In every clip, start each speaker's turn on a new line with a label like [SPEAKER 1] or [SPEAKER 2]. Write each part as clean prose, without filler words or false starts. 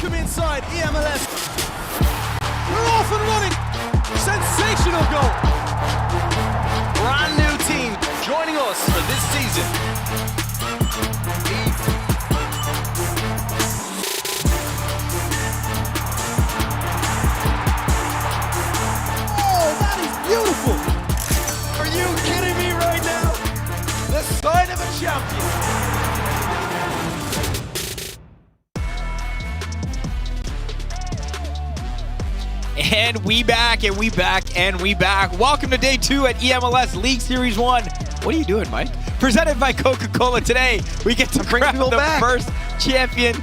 [SPEAKER 1] Welcome inside eMLS. We're off and running. Sensational goal.
[SPEAKER 2] Brand new team joining us for this season.
[SPEAKER 1] Oh, that is beautiful.
[SPEAKER 2] Are you kidding me right now? The sign of a champion.
[SPEAKER 3] And we back, and we back, and we back. Welcome to day 2 at eMLS League Series 1. What are you doing, Mike? Presented by Coca-Cola. Today, we get to crown the first champion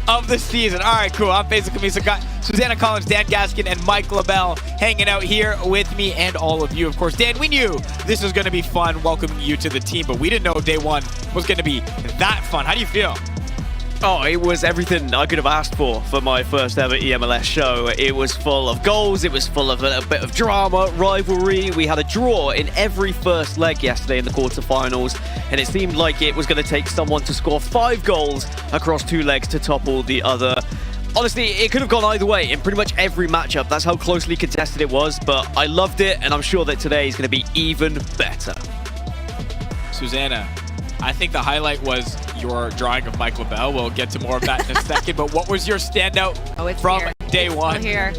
[SPEAKER 3] of the season. All right, cool. I'm Faisal Kamisa. Got Susanna Collins, Dan Gaskin, and Mike LaBelle hanging out here with me and all of you. Of course, Dan, we knew this was going to be fun welcoming you to the team, but we didn't know day 1 was going to be that fun. How do you feel?
[SPEAKER 4] Oh, it was everything I could have asked for my first ever eMLS show. It was full of goals, it was full of a bit of drama, rivalry. We had a draw in every first leg yesterday in the quarterfinals, and it seemed like it was going to take someone to score 5 goals across 2 legs to topple the other. Honestly, it could have gone either way in pretty much every matchup. That's how closely contested it was, but I loved it, and I'm sure that today is going to be even better.
[SPEAKER 3] Susanna, I think the highlight was your drawing of Mike LaBelle. We'll get to more of that in a second, but what was your standout from day 1?
[SPEAKER 5] Here.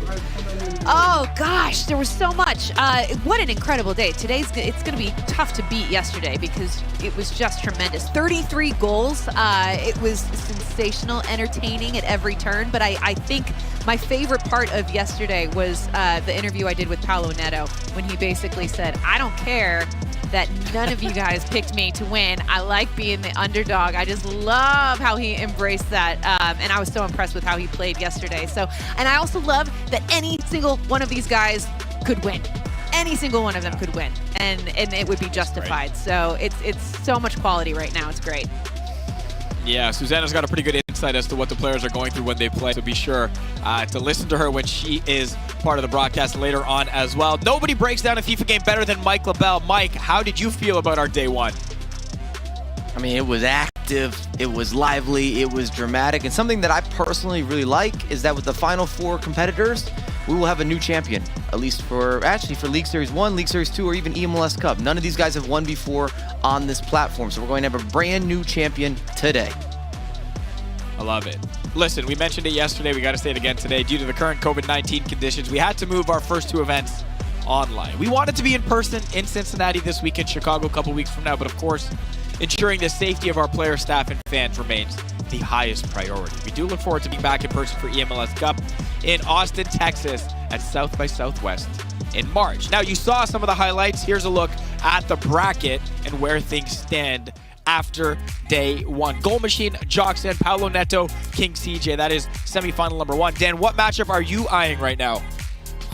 [SPEAKER 5] Oh gosh, there was so much. What an incredible day. It's going to be tough to beat yesterday because it was just tremendous. 33 goals. It was sensational, entertaining at every turn, but I think my favorite part of yesterday was the interview I did with Paolo Neto when he basically said, I don't care that none of you guys picked me to win. I like being the underdog. I just love how he embraced that. And I was so impressed with how he played yesterday. And I also love that any single one of these guys could win. Any single one of them could win. And it would be justified. So it's so much quality right now. It's great.
[SPEAKER 3] Yeah, Susanna's got a pretty good insight as to what the players are going through when they play, so be sure to listen to her when she is part of the broadcast later on as well. Nobody breaks down a FIFA game better than Mike LaBelle. Mike, how did you feel about our day 1?
[SPEAKER 6] I mean, it was active, it was lively, it was dramatic, and something that I personally really like is that with the final 4 competitors, we will have a new champion, at least for League Series 1, League Series 2, or even eMLS Cup. None of these guys have won before on this platform, so we're going to have a brand new champion today.
[SPEAKER 3] I love it. Listen, we mentioned it yesterday. We got to say it again today. Due to the current COVID-19 conditions, we had to move our first 2 events online. We wanted to be in person in Cincinnati this week, in Chicago a couple weeks from now, but of course, ensuring the safety of our players, staff, and fans remains the highest priority. We do look forward to being back in person for eMLS Cup in Austin, Texas at South by Southwest in March. Now, you saw some of the highlights. Here's a look at the bracket and where things stand after day 1. Goal Machine, Joxan, Paolo Neto, King CJ. That is semifinal number 1. Dan, what matchup are you eyeing right now?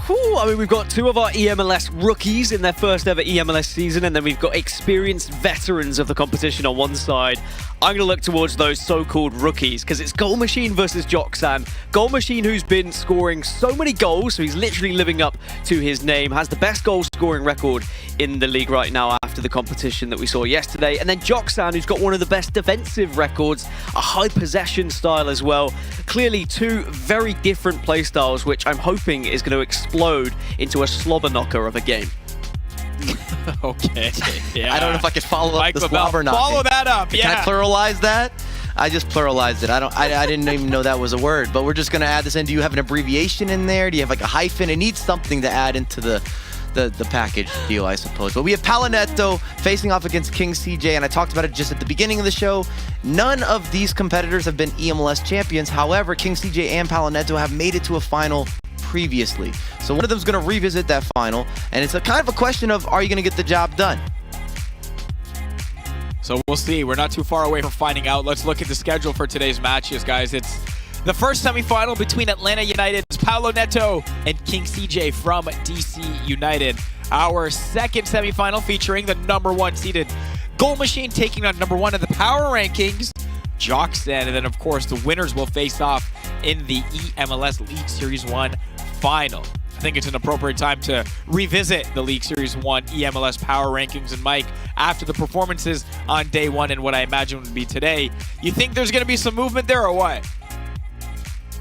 [SPEAKER 4] I mean, we've got 2 of our eMLS rookies in their first ever eMLS season, and then we've got experienced veterans of the competition on one side. I'm going to look towards those so-called rookies because it's Goal Machine versus Joxan. Goal Machine, who's been scoring so many goals, so he's literally living up to his name, has the best goal-scoring record in the league right now after the competition that we saw yesterday. And then Joxan, who's got one of the best defensive records, a high possession style as well. Clearly 2 very different play styles, which I'm hoping is going to explode into a slobber knocker of a game.
[SPEAKER 3] Okay. Yeah.
[SPEAKER 6] I don't know if I could follow up the slobber knocking.
[SPEAKER 3] Follow that up, yeah.
[SPEAKER 6] Can I pluralize that? I just pluralized it. I didn't even know that was a word, but we're just going to add this in. Do you have an abbreviation in there? Do you have like a hyphen? It needs something to add into the package deal, I suppose. But we have Paolo Neto facing off against King CJ, and I talked about it just at the beginning of the show. None of these competitors have been eMLS champions. However, King CJ and Paolo Neto have made it to a final previously. So one of them is going to revisit that final, and it's a kind of a question of, are you going to get the job done?
[SPEAKER 3] So we'll see. We're not too far away from finding out. Let's look at the schedule for today's matches, guys. It's the first semifinal between Atlanta United's Paolo Neto and King CJ from DC United. Our second semifinal featuring the number 1 seeded Goal Machine taking on number 1 in the power rankings, Joxan. And then, of course, the winners will face off in the eMLS League Series 1 final. I think it's an appropriate time to revisit the League Series 1 eMLS power rankings. And Mike, after the performances on day 1 and what I imagine would be today, you think there's going to be some movement there or what?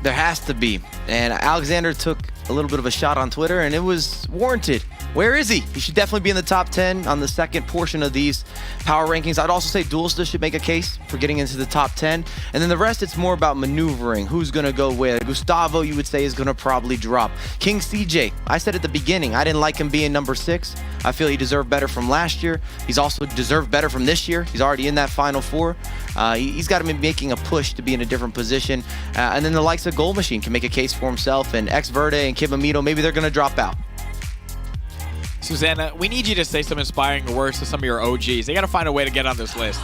[SPEAKER 6] There has to be. And Alexander took a little bit of a shot on Twitter, and it was warranted. Where is he? He should definitely be in the top 10 on the second portion of these power rankings. I'd also say Duelsta should make a case for getting into the top 10. And then the rest, it's more about maneuvering. Who's going to go where? Gustavo, you would say, is going to probably drop. King CJ, I said at the beginning, I didn't like him being number 6. I feel he deserved better from last year. He's also deserved better from this year. He's already in that Final Four. He's got to be making a push to be in a different position. And then the likes of Goal Machine can make a case for himself. And X Verde and Kibamito, maybe they're going to drop out.
[SPEAKER 3] Susanna, we need you to say some inspiring words to some of your OGs. They got to find a way to get on this list.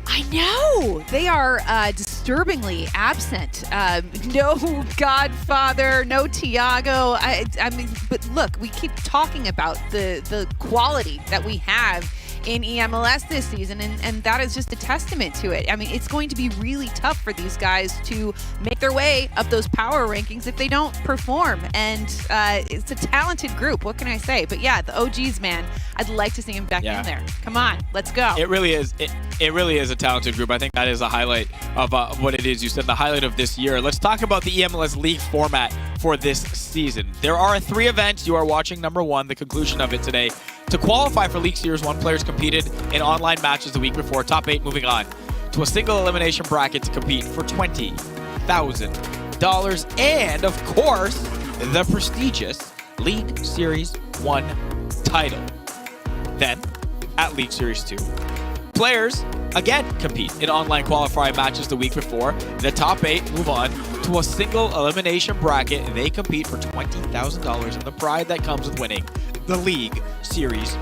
[SPEAKER 5] I know. They are disturbingly absent. No Godfather, no Tiago. I mean, but look, we keep talking about the quality that we have in eMLS this season, and that is just a testament to it. I mean, it's going to be really tough for these guys to make their way up those power rankings if they don't perform, and it's a talented group. What can I say? But yeah, the OGs, man, I'd like to see him back in there. Come on, let's go.
[SPEAKER 3] It really is. It really is a talented group. I think that is a highlight of what it is. You said the highlight of this year. Let's talk about the eMLS League format for this season. There are 3 events. You are watching number 1, the conclusion of it today. To qualify for League Series 1, players competed in online matches the week before. Top 8 moving on to a single elimination bracket to compete for $20,000 and, of course, the prestigious League Series 1 title. Then, at League Series 2, players again compete in online qualifying matches the week before. The top 8 move on to a single elimination bracket, and they compete for $20,000 and the pride that comes with winning the League Series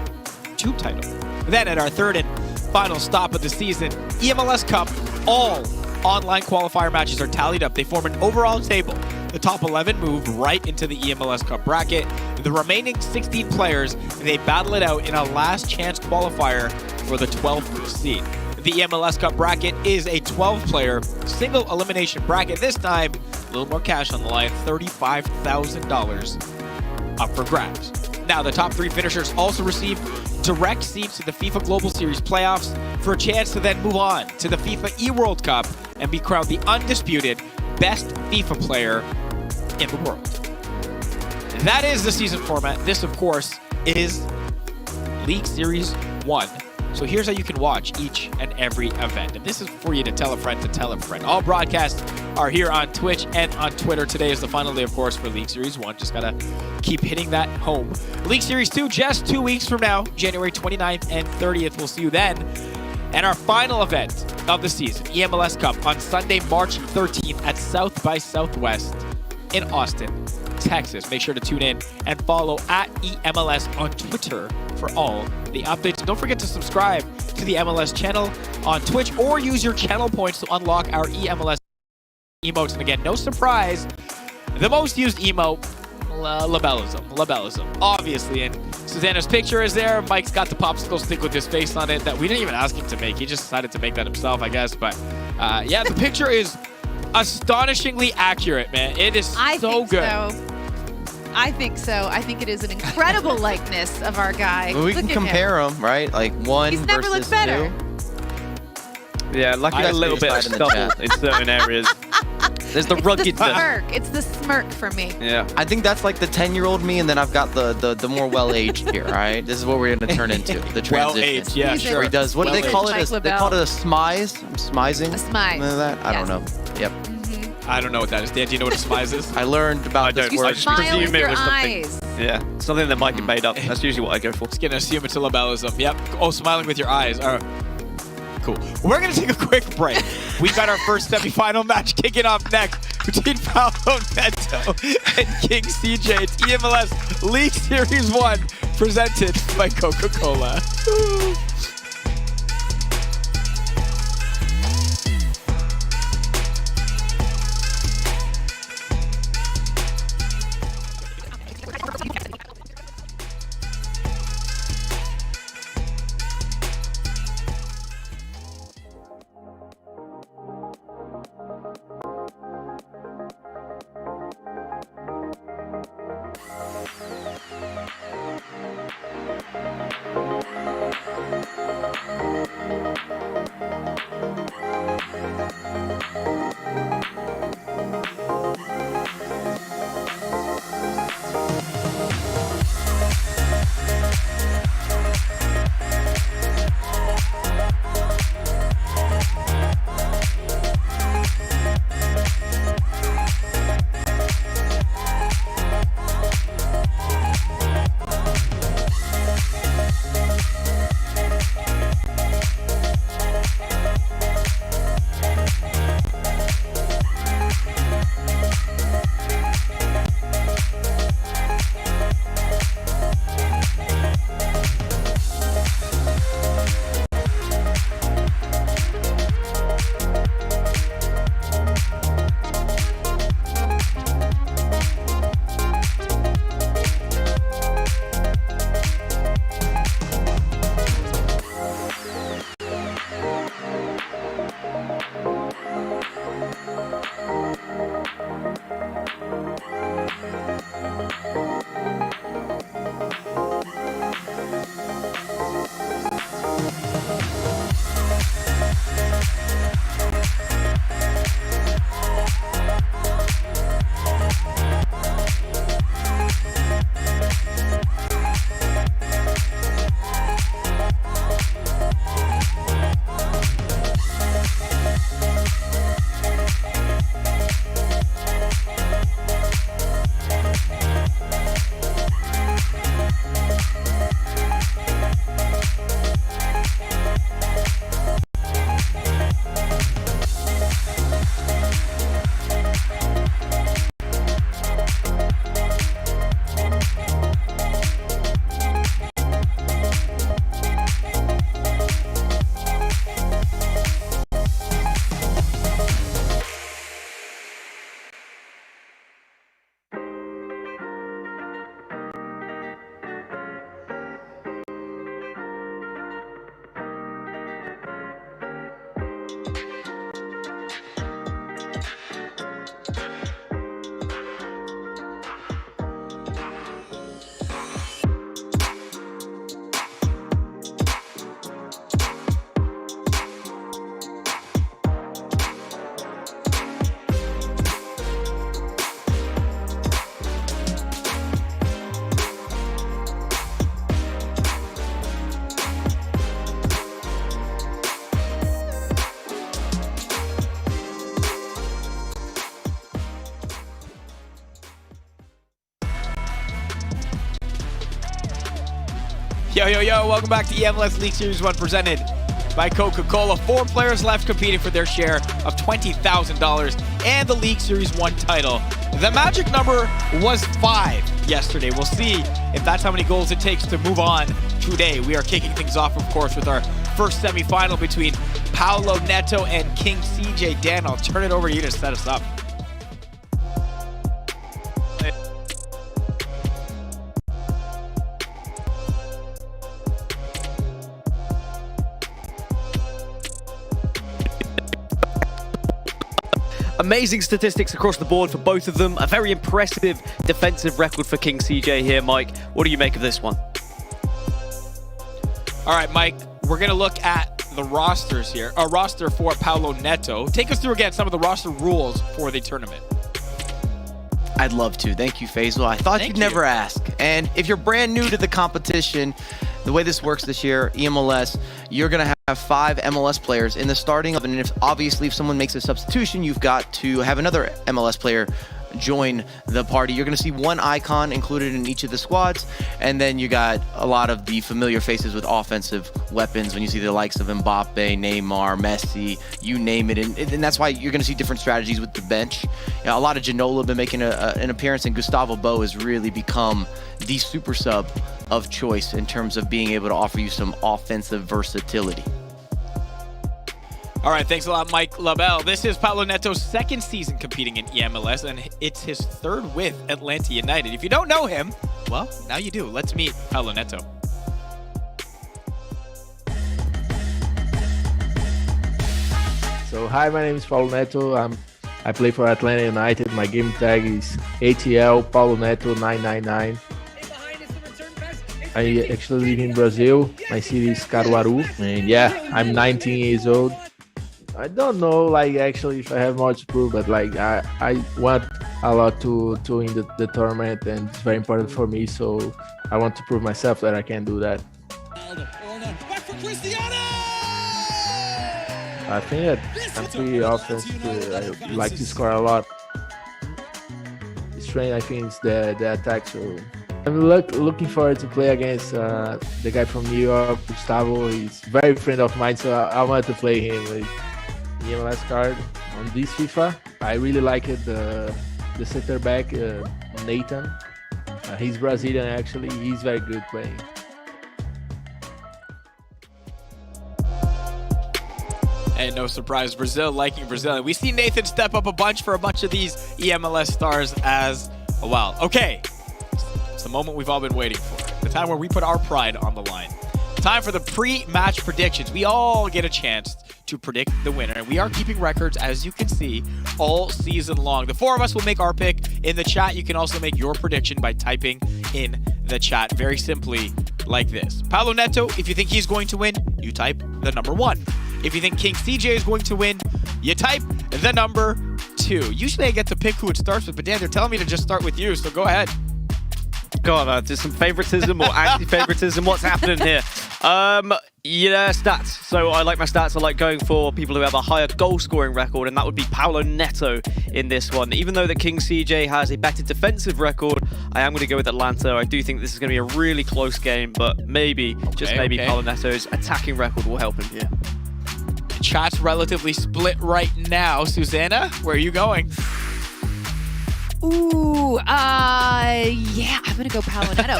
[SPEAKER 3] 2 title. Then at our third and final stop of the season, eMLS Cup, all online qualifier matches are tallied up. They form an overall table. The top 11 move right into the eMLS Cup bracket. The remaining 16 players, they battle it out in a last chance qualifier for the 12th seed. The eMLS Cup bracket is a 12-player single elimination bracket. This time, a little more cash on the line, $35,000 up for grabs. Now, the top 3 finishers also receive direct seats to the FIFA Global Series playoffs for a chance to then move on to the FIFA eWorld Cup and be crowned the undisputed best FIFA player in the world. That is the season format. This, of course, is League Series 1. So here's how you can watch each and every event. And this is for you to tell a friend to tell a friend. All broadcasts are here on Twitch and on Twitter. Today is the final day, of course, for League Series 1. Just got to keep hitting that home. League Series 2, just 2 weeks from now, January 29th and 30th. We'll see you then. And our final event of the season, eMLS Cup, on Sunday, March 13th at South by Southwest in Austin, Texas. Make sure to tune in and follow at eMLS on Twitter for all the updates. And don't forget to subscribe to the MLS channel on Twitch or use your channel points to unlock our eMLS emotes. And again, no surprise, the most used emote, Labelism, obviously. And Susanna's picture is there. Mike's got the popsicle stick with his face on it that we didn't even ask him to make. He just decided to make that himself, I guess. But yeah, the picture is astonishingly accurate, man. It is so good.
[SPEAKER 5] I think so. I think it is an incredible likeness of our guy.
[SPEAKER 6] Well, we can compare them, right? Like one
[SPEAKER 5] He's never
[SPEAKER 6] versus
[SPEAKER 5] looked better.
[SPEAKER 6] 2.
[SPEAKER 4] Yeah, like a little bit of stubble in certain areas. There's the rugged
[SPEAKER 5] smirk. It's the smirk for me.
[SPEAKER 6] Yeah. I think that's like the 10-year-old me, and then I've got the more well-aged here, all right? This is what we're going to turn into, the transition.
[SPEAKER 3] Well-aged, yeah, sure.
[SPEAKER 6] Where he does, what do they call it? They call it a smize? I'm smizing?
[SPEAKER 5] A smize.
[SPEAKER 6] That? I don't know. Yep.
[SPEAKER 3] I don't know what that is. Dan, do you know what a smize is?
[SPEAKER 6] I learned about this
[SPEAKER 5] You
[SPEAKER 6] word.
[SPEAKER 5] smile with your
[SPEAKER 4] something.
[SPEAKER 5] eyes.
[SPEAKER 4] Yeah, something that Mike made up. That's usually what I go for.
[SPEAKER 3] Just gonna assume it's a labelism. Yep. Oh, smiling with your eyes. All right. Cool. We're gonna take a quick break. We've got our first semifinal match kicking off next between Paolo Neto and King CJ. It's eMLS League Series 1 presented by Coca-Cola. Yo, yo, yo, welcome back to eMLS League Series 1 presented by Coca-Cola. 4 players left competing for their share of $20,000 and the League Series 1 title. The magic number was 5 yesterday. We'll see if that's how many goals it takes to move on today. We are kicking things off, of course, with our first semifinal between Paulo Neto and King CJ. Dan, I'll turn it over to you to set us up.
[SPEAKER 4] Amazing statistics across the board for both of them. A very impressive defensive record for King CJ here. Mike, what do you make of this one?
[SPEAKER 3] All right, Mike, we're going to look at the rosters here. A roster for Paulo Neto. Take us through again some of the roster rules for the tournament.
[SPEAKER 6] I'd love to. Thank you, Faisal. I thought you'd never ask. And if you're brand new to the competition, the way this works this year, eMLS, you're going to have 5 MLS players in the starting 11. And obviously, if someone makes a substitution, you've got to have another MLS player join the party. You're going to see 1 icon included in each of the squads, and then you got a lot of the familiar faces with offensive weapons when you see the likes of Mbappe, Neymar, Messi, you name it. And that's why you're going to see different strategies with the bench. You know, a lot of Ginola have been making an appearance, and Gustavo Bo has really become the super sub of choice in terms of being able to offer you some offensive versatility.
[SPEAKER 3] All right, thanks a lot, Mike LaBelle. This is Paulo Neto's 2nd season competing in eMLS, and it's his 3rd with Atlanta United. If you don't know him, well, now you do. Let's meet Paulo Neto.
[SPEAKER 7] So, hi, my name is Paulo Neto. I play for Atlanta United. My game tag is ATL Paulo Neto 999. I actually live in Brazil. My city is Caruaru, and yeah, I'm 19 years old. I don't know, like, actually, if I have more to prove, but like, I want a lot to win the tournament, and it's very important for me. So I want to prove myself that I can do that.
[SPEAKER 1] Back for Cristiano!
[SPEAKER 7] I think that I'm pretty offensive. I like to score a lot. The strength, I think, is the attack. So I'm looking forward to play against the guy from New York, Gustavo. He's a very friend of mine, so I want to play him with the MLS card on this FIFA. I really like it. The center back, Nathan. He's Brazilian, actually. He's very good playing.
[SPEAKER 3] And no surprise, Brazil liking Brazil. We see Nathan step up a bunch for a bunch of these eMLS stars as well. Okay, it's the moment we've all been waiting for. The time where we put our pride on the line. Time for the pre-match predictions. We all get a chance to predict the winner, and we are keeping records, as you can see, all season long. The 4 of us will make our pick in the chat. You can also make your prediction by typing in the chat very simply like this. Paulo Neto, if you think he's going to win, you type the number 1. If you think King CJ is going to win, you type the number 2. Usually I get to pick who it starts with, but Dan, they're telling me to just start with you, so go ahead.
[SPEAKER 4] God, there's some favoritism or anti-favoritism. What's happening here? Yeah, stats. So I like my stats. I like going for people who have a higher goal-scoring record, and that would be Paulo Neto in this one. Even though the King CJ has a better defensive record, I am going to go with Atlanta. I do think this is going to be a really close game, but maybe, just maybe, Paulo Neto's attacking record will help him here.
[SPEAKER 3] Chat's relatively split right now. Susanna, where are you going?
[SPEAKER 5] Ooh, yeah, I'm gonna go Paulo Neto.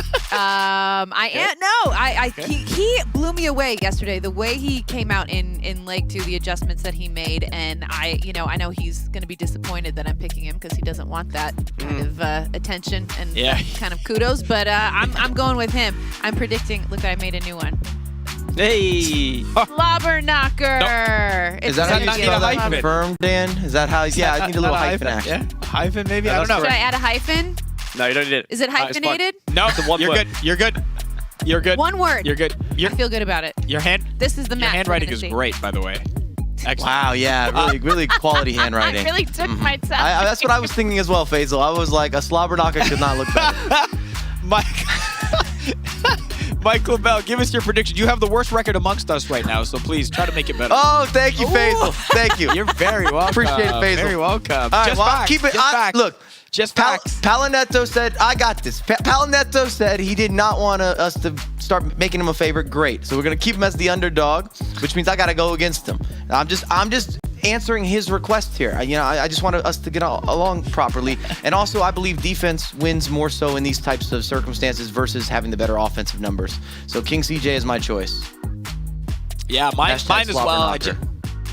[SPEAKER 5] He blew me away yesterday. The way he came out in Leg 2, the adjustments that he made, and I know he's gonna be disappointed that I'm picking him because he doesn't want that kind of attention and kind of kudos. But I'm going with him. I'm predicting. Look, I made a new one.
[SPEAKER 4] Hey!
[SPEAKER 5] Slobber knocker.
[SPEAKER 6] Nope. Is that how you spell that confirmed, Dan? Is that how? Yeah, I need a little hyphen action.
[SPEAKER 3] Yeah. Hyphen, maybe? I don't know.
[SPEAKER 5] Should I add a hyphen?
[SPEAKER 4] No, you don't need it.
[SPEAKER 5] Is it hyphenated?
[SPEAKER 3] No,
[SPEAKER 4] it's a one
[SPEAKER 3] you're
[SPEAKER 4] word.
[SPEAKER 3] good. You're good. You're good.
[SPEAKER 5] One word.
[SPEAKER 3] You're good.
[SPEAKER 5] I feel good about it. This is the match.
[SPEAKER 3] Your handwriting is great, by the way. Excellent.
[SPEAKER 6] Wow, yeah, really quality handwriting.
[SPEAKER 5] I really took my time.
[SPEAKER 6] That's what I was thinking as well, Faisal. I was like, a slobber knocker could not look better.
[SPEAKER 3] Mike LaBelle, give us your prediction. You have the worst record amongst us right now, so please try to make it better.
[SPEAKER 6] Oh, thank you, Faisal. Thank you.
[SPEAKER 3] You're very welcome.
[SPEAKER 6] Appreciate it, Faisal.
[SPEAKER 3] Very welcome.
[SPEAKER 6] All right,
[SPEAKER 3] Just
[SPEAKER 6] well,
[SPEAKER 3] facts.
[SPEAKER 6] keep it.
[SPEAKER 3] Just facts.
[SPEAKER 6] Look,
[SPEAKER 3] Just facts.
[SPEAKER 6] Palinetto said, I got this. Palinetto said he did not want us to start making him a favorite. Great. So we're going to keep him as the underdog, which means I got to go against him. I'm just answering his request here. I just want us to get along properly. And also, I believe defense wins more so in these types of circumstances versus having the better offensive numbers. So King CJ is my choice.
[SPEAKER 3] Yeah, mine as well.
[SPEAKER 6] Knocker.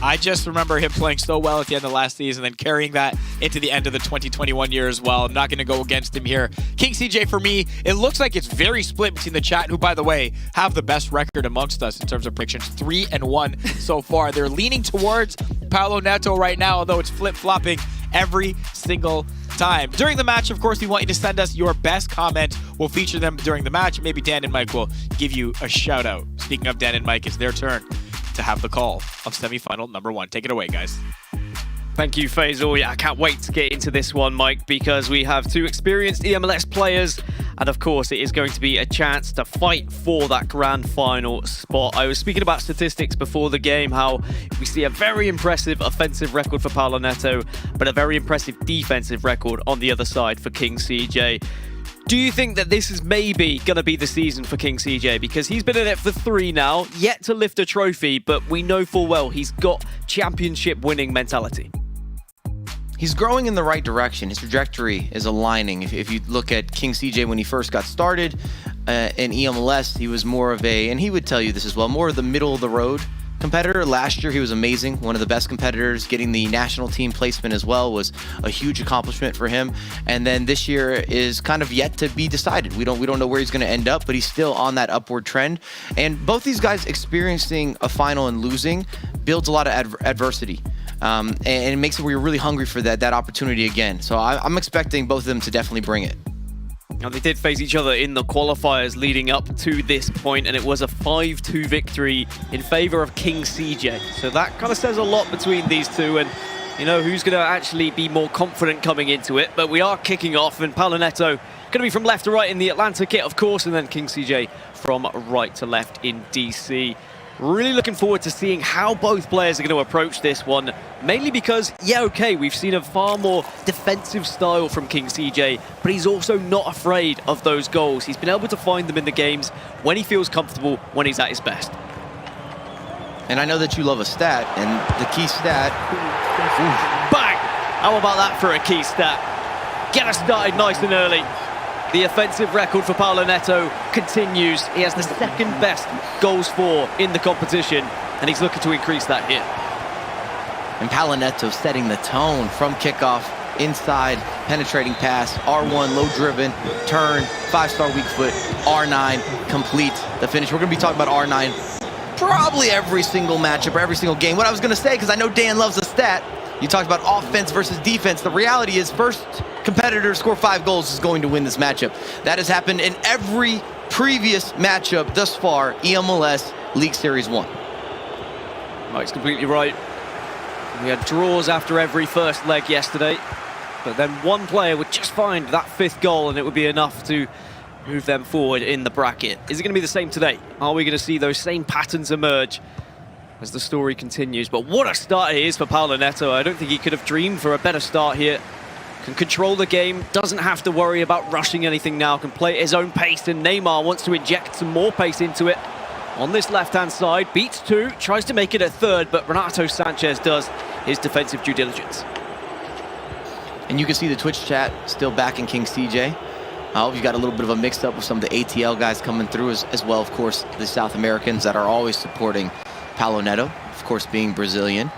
[SPEAKER 3] I just remember him playing so well at the end of last season and then carrying that into the end of the 2021 year as well. I'm not going to go against him here. King CJ for me, it looks like it's very split between the chat, who, by the way, have the best record amongst us in terms of predictions, 3-1 so far. They're leaning towards Paolo Neto right now, although it's flip-flopping every single time. During the match, of course, we want you to send us your best comment. We'll feature them during the match. Maybe Dan and Mike will give you a shout out. Speaking of Dan and Mike, it's their turn to have the call of semifinal number 1. Take it away, guys.
[SPEAKER 4] Thank you, Faisal. Yeah, I can't wait to get into this one, Mike, because we have 2 experienced eMLS players, and of course, it is going to be a chance to fight for that grand final spot. I was speaking about statistics before the game, how we see a very impressive offensive record for Paolo Neto, but a very impressive defensive record on the other side for King CJ. Do you think that this is maybe going to be the season for King CJ? Because he's been in it for 3 now, yet to lift a trophy, but we know full well he's got championship winning mentality.
[SPEAKER 6] He's growing in the right direction. His trajectory is aligning. If you look at King CJ when he first got started in eMLS, he was more of and he would tell you this as well, more of the middle of the road competitor. Last year, he was amazing. One of the best competitors. Getting the national team placement as well was a huge accomplishment for him. And then this year is kind of yet to be decided. We don't know where he's going to end up, but he's still on that upward trend. And both these guys experiencing a final and losing builds a lot of adversity. And it makes it where you're really hungry for that opportunity again. So I'm expecting both of them to definitely bring it.
[SPEAKER 4] Now, they did face each other in the qualifiers leading up to this point, and it was a 5-2 victory in favor of King CJ. So that kind of says a lot between these two, and you know who's going to actually be more confident coming into it. But we are kicking off, and Paolo Neto going to be from left to right in the Atlanta kit, of course, and then King CJ from right to left in DC. Really looking forward to seeing how both players are going to approach this one, mainly because, yeah, okay, we've seen a far more defensive style from King CJ, but he's also not afraid of those goals. He's been able to find them in the games when he feels comfortable, when he's at his best.
[SPEAKER 6] And I know that you love a stat, and the key stat...
[SPEAKER 4] Bang! How about that for a key stat? Get us started nice and early. The offensive record for Paolo Neto continues. He has the 2nd best goals for in the competition, and he's looking to increase that here.
[SPEAKER 6] And Paolo Neto setting the tone from kickoff, inside, penetrating pass, R1, low driven, turn, 5-star weak foot, R9, complete the finish. We're going to be talking about R9 probably every single matchup or every single game. What I was going to say, because I know Dan loves a stat, you talked about offense versus defense. The reality is first competitor to score 5 goals is going to win this matchup. That has happened in every previous matchup thus far, eMLS League Series 1.
[SPEAKER 4] Mike's completely right. We had draws after every first leg yesterday, but then one player would just find that 5th goal and it would be enough to move them forward in the bracket. Is it going to be the same today? Are we going to see those same patterns emerge as the story continues? But what a start it is for Paolo Neto. I don't think he could have dreamed for a better start here. Can control the game, doesn't have to worry about rushing anything now, can play at his own pace, and Neymar wants to inject some more pace into it. On this left-hand side, beats 2, tries to make it a 3rd, but Renato Sanchez does his defensive due diligence.
[SPEAKER 6] And you can see the Twitch chat still backing King CJ. You've got a little bit of a mix-up with some of the ATL guys coming through as well, of course, the South Americans that are always supporting Paolo Neto, of course, being Brazilian.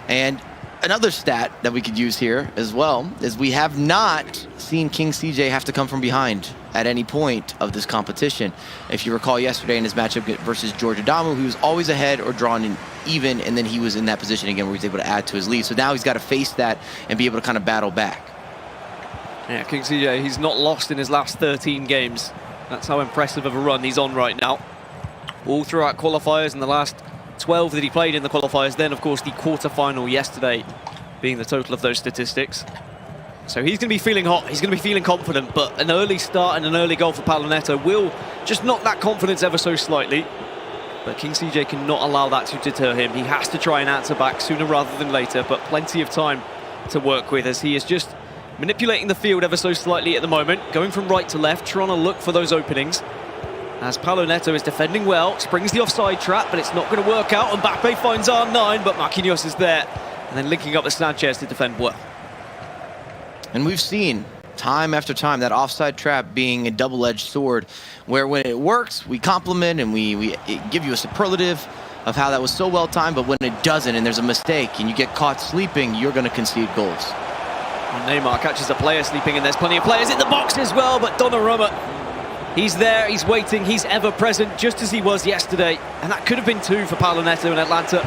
[SPEAKER 6] And another stat that we could use here as well is we have not seen King CJ have to come from behind at any point of this competition. If you recall yesterday in his matchup versus George Adamu, he was always ahead or drawn in even, and then he was in that position again where he was able to add to his lead. So now he's got to face that and be able to kind of battle back.
[SPEAKER 4] Yeah, King CJ, he's not lost in his last 13 games. That's how impressive of a run he's on right now. All throughout qualifiers in the last 12 that he played in the qualifiers, then of course the quarter-final yesterday being the total of those statistics. So he's going to be feeling hot, he's going to be feeling confident, but an early start and an early goal for Paolo Neto will just knock that confidence ever so slightly. But King CJ cannot allow that to deter him. He has to try and answer back sooner rather than later, but plenty of time to work with as he is just manipulating the field ever so slightly at the moment, going from right to left, trying to look for those openings. As Paulo Neto is defending well, springs the offside trap, but it's not going to work out. Mbappe finds R9, but Marquinhos is there. And then linking up with Sanchez to defend well.
[SPEAKER 6] And we've seen time after time that offside trap being a double-edged sword, where when it works, we compliment and we give you a superlative of how that was so well timed, but when it doesn't and there's a mistake and you get caught sleeping, you're going to concede goals.
[SPEAKER 4] And Neymar catches a player sleeping, and there's plenty of players in the box as well, but Donnarumma, he's there, he's waiting, he's ever present, just as he was yesterday. And that could have been 2 for Paulo Neto and Atlanta.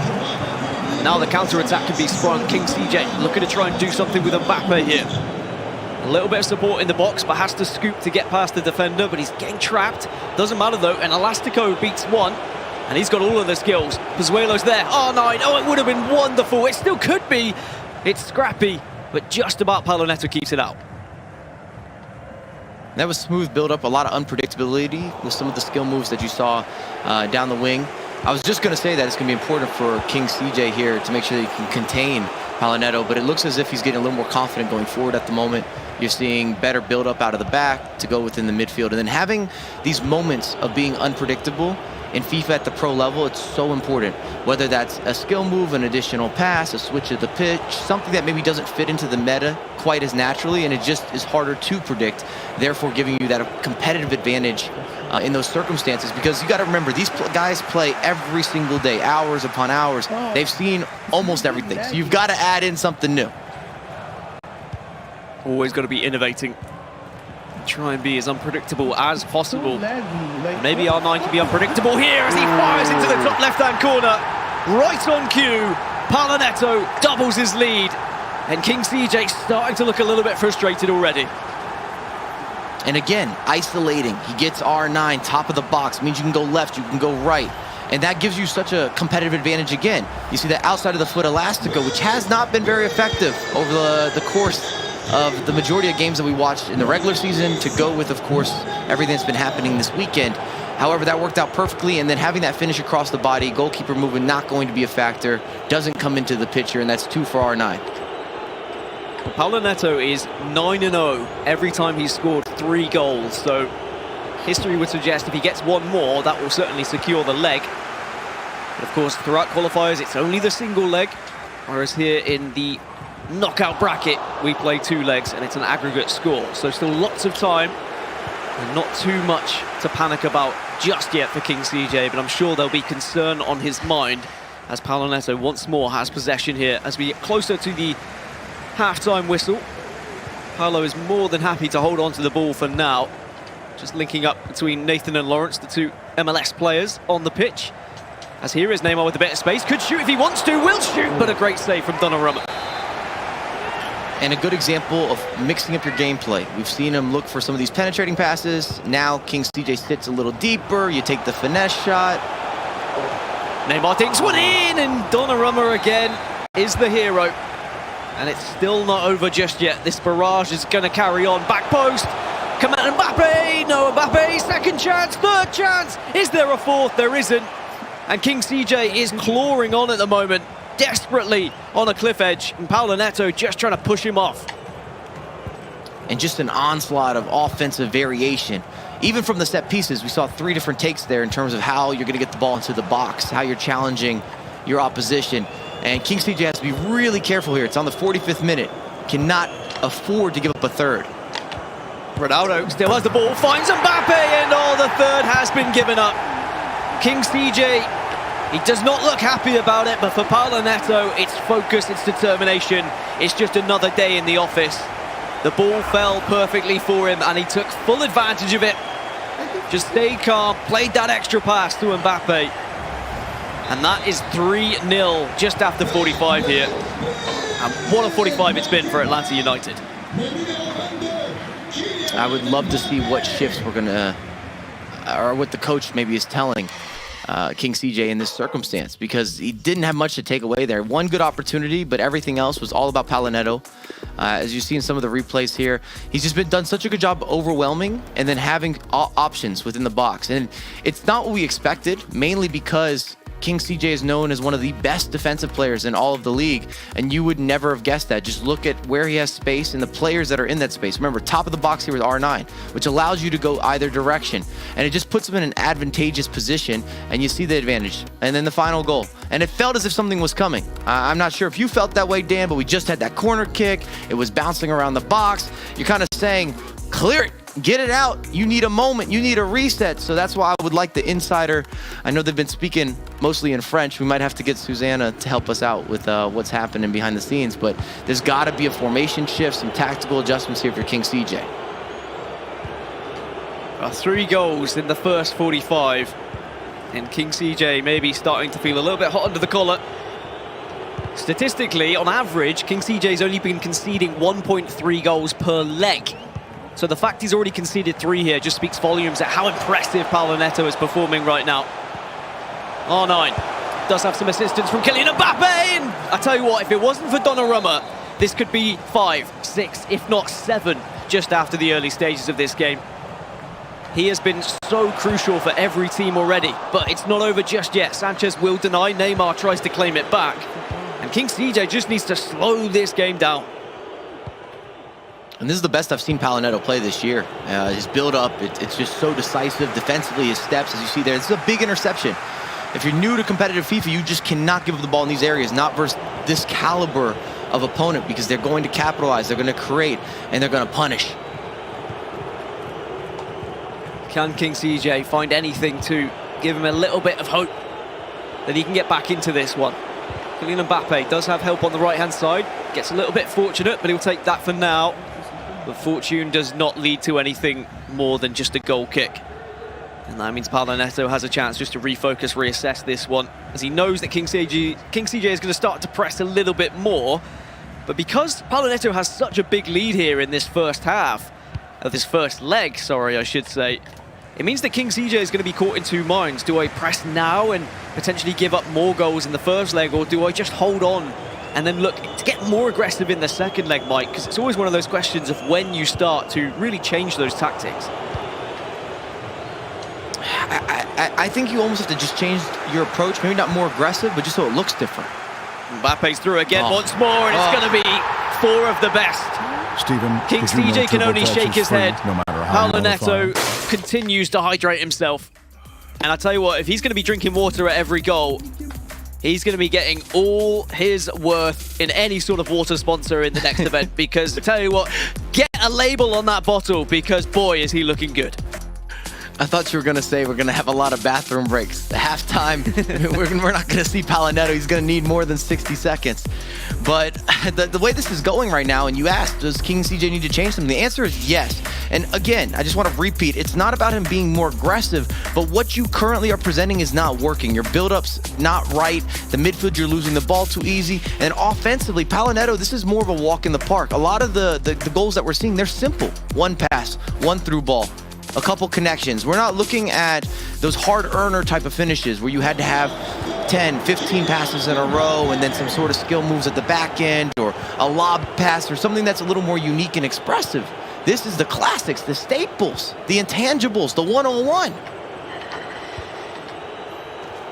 [SPEAKER 4] Now the counter-attack can be sprung. King CJ looking to try and do something with Mbappe here. A little bit of support in the box, but has to scoop to get past the defender, but he's getting trapped. Doesn't matter though, and Elastico beats 1, and he's got all of the skills. Pozuelo's there, R9, oh, it would have been wonderful. It still could be. It's scrappy, but just about Paulo Neto keeps it out.
[SPEAKER 6] That was smooth build-up, a lot of unpredictability with some of the skill moves that you saw down the wing. I was just going to say that it's going to be important for King CJ here to make sure that he can contain Paulo Neto, but it looks as if he's getting a little more confident going forward at the moment. You're seeing better build-up out of the back to go within the midfield. And then having these moments of being unpredictable in FIFA at the pro level, it's so important. Whether that's a skill move, an additional pass, a switch of the pitch, something that maybe doesn't fit into the meta quite as naturally, and it just is harder to predict, therefore giving you that competitive advantage in those circumstances. Because you got to remember, these guys play every single day, hours upon hours. They've seen almost everything, so you've got to add in something new.
[SPEAKER 4] Always got to be innovating. Try and be as unpredictable as possible. Maybe R9 can be unpredictable here as he fires into the top left-hand corner. Right on cue, Paulo Neto doubles his lead. And King CJ starting to look a little bit frustrated already.
[SPEAKER 6] And again, isolating. He gets R9, top of the box. Means you can go left, you can go right. And that gives you such a competitive advantage again. You see that outside of the foot Elastico, which has not been very effective over the course of the majority of games that we watched in the regular season, to go with, of course, everything that's been happening this weekend. However, that worked out perfectly, and then having that finish across the body, goalkeeper movement not going to be a factor, doesn't come into the picture, and that's 2 for R9.
[SPEAKER 4] Paulo Neto is 9-0 every time he's scored 3 goals, so history would suggest if he gets 1 more, that will certainly secure the leg. But of course, throughout qualifiers, it's only the single leg, whereas here in the knockout bracket, we play 2 legs, and it's an aggregate score. So still lots of time, and not too much to panic about just yet for King CJ, but I'm sure there'll be concern on his mind as Paulo Neto once more has possession here as we get closer to the half-time whistle. Paulo is more than happy to hold on to the ball for now. Just linking up between Nathan and Lawrence, the 2 MLS players on the pitch. As here is Neymar with a bit of space, could shoot if he wants to, will shoot, but a great save from Donnarumma.
[SPEAKER 6] And a good example of mixing up your gameplay. We've seen him look for some of these penetrating passes. Now King CJ sits a little deeper. You take the finesse shot.
[SPEAKER 4] Neymar thinks one in, and Donnarumma again is the hero. And it's still not over just yet. This barrage is going to carry on. Back post. Come on, Mbappe. No, Mbappe. Second chance. Third chance. Is there a fourth? There isn't. And King CJ is clawing on at the moment, desperately on a cliff edge, and Paulo Neto just trying to push him off.
[SPEAKER 6] And just an onslaught of offensive variation. Even from the set pieces, we saw 3 different takes there in terms of how you're going to get the ball into the box, how you're challenging your opposition. And King CJ has to be really careful here. It's on the 45th minute. Cannot afford to give up a third.
[SPEAKER 4] Ronaldo still has the ball, finds Mbappe, and the third has been given up. King CJ, he does not look happy about it, but for Paulo Neto, it's focus, it's determination. It's just another day in the office. The ball fell perfectly for him, and he took full advantage of it. Just stayed calm, played that extra pass to Mbappe. And that is 3-0 just after 45 here. And what a 45 it's been for Atlanta United.
[SPEAKER 6] I would love to see what shifts we're going to, or what the coach maybe is telling King CJ in this circumstance, because he didn't have much to take away there. One good opportunity, but everything else was all about Paulo Neto. As you see in some of the replays here, he's just done such a good job overwhelming and then having options within the box. And it's not what we expected, mainly because King CJ is known as one of the best defensive players in all of the league, and you would never have guessed that. Just look at where he has space and the players that are in that space. Remember, top of the box here with R9, which allows you to go either direction, and it just puts him in an advantageous position, and you see the advantage. And then the final goal, and it felt as if something was coming. I'm not sure if you felt that way, Dan, but we just had that corner kick. It was bouncing around the box. You're kind of saying, clear it. Get it out. You need a moment. You need a reset. So that's why I would like the insider. I know they've been speaking mostly in French. We might have to get Susanna to help us out with what's happening behind the scenes. But there's got to be a formation shift, some tactical adjustments here for King CJ.
[SPEAKER 4] 3 goals in the first 45. And King CJ maybe starting to feel a little bit hot under the collar. Statistically, on average, King CJ's only been conceding 1.3 goals per leg. So the fact he's already conceded 3 here just speaks volumes at how impressive Paulo Neto is performing right now. R9 does have some assistance from Kylian Mbappe. And I tell you what, if it wasn't for Donnarumma, this could be 5, 6, if not 7, just after the early stages of this game. He has been so crucial for every team already, but it's not over just yet. Sanchez will deny, Neymar tries to claim it back. And King CJ just needs to slow this game down.
[SPEAKER 6] And this is the best I've seen Paulo Neto play this year. His build-up, it's just so decisive. Defensively, his steps, as you see there, this is a big interception. If you're new to competitive FIFA, you just cannot give up the ball in these areas, not versus this caliber of opponent, because they're going to capitalize, they're going to create, and they're going to punish.
[SPEAKER 4] Can King CJ find anything to give him a little bit of hope that he can get back into this one? Kylian Mbappe does have help on the right-hand side. Gets a little bit fortunate, but he'll take that for now. But fortune does not lead to anything more than just a goal kick. And that means Paulo Neto has a chance just to refocus, reassess this one, as he knows that King CJ is going to start to press a little bit more. But because Paulo Neto has such a big lead here in this first half, of this first leg, sorry, I should say, it means that King CJ is going to be caught in 2 minds. Do I press now and potentially give up more goals in the first leg, or do I just hold on and then look to get more aggressive in the second leg, Mike? Because it's always one of those questions of when you start to really change those tactics.
[SPEAKER 6] I think you almost have to just change your approach, maybe not more aggressive, but just so it looks different.
[SPEAKER 4] Mbappe's through again once more, and it's going to be 4 of the best.
[SPEAKER 8] Steven,
[SPEAKER 4] King CJ can only shake his head.
[SPEAKER 8] No matter how
[SPEAKER 4] Paulo Neto continues to hydrate himself. And I tell you what, if he's going to be drinking water at every goal, he's going to be getting all his worth in any sort of water sponsor in the next event. Because I tell you what, get a label on that bottle, because boy, is he looking good.
[SPEAKER 6] I thought you were going to say we're going to have a lot of bathroom breaks. At halftime, we're not going to see Paulo Neto. He's going to need more than 60 seconds. But the way this is going right now, and you asked, does King CJ need to change something? The answer is yes. And again, I just want to repeat, it's not about him being more aggressive, but what you currently are presenting is not working. Your build-up's not right. The midfield, you're losing the ball too easy. And offensively, Paulo Neto, this is more of a walk in the park. A lot of the goals that we're seeing, they're simple. 1 pass, 1 through ball, a couple connections. We're not looking at those hard earner type of finishes where you had to have 10, 15 passes in a row and then some sort of skill moves at the back end, or a lob pass, or something that's a little more unique and expressive. This is the classics, the staples, the intangibles, the 101.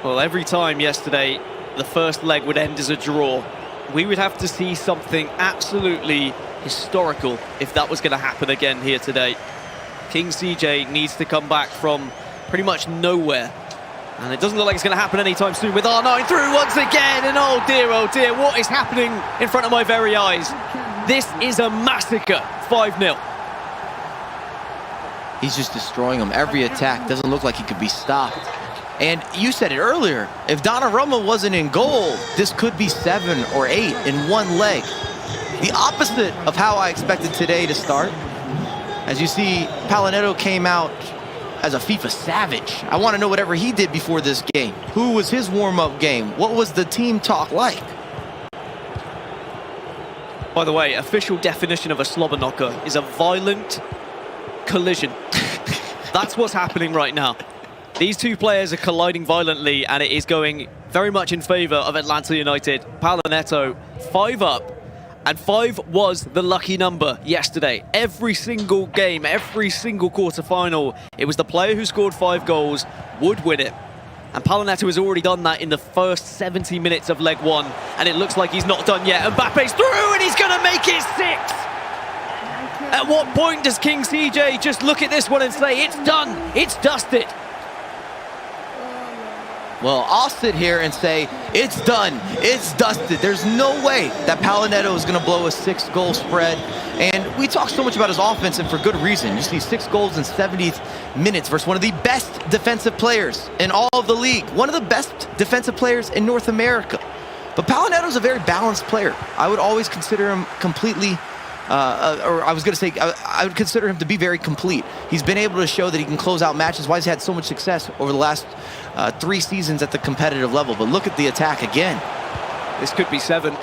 [SPEAKER 4] Well, every time yesterday the first leg would end as a draw, we would have to see something absolutely historical if that was going to happen again here today. King CJ needs to come back from pretty much nowhere. And it doesn't look like it's going to happen anytime soon, with R9 through once again. And oh dear, what is happening in front of my very eyes? This is a massacre. 5-0.
[SPEAKER 6] He's just destroying them. Every attack doesn't look like he could be stopped. And you said it earlier, if Donnarumma wasn't in goal, this could be 7 or 8 in 1 leg. The opposite of how I expected today to start. As you see, Paulo Neto came out as a FIFA savage. I want to know whatever he did before this game. Who was his warm-up game? What was the team talk like?
[SPEAKER 4] By the way, official definition of a slobber knocker is a violent collision. That's what's happening right now. These 2 players are colliding violently, and it is going very much in favor of Atlanta United. Paulo Neto, 5 up. And 5 was the lucky number yesterday. Every single game, every single quarter-final, it was the player who scored 5 goals would win it. And Paulo Neto has already done that in the first 70 minutes of leg one, and it looks like he's not done yet. Mbappe's through, and he's going to make it 6! At what point does King CJ just look at this one and say, it's done, it's dusted?
[SPEAKER 6] Well, I'll sit here and say, it's done, it's dusted. There's no way that Paulo Neto is going to blow a 6-goal spread. And we talk so much about his offense, and for good reason. You see 6 goals in 70 minutes versus one of the best defensive players in all of the league. One of the best defensive players in North America. But Paulo Neto is a very balanced player. I would always consider him completely, I would consider him to be very complete. He's been able to show that he can close out matches. Why he's had so much success over the last 3 seasons at the competitive level. But look at the attack again.
[SPEAKER 4] This could be 7.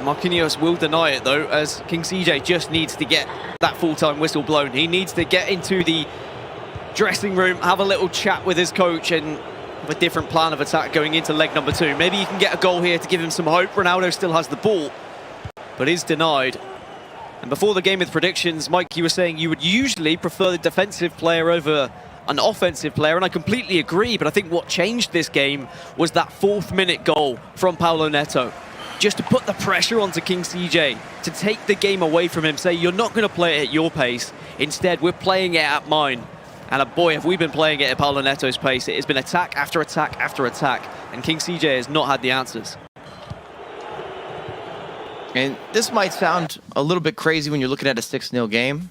[SPEAKER 4] Marquinhos will deny it though, as King CJ just needs to get that full-time whistle blown. He needs to get into the dressing room, have a little chat with his coach, and have a different plan of attack going into leg number 2. Maybe he can get a goal here to give him some hope. Ronaldo still has the ball, but is denied. And before the game with predictions, Mike, you were saying you would usually prefer the defensive player over an offensive player, and I completely agree, but I think what changed this game was that 4th-minute goal from Paulo Neto. Just to put the pressure onto King CJ, to take the game away from him, say, you're not going to play it at your pace. Instead, we're playing it at mine. And boy, have we been playing it at Paulo Neto's pace. It has been attack after attack after attack, and King CJ has not had the answers.
[SPEAKER 6] And this might sound a little bit crazy when you're looking at a 6-0 game,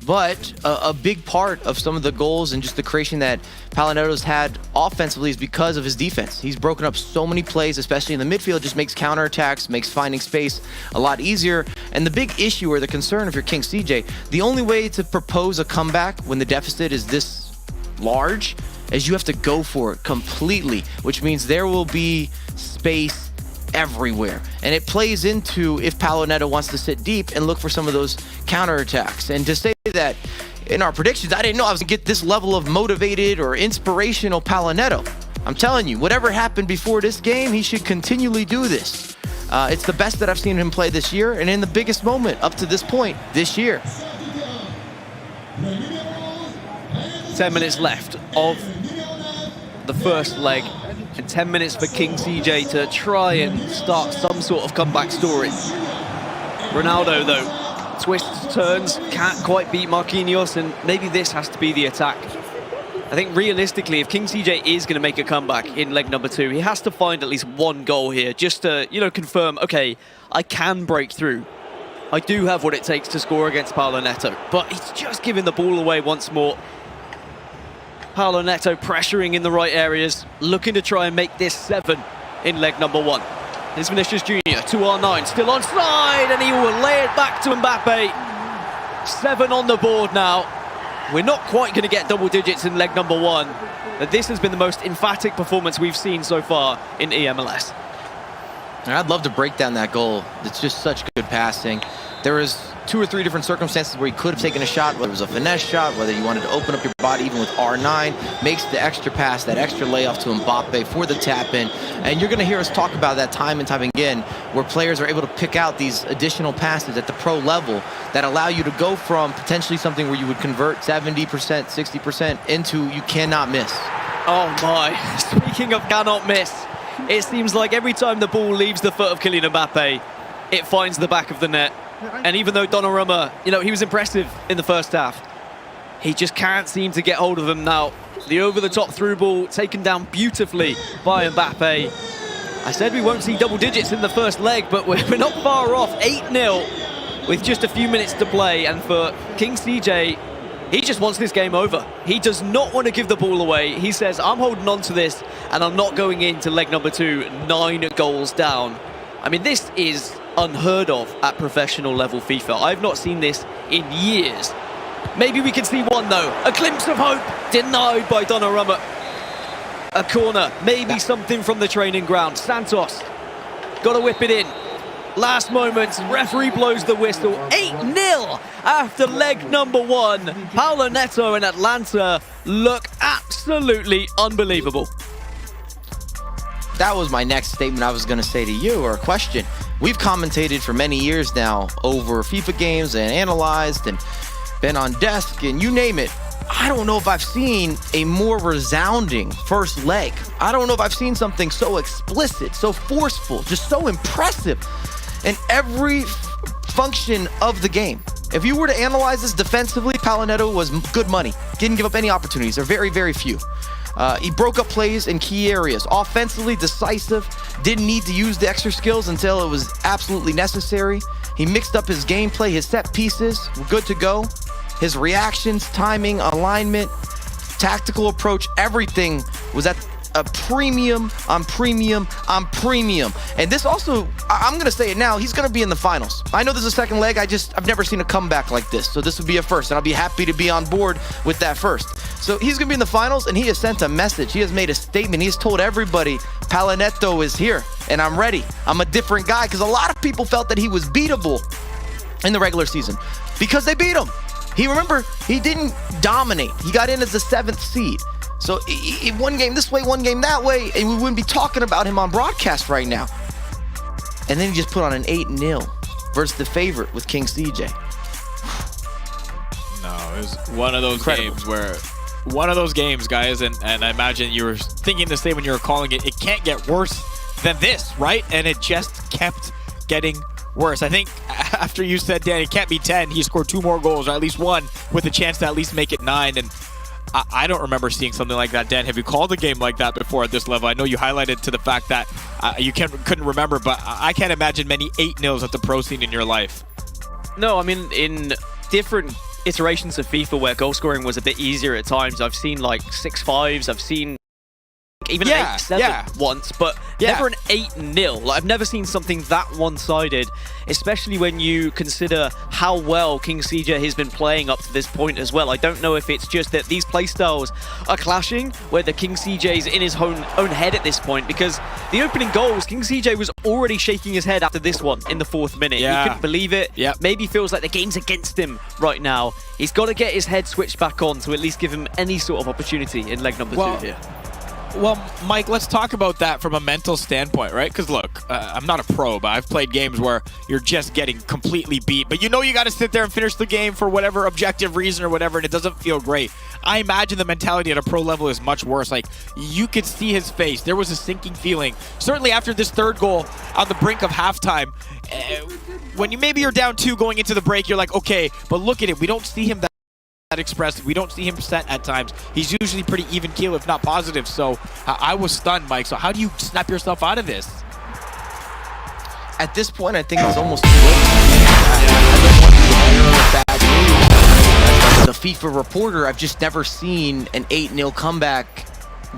[SPEAKER 6] but a big part of some of the goals and just the creation that Paulo Neto's had offensively is because of his defense. He's broken up so many plays, especially in the midfield, just makes counterattacks, makes finding space a lot easier. And the big issue or the concern if you're King CJ, the only way to propose a comeback when the deficit is this large is you have to go for it completely, which means there will be space everywhere. And it plays into if Paulo Neto wants to sit deep and look for some of those counterattacks. And to say that in our predictions, I didn't know I was going to get this level of motivated or inspirational Paulo Neto. I'm telling you, whatever happened before this game, he should continually do this. It's the best that I've seen him play this year, and in the biggest moment up to this point this year.
[SPEAKER 4] 10 minutes left of the first leg, and 10 minutes for King CJ to try and start some sort of comeback story. Ronaldo, though, twists, turns, can't quite beat Marquinhos, and maybe this has to be the attack. I think realistically, if King CJ is going to make a comeback in leg number 2, he has to find at least 1 goal here, just to, confirm, okay, I can break through. I do have what it takes to score against Paulo Neto, but he's just giving the ball away once more. Paulo Neto pressuring in the right areas, looking to try and make this 7 in leg number 1. Here's Vinicius Jr. to R9, still onside, and he will lay it back to Mbappe. 7 on the board now. We're not quite going to get double digits in leg number 1, but this has been the most emphatic performance we've seen so far in eMLS.
[SPEAKER 6] And I'd love to break down that goal. It's just such good passing. There was 2 or 3 different circumstances where he could have taken a shot, whether it was a finesse shot, whether you wanted to open up your body even with R9, makes the extra pass, that extra layoff to Mbappe for the tap-in. And you're going to hear us talk about that time and time again, where players are able to pick out these additional passes at the pro level that allow you to go from potentially something where you would convert 70%, 60% into you cannot miss.
[SPEAKER 4] Oh my, speaking of cannot miss, it seems like every time the ball leaves the foot of Kylian Mbappe, it finds the back of the net. And even though Donnarumma, he was impressive in the first half, he just can't seem to get hold of him now. The over-the-top through ball taken down beautifully by Mbappe. I said we won't see double digits in the first leg, but we're not far off. 8-0 with just a few minutes to play. And for King CJ, he just wants this game over. He does not want to give the ball away. He says, I'm holding on to this, and I'm not going into leg number 2, 9 goals down. I mean, this is unheard of at professional level FIFA. I've not seen this in years. Maybe we can see one though. A glimpse of hope, denied by Donnarumma. A corner, maybe something from the training ground. Santos, got to whip it in. Last moments, referee blows the whistle. 8-0 after leg number 1. Paulo Neto and Atlanta look absolutely unbelievable.
[SPEAKER 6] That was my next statement I was going to say to you, or a question. We've commentated for many years now over FIFA games and analyzed and been on desk and you name it. I don't know if I've seen a more resounding first leg. I don't know if I've seen something so explicit, so forceful, just so impressive in every function of the game. If you were to analyze this defensively, Palinetto was good money. Didn't give up any opportunities. There are very, very few. He broke up plays in key areas. Offensively, decisive. Didn't need to use the extra skills until it was absolutely necessary. He mixed up his gameplay, his set pieces, were good to go. His reactions, timing, alignment, tactical approach, everything was at a premium on premium on premium. And this also, I'm going to say it now, he's going to be in the finals. I know there's a second leg. I've never seen a comeback like this. So this would be a first, and I'll be happy to be on board with that first. So he's going to be in the finals, and he has sent a message. He has made a statement. He has told everybody, Palinetto is here, and I'm ready. I'm a different guy, because a lot of people felt that he was beatable in the regular season because they beat him. Remember, he didn't dominate. He got in as the 7th seed. So one game this way, one game that way, and we wouldn't be talking about him on broadcast right now. And then he just put on an 8-0 versus the favorite with King CJ.
[SPEAKER 3] No, it was one of those games guys, and I imagine you were thinking the same when you were calling it. It can't get worse than this, right? And it just kept getting worse. I think after you said, Dan, it can't be 10, he scored 2 more goals, or at least 1, with a chance to at least make it 9. And I don't remember seeing something like that. Dan, have you called a game like that before at this level? I know you highlighted to the fact that you couldn't remember, but I can't imagine many 8-0s at the pro scene in your life.
[SPEAKER 4] No, I mean, in different iterations of FIFA where goal scoring was a bit easier at times, I've seen like 6-5s, I've seen even an 8-7 once, but never an 8-0. Like, I've never seen something that one-sided, especially when you consider how well King CJ has been playing up to this point as well. I don't know if it's just that these playstyles are clashing, where the King CJ's in his own head at this point, because the opening goals, King CJ was already shaking his head after this one in the 4th minute. He couldn't believe it. Maybe feels like the game's against him right now. He's got to get his head switched back on to at least give him any sort of opportunity in leg number 2 here.
[SPEAKER 3] Well, Mike, let's talk about that from a mental standpoint, right? Because look, I'm not a pro, but I've played games where you're just getting completely beat, but you know you got to sit there and finish the game for whatever objective reason or whatever, and it doesn't feel great. I imagine the mentality at a pro level is much worse. Like, you could see his face. There was a sinking feeling. Certainly after this 3rd goal on the brink of halftime, when you're down 2 going into the break, you're like, okay, but look at it. We don't see him that expressive. We don't see him set at times. He's usually pretty even keel, if not positive. So I was stunned, Mike. So how do you snap yourself out of this?
[SPEAKER 6] At this point, I think it's almost too late. I don't want to be the bearer of bad news. As a FIFA reporter, I've just never seen an 8-0 comeback.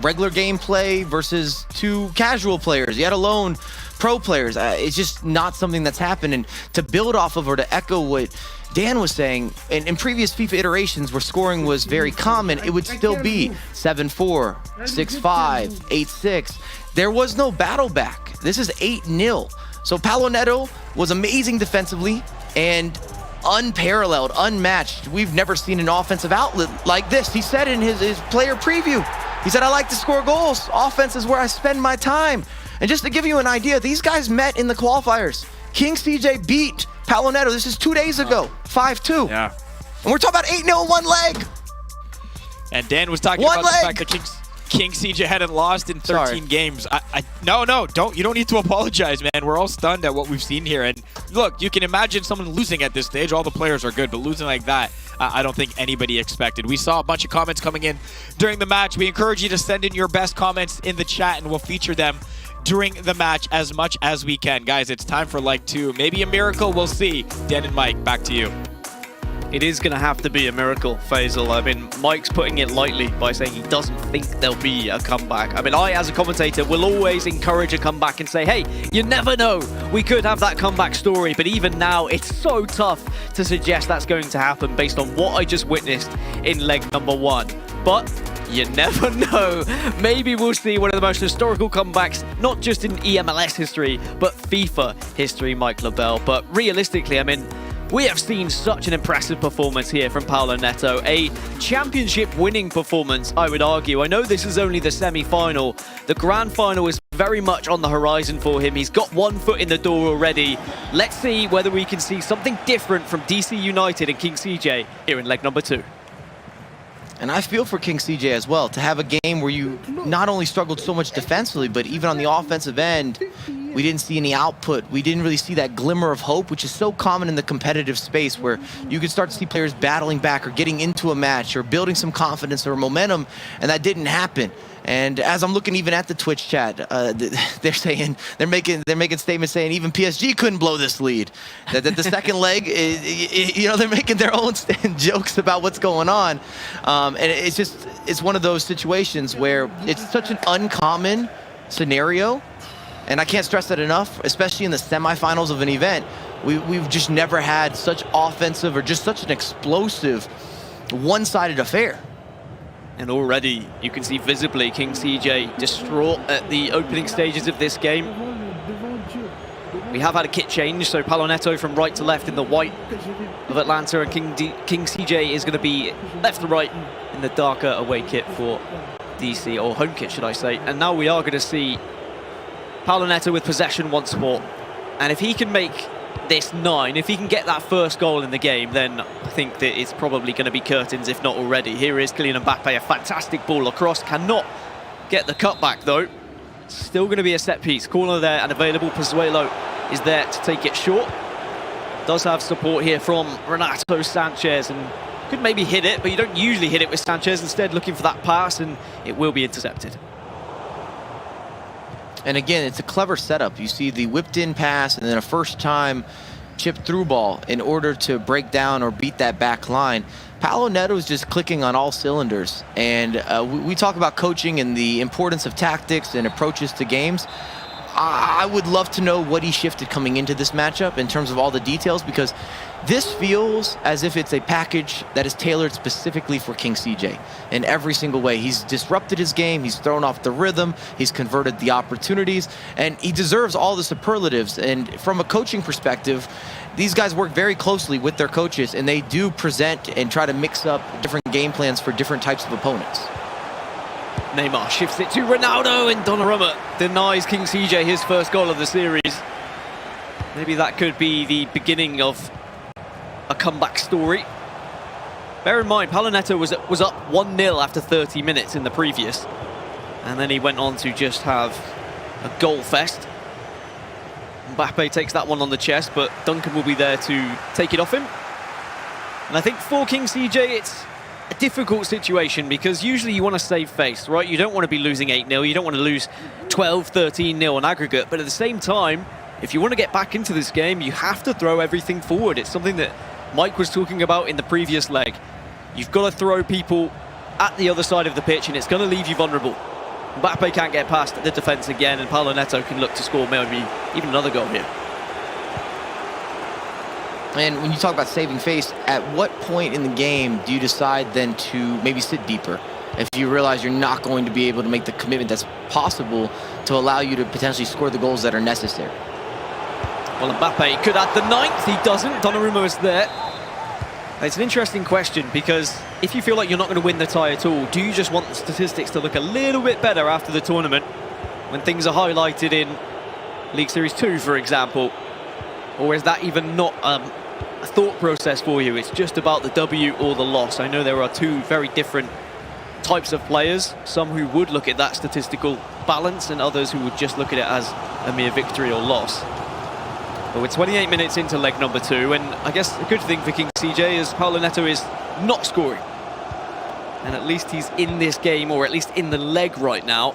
[SPEAKER 6] Regular gameplay versus 2 casual players, yet alone pro players. It's just not something that's happened. And to build off of, or to echo what Dan was saying, in previous FIFA iterations where scoring was very common, it would still be 7-4, 6-5, 8-6. There was no battle back. This is 8-0. So Palinetto was amazing defensively and unparalleled, unmatched. We've never seen an offensive outlet like this. He said in his player preview, he said, I like to score goals. Offense is where I spend my time. And just to give you an idea, these guys met in the qualifiers. King CJ beat Palinetto. This is 2 days ago, 5-2.
[SPEAKER 3] Yeah.
[SPEAKER 6] And we're talking about 8-0 one leg.
[SPEAKER 3] And Dan was talking about the fact that King CJ hadn't lost in 13 games. No, you don't need to apologize, man. We're all stunned at what we've seen here. And look, you can imagine someone losing at this stage. All the players are good, but losing like that, I don't think anybody expected. We saw a bunch of comments coming in during the match. We encourage you to send in your best comments in the chat, and we'll feature them during the match as much as we can. Guys, it's time for leg 2. Maybe a miracle, we'll see. Dan and Mike, back to you.
[SPEAKER 4] It is going to have to be a miracle, Faisal. I mean, Mike's putting it lightly by saying he doesn't think there'll be a comeback. I mean, I, as a commentator, will always encourage a comeback and say, hey, you never know. We could have that comeback story, but even now, it's so tough to suggest that's going to happen based on what I just witnessed in leg number 1. But you never know. Maybe we'll see one of the most historical comebacks, not just in eMLS history, but FIFA history, Mike LaBelle. But realistically, I mean, we have seen such an impressive performance here from Palinetto. A championship-winning performance, I would argue. I know this is only the semi-final. The grand final is very much on the horizon for him. He's got 1 foot in the door already. Let's see whether we can see something different from DC United and King CJ here in leg number 2.
[SPEAKER 6] And I feel for King CJ as well, to have a game where you not only struggled so much defensively, but even on the offensive end, we didn't see any output. We didn't really see that glimmer of hope, which is so common in the competitive space, where you can start to see players battling back or getting into a match or building some confidence or momentum, and that didn't happen. And as I'm looking even at the Twitch chat, they're saying, they're making statements saying even PSG couldn't blow this lead. That the second leg, they're making their own jokes about what's going on. And it's one of those situations where it's such an uncommon scenario. And I can't stress that enough, especially in the semifinals of an event. We've just never had such offensive or just such an explosive one-sided affair.
[SPEAKER 4] And already you can see visibly King CJ distraught at the opening stages of this game. We have had a kit change, so Palonetto from right to left in the white of Atlanta, and King CJ is going to be left to right in the darker away kit for DC, or home kit should I say. And now we are going to see Palonetto with possession once more. And if he can make this 9, if he can get that first goal in the game, then I think that it's probably going to be curtains, if not already. Here is Kylian Mbappe, a fantastic ball across, cannot get the cutback though. Still going to be a set piece, corner there and available. Pozuelo is there to take it short. Does have support here from Renato Sanchez, and could maybe hit it, but you don't usually hit it with Sanchez. Instead looking for that pass, and it will be intercepted.
[SPEAKER 6] And again, it's a clever setup. You see the whipped in pass and then a first time chip through ball in order to break down or beat that back line. Palonetto is just clicking on all cylinders. And we talk about coaching and the importance of tactics and approaches to games. I would love to know what he shifted coming into this matchup in terms of all the details, because this feels as if it's a package that is tailored specifically for King CJ in every single way. He's disrupted his game, he's thrown off the rhythm, he's converted the opportunities, and he deserves all the superlatives. And from a coaching perspective, these guys work very closely with their coaches, and they do present and try to mix up different game plans for different types of opponents.
[SPEAKER 4] Neymar shifts it to Ronaldo, and Donnarumma denies King CJ his first goal of the series. Maybe that could be the beginning of a comeback story. Bear in mind, Palonetto was up 1-0 after 30 minutes in the previous, and then he went on to just have a goal fest. Mbappe takes that one on the chest, but Duncan will be there to take it off him. And I think for King CJ, it's a difficult situation, because usually you want to save face, right? You don't want to be losing 8-0, you don't want to lose 12, 13-0 on aggregate, but at the same time, if you want to get back into this game, you have to throw everything forward. It's something that Mike was talking about in the previous leg. You've got to throw people at the other side of the pitch, and it's going to leave you vulnerable. Mbappe can't get past the defense again, and Palonetto can look to score maybe even another goal here.
[SPEAKER 6] And when you talk about saving face, at what point in the game do you decide then to maybe sit deeper? If you realize you're not going to be able to make the commitment that's possible to allow you to potentially score the goals that are necessary.
[SPEAKER 4] Well, Mbappe could add the 9th, he doesn't. Donnarumma is there. It's an interesting question, because if you feel like you're not going to win the tie at all, do you just want the statistics to look a little bit better after the tournament when things are highlighted in League Series 2, for example? Or is that even not a thought process for you? It's just about the W or the loss. I know there are two very different types of players, some who would look at that statistical balance and others who would just look at it as a mere victory or loss. But we're 28 minutes into leg number 2, and I guess a good thing for King CJ is Palonetto is not scoring. And at least he's in this game, or at least in the leg right now.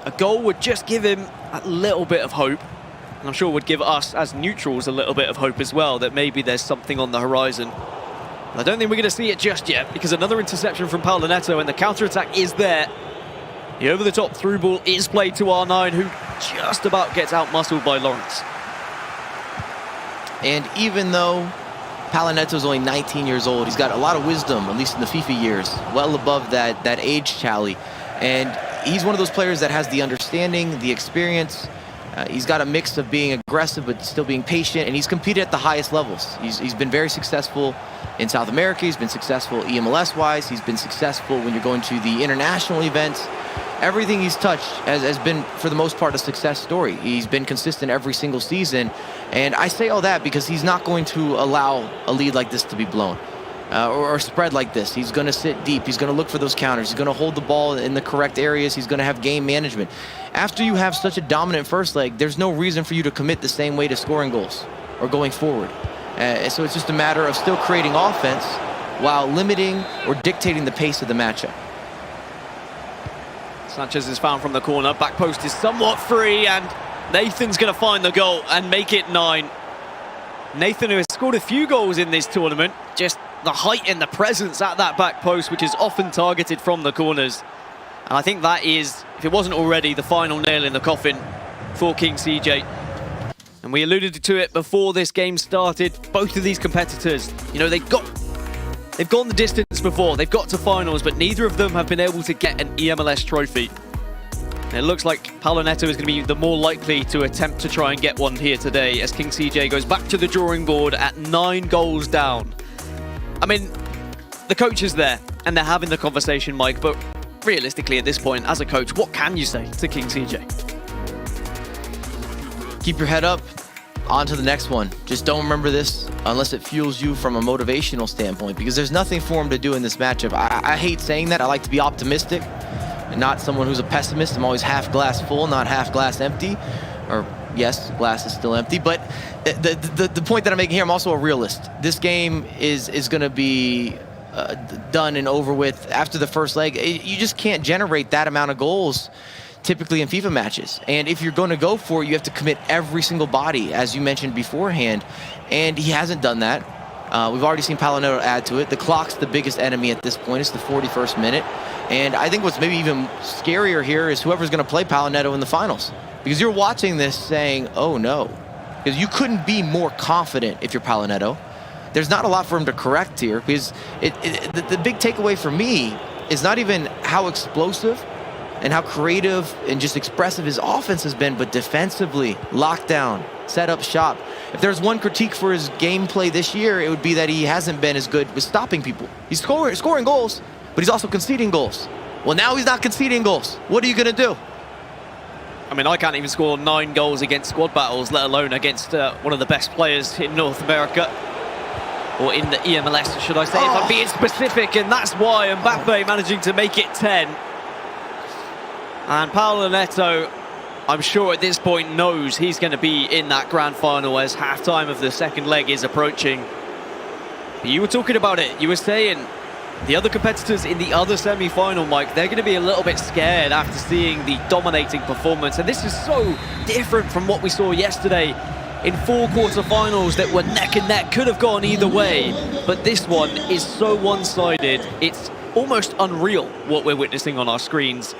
[SPEAKER 4] A goal would just give him a little bit of hope. And I'm sure would give us, as neutrals, a little bit of hope as well, that maybe there's something on the horizon. But I don't think we're going to see it just yet, because another interception from Palonetto, and the counter-attack is there. The over-the-top through ball is played to R9, who just about gets out-muscled by Lawrence.
[SPEAKER 6] And even though Palonetto's only 19 years old, he's got a lot of wisdom, at least in the FIFA years, well above that age tally. And he's one of those players that has the understanding, the experience. He's got a mix of being aggressive but still being patient, and he's competed at the highest levels. He's been very successful in South America. He's been successful eMLS-wise. He's been successful when you're going to the international events. Everything he's touched has been, for the most part, a success story. He's been consistent every single season. And I say all that because he's not going to allow a lead like this to be blown. or spread like this. He's going to sit deep. He's going to look for those counters. He's going to hold the ball in the correct areas. He's going to have game management. After you have such a dominant first leg, there's no reason for you to commit the same way to scoring goals or going forward. So it's just a matter of still creating offense while limiting or dictating the pace of the matchup.
[SPEAKER 4] Sanchez is found from the corner. Back post is somewhat free, and Nathan's going to find the goal and make it 9. Nathan, who has scored a few goals in this tournament, just the height and the presence at that back post, which is often targeted from the corners. And I think that is, if it wasn't already, the final nail in the coffin for King CJ. And we alluded to it before this game started. Both of these competitors, you know, they've gone the distance before. They've got to finals, but neither of them have been able to get an eMLS trophy. And it looks like Paolo Neto is going to be the more likely to attempt to try and get one here today, as King CJ goes back to the drawing board at 9 goals down. I mean, the coach is there, and they're having the conversation, Mike, but realistically at this point, as a coach, what can you say to King CJ?
[SPEAKER 6] Keep your head up. On to the next one. Just don't remember this unless it fuels you from a motivational standpoint, because there's nothing for him to do in this matchup. I hate saying that. I like to be optimistic and not someone who's a pessimist. I'm always half glass full, not half glass empty. Or yes, glass is still empty, but the point that I'm making here, I'm also a realist. This game is going to be done and over with after the first leg. You just can't generate that amount of goals typically in FIFA matches. And if you're going to go for it, you have to commit every single body, as you mentioned beforehand. And he hasn't done that. We've already seen Paolo Neto add to it. The clock's the biggest enemy at this point. It's the 41st minute. And I think what's maybe even scarier here is whoever's going to play Paolo Neto in the finals. Because you're watching this saying, oh no. Because you couldn't be more confident if you're Paolo Neto. There's not a lot for him to correct here, because the big takeaway for me is not even how explosive and how creative and just expressive his offense has been, but defensively, lockdown, set up shop. If there's one critique for his gameplay this year, it would be that he hasn't been as good with stopping people. He's scoring goals, but he's also conceding goals. Well, now he's not conceding goals. What are you going to do?
[SPEAKER 4] I mean, I can't even score 9 goals against squad battles, let alone against one of the best players in North America. Or in the eMLS, should I say, if I'm being specific. And that's why Mbappe managing to make it 10. And Paolo Neto, I'm sure at this point, knows he's going to be in that grand final as halftime of the second leg is approaching. You were talking about it. You were saying the other competitors in the other semi-final, Mike, they're going to be a little bit scared after seeing the dominating performance. And this is so different from what we saw yesterday in 4 quarterfinals that were neck and neck, could have gone either way. But this one is so one-sided, it's almost unreal what we're witnessing on our screens.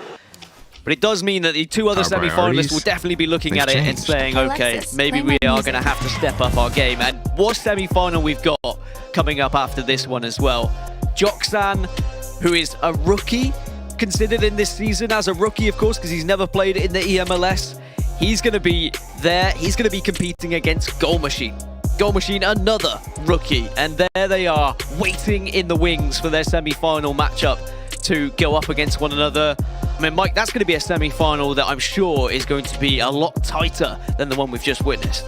[SPEAKER 4] But it does mean that the 2 other semi-finalists will definitely be looking at it and saying, okay, maybe we are going to have to step up our game. And what semi-final we've got coming up after this one as well. Joksan, who is a rookie, considered in this season as a rookie, of course, because he's never played in the eMLS. He's going to be there. He's going to be competing against Goal Machine. Goal Machine, another rookie. And there they are, waiting in the wings for their semi-final matchup to go up against one another. I mean, Mike, that's going to be a semi-final that I'm sure is going to be a lot tighter than the one we've just witnessed.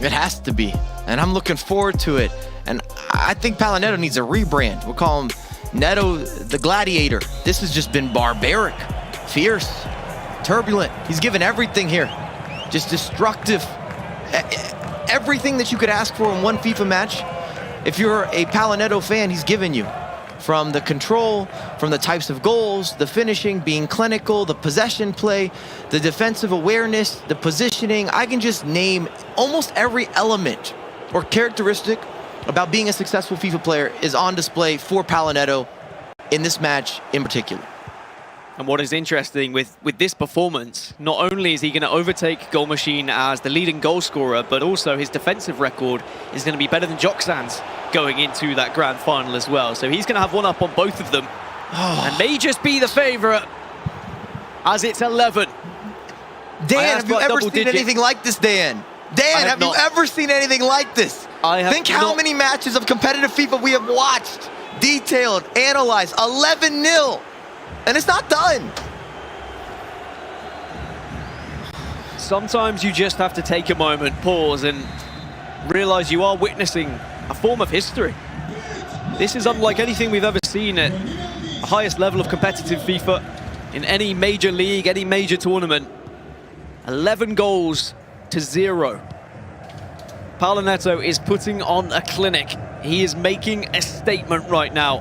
[SPEAKER 6] It has to be, and I'm looking forward to it. And I think Paolo Neto needs a rebrand. We'll call him Neto the Gladiator. This has just been barbaric, fierce, turbulent. He's given everything here. Just destructive. Everything that you could ask for in one FIFA match. If you're a Paolo Neto fan, he's given you. From the control, from the types of goals, the finishing, being clinical, the possession play, the defensive awareness, the positioning. I can just name almost every element or characteristic about being a successful FIFA player is on display for Paolo Neto in this match in particular.
[SPEAKER 4] And what is interesting with this performance, not only is he going to overtake Goal Machine as the leading goal scorer, but also his defensive record is going to be better than Joksan's going into that grand final as well. So he's going to have one up on both of them and may just be the favourite as it's 11.
[SPEAKER 6] Dan, have you ever seen anything like this, Dan? Dan, have you ever seen anything like this? Think how many matches of competitive FIFA we have watched, detailed, analyzed, 11-0. And it's not done.
[SPEAKER 4] Sometimes you just have to take a moment, pause, and realize you are witnessing a form of history. This is unlike anything we've ever seen at the highest level of competitive FIFA in any major league, any major tournament. 11 goals to 0. Paolo Neto is putting on a clinic. He is making a statement right now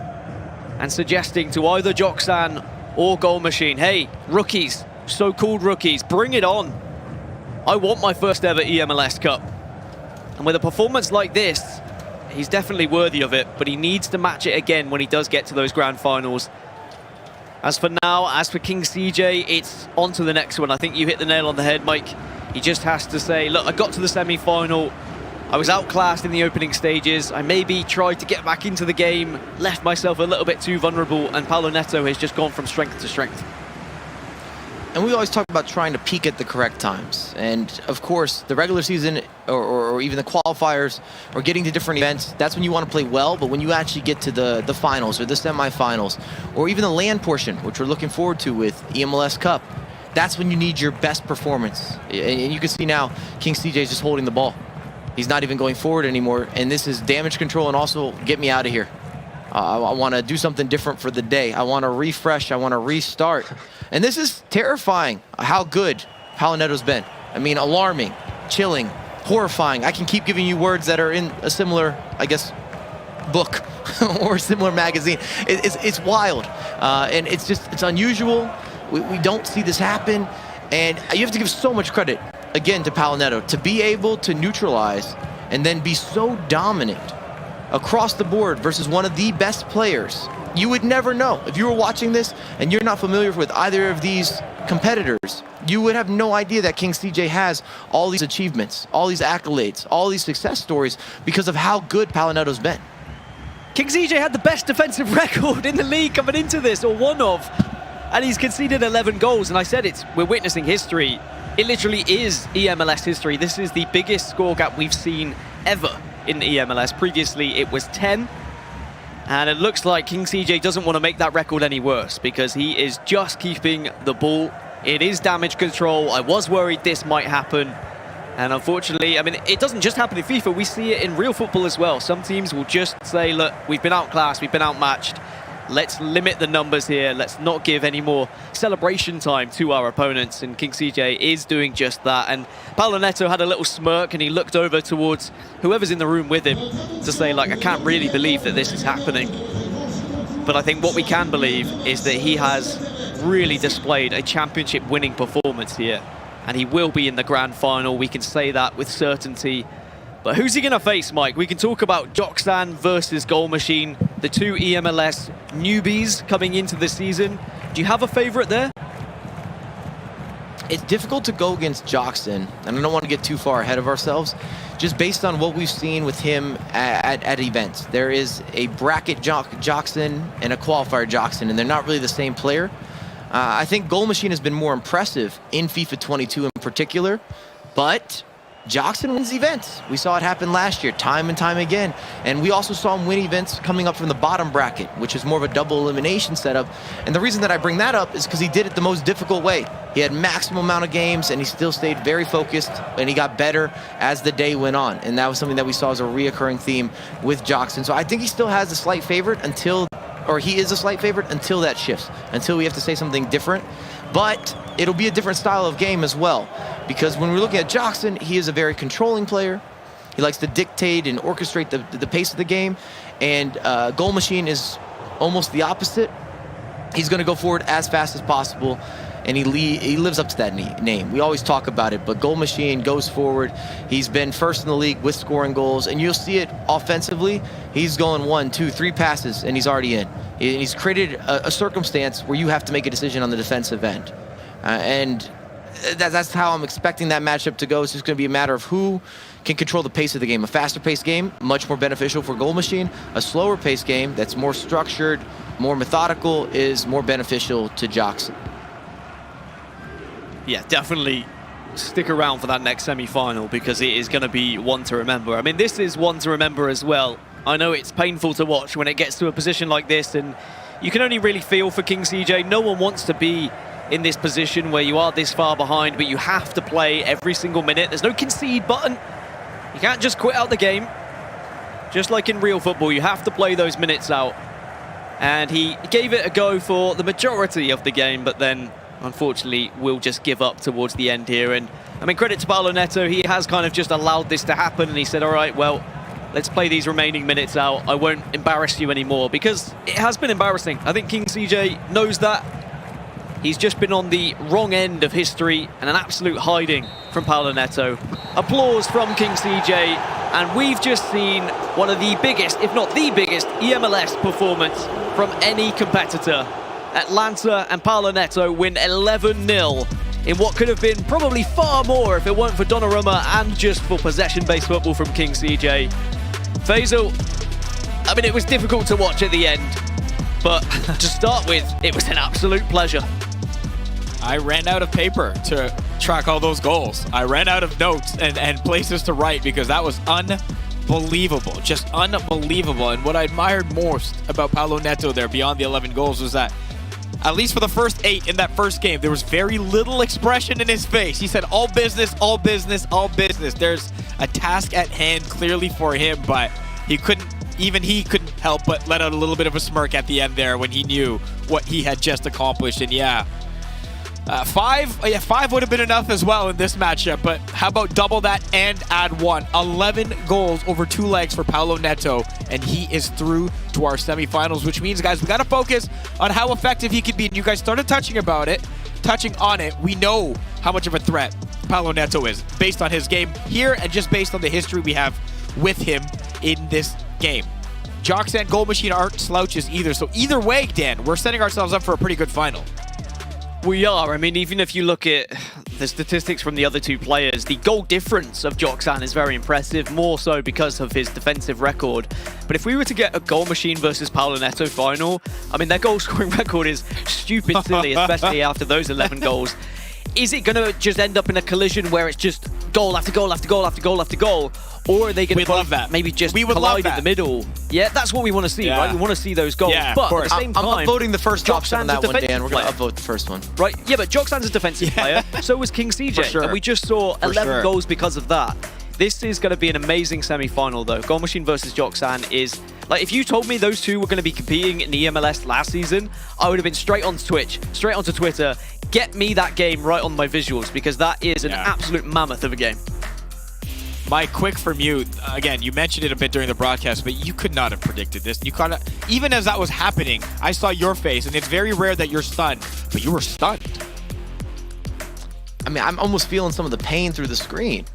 [SPEAKER 4] and suggesting to either Joxan or Goal Machine, hey, rookies, so-called rookies, bring it on. I want my first ever eMLS Cup. And with a performance like this, he's definitely worthy of it, but he needs to match it again when he does get to those grand finals. As for now, as for King CJ, it's on to the next one. I think you hit the nail on the head, Mike. He just has to say, look, I got to the semi-final. I was outclassed in the opening stages. I maybe tried to get back into the game, left myself a little bit too vulnerable, and Paolo Neto has just gone from strength to strength.
[SPEAKER 6] And we always talk about trying to peak at the correct times. And of course, the regular season or even the qualifiers or getting to different events, that's when you want to play well. But when you actually get to the finals or the semifinals or even the LAN portion, which we're looking forward to with eMLS Cup, that's when you need your best performance. And you can see now King CJ is just holding the ball. He's not even going forward anymore. And this is damage control and also get me out of here. I want to do something different for the day. I want to refresh. I want to restart. And this is terrifying how good Paolo Neto's been. I mean, alarming, chilling, horrifying. I can keep giving you words that are in a similar, I guess, book or a similar magazine. It's wild. And it's unusual. We don't see this happen. And you have to give so much credit, again, to Paolo Neto to be able to neutralize and then be so dominant across the board versus one of the best players. You would never know. If you were watching this and you're not familiar with either of these competitors, you would have no idea that King CJ has all these achievements, all these accolades, all these success stories because of how good Paolo Neto's been.
[SPEAKER 4] King CJ had the best defensive record in the league coming into this, or one of, and he's conceded 11 goals. And I said we're witnessing history. It literally is eMLS history. This is the biggest score gap we've seen ever in eMLS. Previously, it was 10. And it looks like King CJ doesn't want to make that record any worse because he is just keeping the ball. It is damage control. I was worried this might happen. And unfortunately, I mean, it doesn't just happen in FIFA. We see it in real football as well. Some teams will just say, look, we've been outclassed, we've been outmatched. Let's limit the numbers here. Let's not give any more celebration time to our opponents. And King CJ is doing just that. And Paolo Neto had a little smirk and he looked over towards whoever's in the room with him to say, like, I can't really believe that this is happening. But I think what we can believe is that he has really displayed a championship winning performance here. And he will be in the grand final. We can say that with certainty. But who's he going to face, Mike? We can talk about Joxan versus Goal Machine, the two eMLS newbies coming into the season. Do you have a favorite there?
[SPEAKER 6] It's difficult to go against Joxan, and I don't want to get too far ahead of ourselves, just based on what we've seen with him at events. There is a bracket Joxan and a qualifier Joxan, and they're not really the same player. I think Goal Machine has been more impressive in FIFA 22 in particular, but Joxan wins events. We saw it happen last year, time and time again. And we also saw him win events coming up from the bottom bracket, which is more of a double elimination setup. And the reason that I bring that up is because he did it the most difficult way. He had maximum amount of games, and he still stayed very focused, and he got better as the day went on. And that was something that we saw as a reoccurring theme with Joxan. So I think he still has a slight favorite he is a slight favorite until that shifts, until we have to say something different. But it'll be a different style of game as well, because when we're looking at Joxan, he is a very controlling player. He likes to dictate and orchestrate the pace of the game, and Goal Machine is almost the opposite. He's going to go forward as fast as possible, and he lives up to that name. We always talk about it, but Goal Machine goes forward. He's been first in the league with scoring goals, and you'll see it offensively. He's going 1, 2, 3 passes, and he's already in. He's created a circumstance where you have to make a decision on the defensive end. And that's how I'm expecting that matchup to go. It's just going to be a matter of who can control the pace of the game. A faster-paced game, much more beneficial for Goal Machine. A slower-paced game that's more structured, more methodical, is more beneficial to Joxan.
[SPEAKER 4] Yeah, definitely stick around for that next semi-final because it is going to be one to remember. I mean, this is one to remember as well. I know it's painful to watch when it gets to a position like this, and you can only really feel for King CJ. No one wants to be in this position where you are this far behind, but you have to play every single minute. There's no concede button. You can't just quit out the game. Just like in real football, you have to play those minutes out. And he gave it a go for the majority of the game, but then unfortunately will just give up towards the end here. And I mean, credit to Paolo Neto, he has kind of just allowed this to happen, and he said, all right, well, let's play these remaining minutes out. I won't embarrass you anymore, because it has been embarrassing. I think King CJ knows that. He's just been on the wrong end of history, and an absolute hiding from Paolo Neto. Applause from King CJ, and we've just seen one of the biggest, if not the biggest, eMLS performance from any competitor. Atlanta and Paolo Neto win 11-0 in what could have been probably far more if it weren't for Donnarumma and just for possession-based football from King CJ. Faisal, I mean, it was difficult to watch at the end, but to start with, it was an absolute pleasure.
[SPEAKER 3] I ran out of paper to track all those goals. I ran out of notes and places to write because that was unbelievable, just unbelievable. And what I admired most about Paolo Neto there beyond the 11 goals was that, at least for the first 8 in that first game, there was very little expression in his face. He said, all business, all business, all business. There's a task at hand clearly for him, but he couldn't help but let out a little bit of a smirk at the end there when he knew what he had just accomplished. And yeah, 5 would have been enough as well in this matchup, but how about double that and add 1? 11 goals over 2 legs for Paolo Neto, and he is through to our semifinals, which means, guys, we got to focus on how effective he could be. And you guys started touching on it. We know how much of a threat Paolo Neto is based on his game here and just based on the history we have with him in this game. Jocks and Goal Machine aren't slouches either, so either way, Dan, we're setting ourselves up for a pretty good final.
[SPEAKER 4] We are. I mean, even if you look at the statistics from the other 2 players, the goal difference of Joksan is very impressive, more so because of his defensive record. But if we were to get a Goal Machine versus Paolo Neto final, I mean, their goal scoring record is stupid silly, especially after those 11 goals. Is it going to just end up in a collision where it's just goal after goal after goal after goal after goal? Or are they going to maybe just collide in the middle? Yeah, that's what we want to see, right? We want to see those goals.
[SPEAKER 3] Yeah,
[SPEAKER 4] but at the same time,
[SPEAKER 6] I'm upvoting the first option on that one, Dan. We're going to
[SPEAKER 4] player.
[SPEAKER 6] upvote the first one.
[SPEAKER 4] Right, yeah, but Joksan's a defensive player. So was King CJ.
[SPEAKER 3] Sure.
[SPEAKER 4] And we just saw 11 goals because of that. This is going to be an amazing semi-final, though. Goal Machine versus Joksan is... Like, if you told me those 2 were going to be competing in the eMLS last season, I would have been straight onto Twitch, straight onto Twitter. Get me that game right on my visuals, because that is an absolute mammoth of a game.
[SPEAKER 3] My quick from you, again, you mentioned it a bit during the broadcast, but you could not have predicted this. You kind of, even as that was happening, I saw your face, and it's very rare that you're stunned, but you were stunned.
[SPEAKER 6] I mean, I'm almost feeling some of the pain through the screen.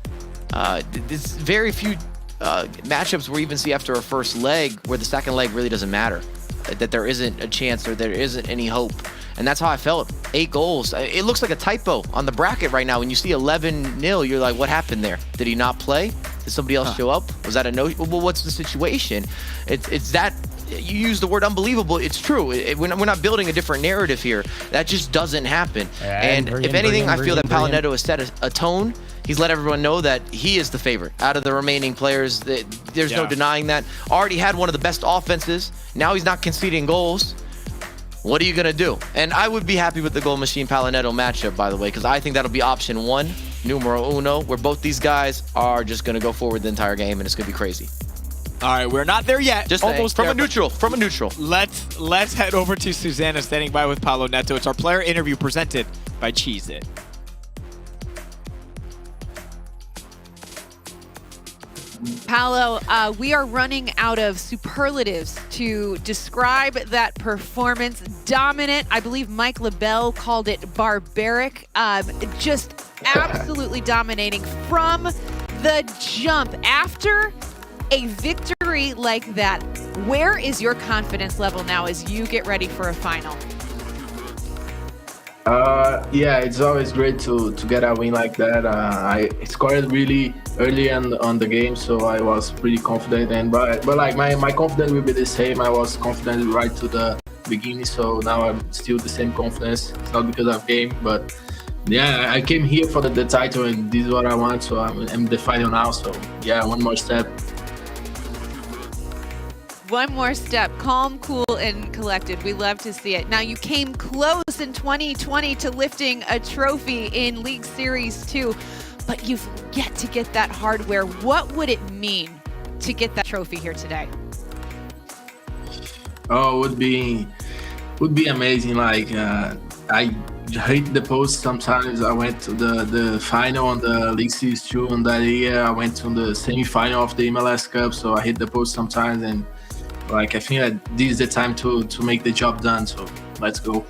[SPEAKER 6] There's very few matchups where you even see after a first leg where the second leg really doesn't matter, that there isn't a chance or there isn't any hope. And that's how I felt. 8 goals. It looks like a typo on the bracket right now. When you see 11-0, you're like, what happened there? Did he not play? Did somebody else show up? Was that a no? Well, what's the situation? It's that, you use the word unbelievable. It's true. We're not building a different narrative here. That just doesn't happen. And if anything, I feel that Paolo Neto has set a tone. He's let everyone know that he is the favorite out of the remaining players. There's no denying that. Already had one of the best offenses. Now he's not conceding goals. What are you going to do? And I would be happy with the Goal Machine Paolo Neto matchup, by the way, because I think that'll be option 1, numero uno, where both these guys are just going to go forward the entire game, and it's going to be crazy.
[SPEAKER 3] All right, we're not there yet.
[SPEAKER 6] Just
[SPEAKER 3] almost
[SPEAKER 6] from
[SPEAKER 3] there,
[SPEAKER 6] a neutral. From a neutral.
[SPEAKER 3] Let's head over to Susanna standing by with Paolo Neto. It's our player interview presented by Cheese It.
[SPEAKER 5] Paolo, we are running out of superlatives to describe that performance. Dominant. I believe Mike LaBelle called it barbaric. Just absolutely dominating from the jump. After a victory like that, where is your confidence level now as you get ready for a final?
[SPEAKER 7] Yeah, it's always great to get a win like that. I scored really early on the game, so I was pretty confident. And but like my confidence will be the same. I was confident right to the beginning, so now I'm still the same confidence. It's not because of game, but yeah, I came here for the title, and this is what I want. So I'm the final now. So yeah, one more step.
[SPEAKER 5] One more step, calm, cool, and collected. We love to see it. Now, you came close in 2020 to lifting a trophy in League Series 2, but you've yet to get that hardware. What would it mean to get that trophy here today?
[SPEAKER 7] Oh, would be amazing. Like I hit the post sometimes. I went to the final on the League Series 2 on that year. I went to the semifinal of the eMLS Cup, so I hit the post sometimes. And like I think that this is the time to make the job done. So let's go.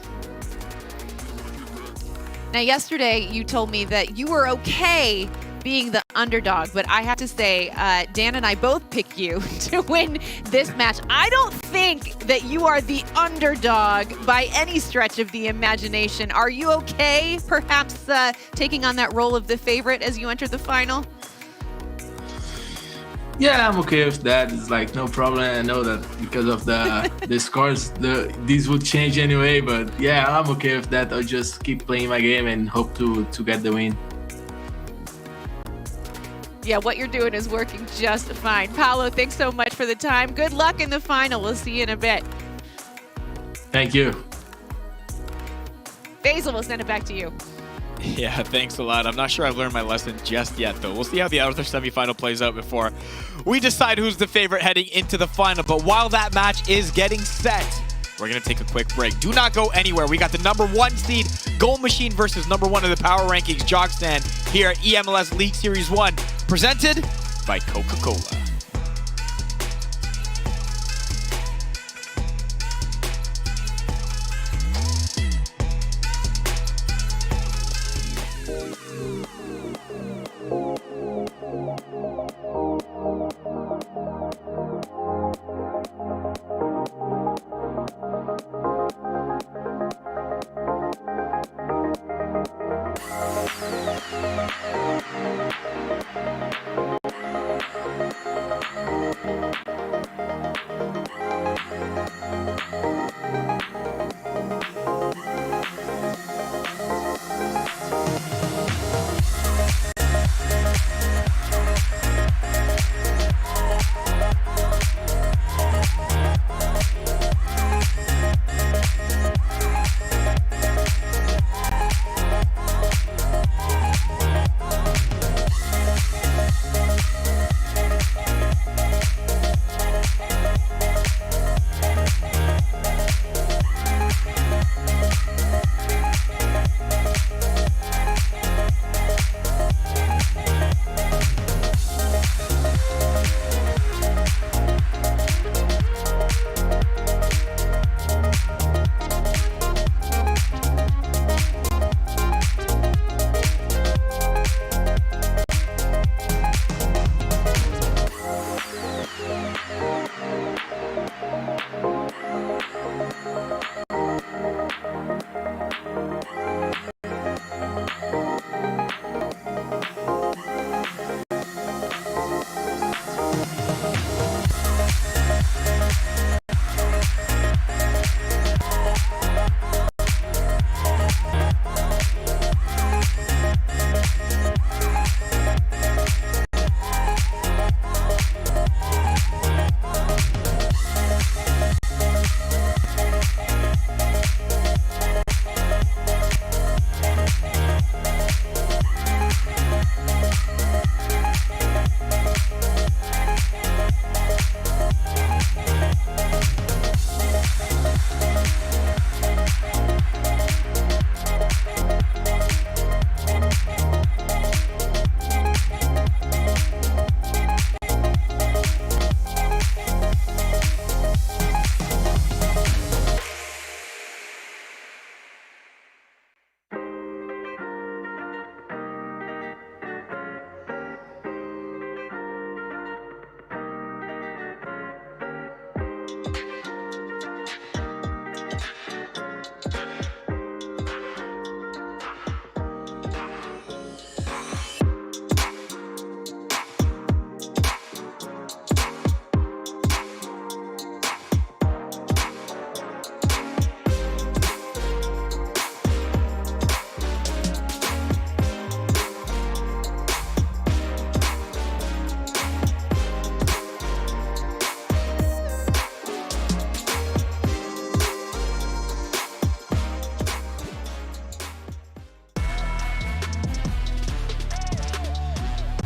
[SPEAKER 5] Now, yesterday you told me that you were okay being the underdog, but I have to say, Dan and I both pick you to win this match. I don't think that you are the underdog by any stretch of the imagination. Are you okay, perhaps taking on that role of the favorite as you enter the final?
[SPEAKER 7] Yeah, I'm okay with that. It's like no problem. I know that because of the scores, these would change anyway. But yeah, I'm okay with that. I'll just keep playing my game and hope to get the win.
[SPEAKER 5] Yeah, what you're doing is working just fine. Paolo, thanks so much for the time. Good luck in the final. We'll see you in a bit.
[SPEAKER 7] Thank you.
[SPEAKER 5] Basil, we'll send it back to you.
[SPEAKER 3] Yeah, thanks a lot. I'm not sure I've learned my lesson just yet, though. We'll see how the other semifinal plays out before we decide who's the favorite heading into the final. But while that match is getting set, we're going to take a quick break. Do not go anywhere. We got the #1 seed Gold Machine versus #1 of the Power Rankings Jogstand here at eMLS League Series 1, presented by Coca-Cola.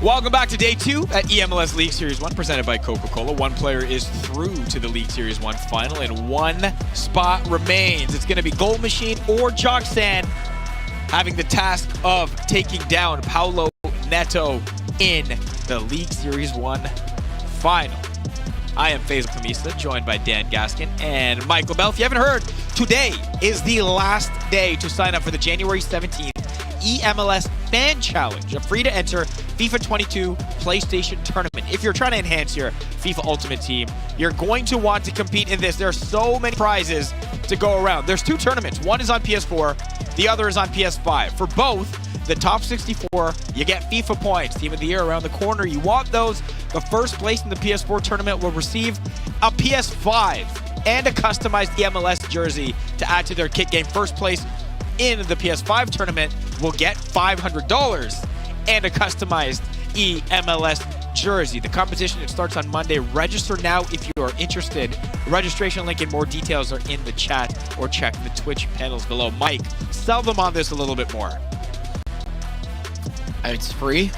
[SPEAKER 3] Welcome back to day 2 at eMLS League Series 1, presented by Coca-Cola. One player is through to the League Series 1 final, and one spot remains. It's going to be Gold Machine or Joxan having the task of taking down Paulo Neto in the League Series 1 final. I am Faisal Kamisa, joined by Dan Gaskin and Michael Bell. If you haven't heard, today is the last day to sign up for the January 17th eMLS Fan Challenge, a free-to-enter FIFA 22 PlayStation tournament. If you're trying to enhance your FIFA Ultimate Team, you're going to want to compete in this. There are so many prizes to go around. There's 2 tournaments. One is on PS4, the other is on PS5. For both, the top 64, you get FIFA points. Team of the Year around the corner. You want those. The first place in the PS4 tournament will receive a PS5 and a customized eMLS jersey to add to their kit game. First place in the PS5 tournament will get $500 and a customized eMLS jersey. The competition, it starts on Monday. Register now if you are interested. The registration link and more details are in the chat, or check the Twitch panels below. Mike, sell them on this a little bit more.
[SPEAKER 6] It's free.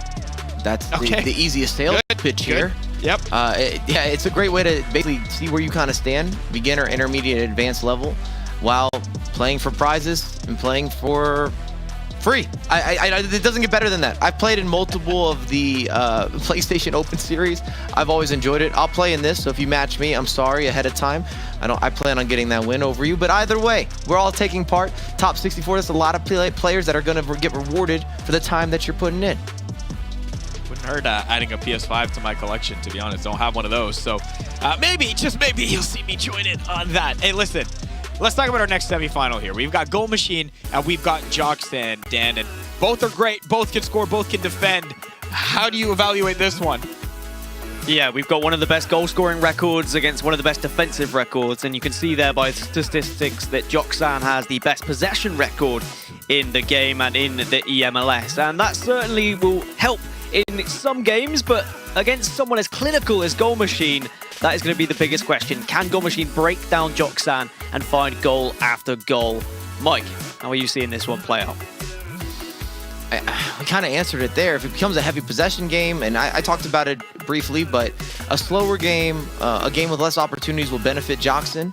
[SPEAKER 6] That's
[SPEAKER 3] Okay.
[SPEAKER 6] the easiest sales pitch here.
[SPEAKER 3] Yep.
[SPEAKER 6] Yeah, it's a great way to basically see where you kind of stand, beginner, intermediate, advanced level, while playing for prizes and playing for free. It doesn't get better than that. I've played in multiple of the PlayStation Open Series. I've always enjoyed it. I'll play in this, so if you match me, I'm sorry ahead of time. I plan on getting that win over you, but either way, we're all taking part. Top 64, that's a lot of players that are going to get rewarded for the time that you're putting in.
[SPEAKER 3] Wouldn't hurt adding a PS5 to my collection, to be honest. Don't have one of those, so maybe, just maybe, you'll see me join in on that. Hey, listen, let's talk about our next semifinal here. We've got Gold Machine and we've got Joxan, Dan, and both are great. Both can score, both can defend. How do you evaluate this one?
[SPEAKER 4] Yeah, we've got one of the best goal-scoring records against one of the best defensive records, and you can see there by statistics that Joxan has the best possession record in the game and in the eMLS, and that certainly will help in some games, but against someone as clinical as Goal Machine, that is going to be the biggest question. Can Goal Machine break down Joxan and find goal after goal? Mike, how are you seeing this one play out?
[SPEAKER 6] We kind of answered it there. If it becomes a heavy possession game, and I talked about it briefly, but a slower game, a game with less opportunities will benefit Joxan,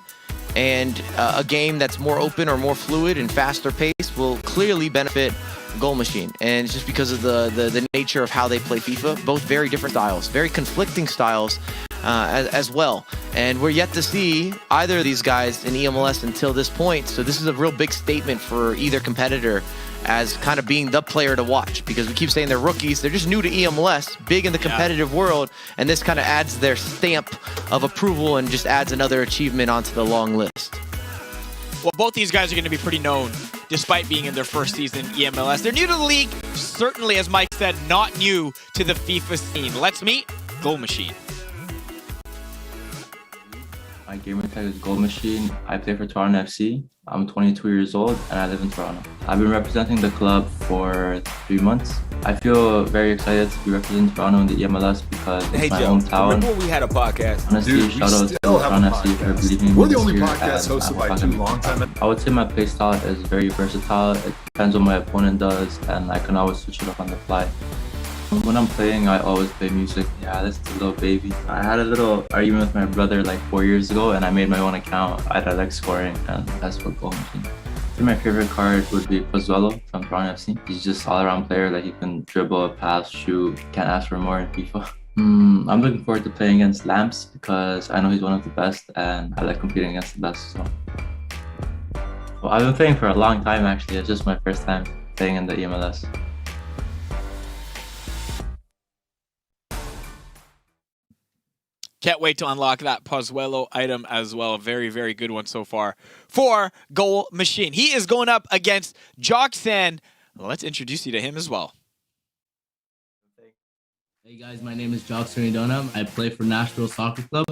[SPEAKER 6] and a game that's more open or more fluid and faster pace will clearly benefit Goal Machine. And it's just because of the nature of how they play FIFA. Both very different styles, very conflicting styles as well. And we're yet to see either of these guys in eMLS until this point. So this is a real big statement for either competitor as kind of being the player to watch, because we keep saying they're rookies. They're just new to eMLS, big in the competitive world, and this kind of adds their stamp of approval and just adds another achievement onto the long list.
[SPEAKER 3] Well, both these guys are going to be pretty known despite being in their first season in eMLS. They're new to the league, certainly, as Mike said, not new to the FIFA scene. Let's meet Goal Machine.
[SPEAKER 8] My gamer tag is Gold Machine. I play for Toronto FC. I'm 22 years old and I live in Toronto. I've been representing the club for 3 months. I feel very excited to be representing Toronto in the eMLS because it's my hometown.
[SPEAKER 1] Remember when we had a podcast?
[SPEAKER 8] Honestly,
[SPEAKER 1] Dude,
[SPEAKER 8] shout out to Toronto FC for believing in me.
[SPEAKER 1] We're the only
[SPEAKER 8] this year,
[SPEAKER 1] podcast
[SPEAKER 8] and
[SPEAKER 1] hosted
[SPEAKER 8] I'm
[SPEAKER 1] by
[SPEAKER 8] fucking
[SPEAKER 1] 2 long-time.
[SPEAKER 8] I would say my playstyle is very versatile. It depends what my opponent does and I can always switch it up on the fly. When I'm playing, I always play music. Yeah, that's the little baby. I had a little argument with my brother like 4 years ago and I made my own account. I like scoring and that's what Gold Machine. I think my favorite card would be Pozuelo from Toronto FC. He's just all-around player. Like, he can dribble, pass, shoot. Can't ask for more in FIFA. I'm looking forward to playing against Lamps because I know he's one of the best and I like competing against the best. So, well, I've been playing for a long time actually. It's just my first time playing in the eMLS.
[SPEAKER 3] Can't wait to unlock that Pozuelo item as well. A very, very good one so far for Goal Machine. He is going up against Joxan. Let's introduce you to him as well.
[SPEAKER 9] Hey guys, my name is Joxan Donham. I play for Nashville Soccer Club.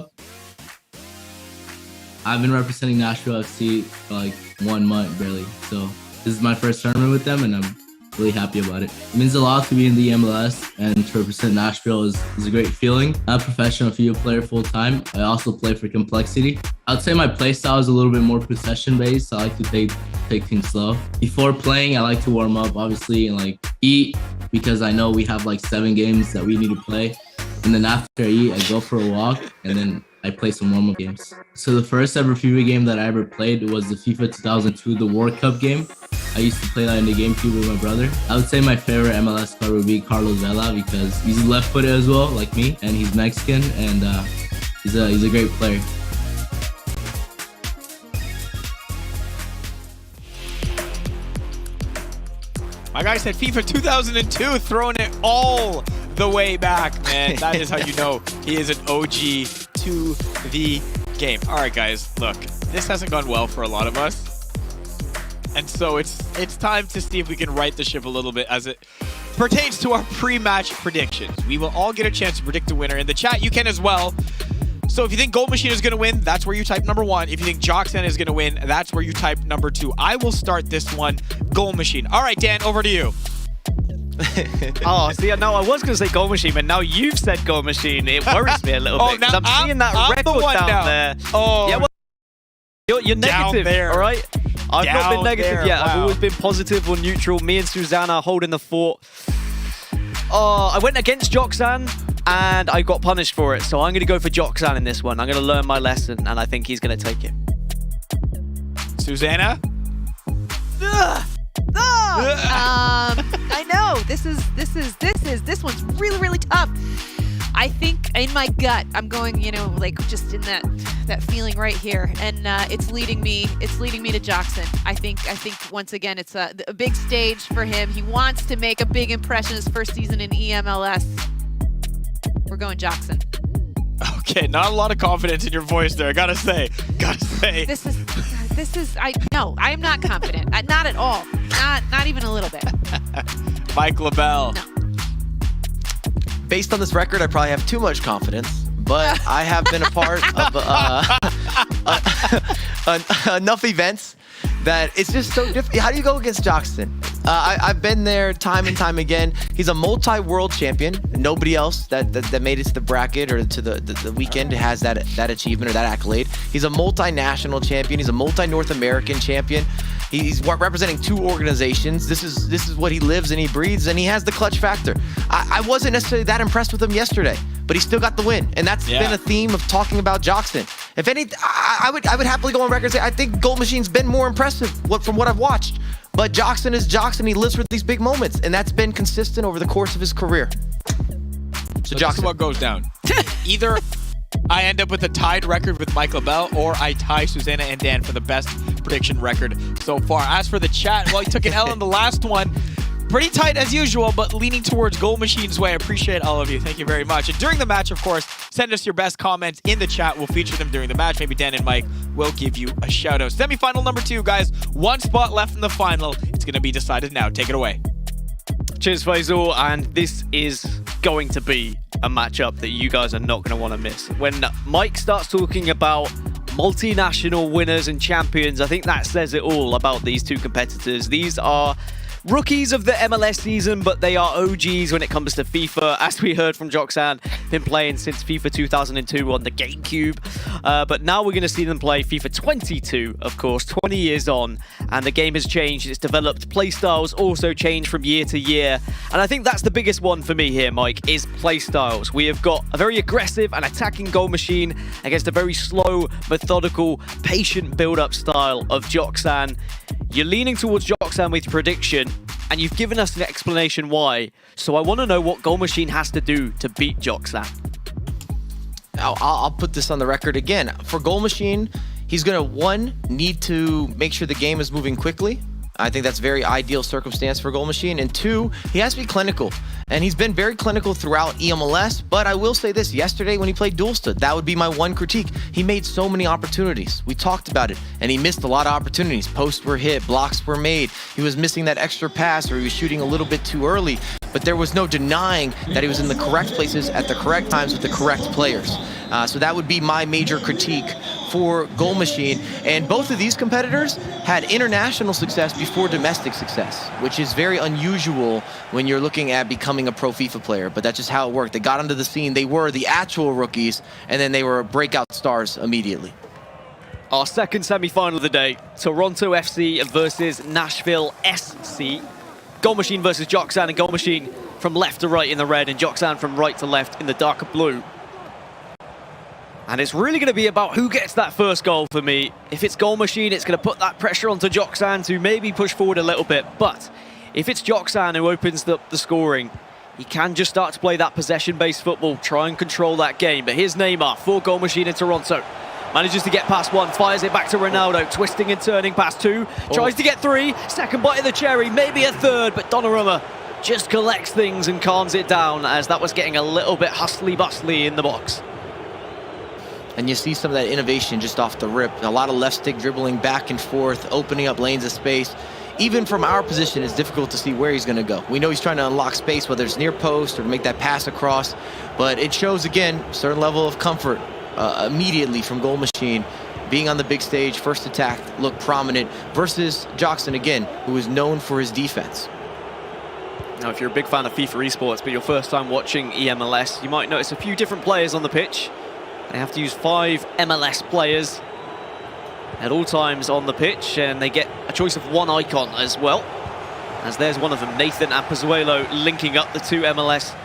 [SPEAKER 9] I've been representing Nashville FC for like 1 month barely. So this is my first tournament with them and I'm really happy about it. It means a lot to be in the eMLS and to represent Nashville is a great feeling. I'm a professional FIBA player full time. I also play for Complexity. I'd say my play style is a little bit more possession based. I like to take things slow. Before playing, I like to warm up, obviously, and like eat, because I know we have like 7 games that we need to play. And then after I eat, I go for a walk, and then I play some warm-up games. So the first ever FIFA game that I ever played was the FIFA 2002, the World Cup game. I used to play that in the GameCube with my brother. I would say my favorite MLS player would be Carlos Vela, because he's left-footed as well, like me, and he's Mexican, and he's a great player.
[SPEAKER 3] My guy said FIFA 2002, throwing it all the way back, man. That is how you know he is an OG to the game. All right, guys, look, this hasn't gone well for a lot of us. And so it's time to see if we can right the ship a little bit as it pertains to our pre-match predictions. We will all get a chance to predict a winner. In the chat, you can as well. So if you think Gold Machine is going to win, that's where you type number 1. If you think Joxan is going to win, that's where you type number 2. I will start this one, Gold Machine. All right, Dan, over to you.
[SPEAKER 4] Oh, see, no, I was going to say Goal Machine, but now you've said Goal Machine. It worries me a little bit, because I'm seeing that record down there.
[SPEAKER 3] Oh,
[SPEAKER 4] yeah, well, you're negative,
[SPEAKER 3] there.
[SPEAKER 4] all right? I've not been negative
[SPEAKER 3] there.
[SPEAKER 4] yet.
[SPEAKER 3] Wow.
[SPEAKER 4] I've always been positive or neutral. Me and Susanna holding the fort. I went against Joxan, and I got punished for it, so I'm going to go for Joxan in this one. I'm going to learn my lesson, and I think he's going to take it.
[SPEAKER 3] Susanna?
[SPEAKER 5] I know this one's really tough. I think in my gut I'm going, like just in that feeling right here, and it's leading me to Joxan. I think once again it's a big stage for him. He wants to make a big impression his first season in eMLS. We're going Joxan.
[SPEAKER 3] Okay, not a lot of confidence in your voice there. Gotta say.
[SPEAKER 5] I am not confident. Not at all. Not even a little bit.
[SPEAKER 3] Mike LaBelle.
[SPEAKER 5] No.
[SPEAKER 6] Based on this record, I probably have too much confidence, but I have been a part of enough events that it's just so different. How do you go against Joxan? I've been there time and time again. He's a multi-world champion. Nobody else that made it to the bracket or to the weekend has that achievement or that accolade. He's a multinational champion. He's a multi-North American champion. He's representing 2 organizations. This is what he lives and he breathes, and he has the clutch factor. I wasn't necessarily that impressed with him yesterday, but he still got the win, and that's been a theme of talking about Joxan. If any, I would happily go on record and say I think Gold Machine's been more impressive from what I've watched. But Joxan is Joxan. He lives for these big moments, and that's been consistent over the course of his career. So
[SPEAKER 3] this is what goes down. Either I end up with a tied record with Mike LaBelle, or I tie Susanna and Dan for the best prediction record so far. As for the chat, well, he took an L in the last one. Pretty tight as usual, but leaning towards Gold Machine's way. I appreciate all of you. Thank you very much. And during the match, of course, send us your best comments in the chat. We'll feature them during the match. Maybe Dan and Mike will give you a shout out. Semifinal number 2, guys. 1 spot left in the final. It's going to be decided now. Take it away.
[SPEAKER 4] Cheers, Faisal, and this is going to be a matchup that you guys are not going to want to miss. When Mike starts talking about multinational winners and champions, I think that says it all about these 2 competitors. These are rookies of the MLS season, but they are OGs when it comes to FIFA. As we heard from Joxan, been playing since FIFA 2002 on the GameCube. But now we're going to see them play FIFA 22, of course, 20 years on. And the game has changed. It's developed. Playstyles also change from year to year. And I think that's the biggest one for me here, Mike, is playstyles. We have got a very aggressive and attacking Goal Machine against a very slow, methodical, patient build-up style of Joxan. You're leaning towards Joxan with your prediction, and you've given us an explanation why. So I want to know what Goal Machine has to do to beat Joxan.
[SPEAKER 6] I'll put this on the record again. For Goal Machine, he's going to, 1, need to make sure the game is moving quickly. I think that's a very ideal circumstance for Goal Machine. And 2, he has to be clinical. And he's been very clinical throughout eMLS. But I will say this, yesterday when he played Duelsta, that would be my 1 critique. He made so many opportunities. We talked about it. And he missed a lot of opportunities. Posts were hit, blocks were made. He was missing that extra pass, or he was shooting a little bit too early. but there was no denying that he was in the correct places at the correct times with the correct players. So that would be my major critique for Goal Machine. And both of these competitors had international success before domestic success, which is very unusual when you're looking at becoming a pro FIFA player. But that's just how it worked. They got onto the scene. They were the actual rookies, and then they were breakout stars immediately.
[SPEAKER 4] Our second semi-final of the day, Toronto FC versus Nashville SC. Goal Machine versus Joxan, and Goal Machine from left to right in the red, and Joxan from right to left in the darker blue. And it's really going to be about who gets that first goal for me. If it's Goal Machine, it's going to put that pressure onto Joxan to maybe push forward a little bit. But if it's Joxan who opens up the scoring, he can just start to play that possession-based football, try and control that game. But here's Neymar for Goal Machine in Toronto. Manages to get past one, fires it back to Ronaldo, twisting and turning past two, tries to get three, second bite of the cherry, maybe a third, but Donnarumma just collects things and calms it down, as that was getting a little bit hustly-bustly in the box.
[SPEAKER 6] And you see some of that innovation just off the rip. A lot of left stick dribbling back and forth, opening up lanes of space. Even from our position, it's difficult to see where he's going to go. We know he's trying to unlock space, whether it's near post or to make that pass across. But it shows, again, a certain level of comfort immediately from Goal Machine. Being on the big stage, first attack, look prominent, versus Joxan, again, who is known for his defense.
[SPEAKER 4] Now, if you're a big fan of FIFA esports, but your first time watching eMLS, you might notice a few different players on the pitch. They have to use 5 MLS players at all times on the pitch, and they get a choice of one icon as well. As there's one of them, Nathan and Pizzuelo, linking up the two MLS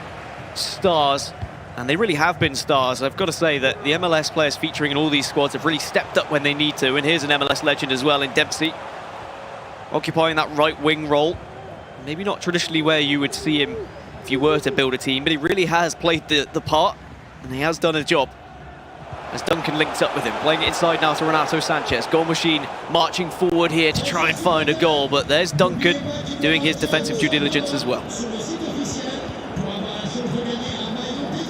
[SPEAKER 4] stars. And they really have been stars. I've got to say that the MLS players featuring in all these squads have really stepped up when they need to. And here's an MLS legend as well in Dempsey, occupying that right wing role. Maybe not traditionally where you would see him if you were to build a team, but he really has played the part, and he has done a job. As Duncan links up with him, playing it inside now to Renato Sanchez. Goal Machine marching forward here to try and find a goal, but there's Duncan doing his defensive due diligence as well.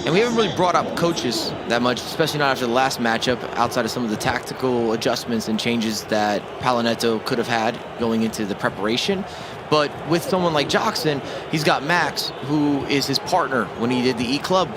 [SPEAKER 6] And we haven't really brought up coaches that much, especially not after the last matchup, outside of some of the tactical adjustments and changes that Palinetto could have had going into the preparation. But with someone like Joxan, he's got Max, who is his partner when he did the E-Club.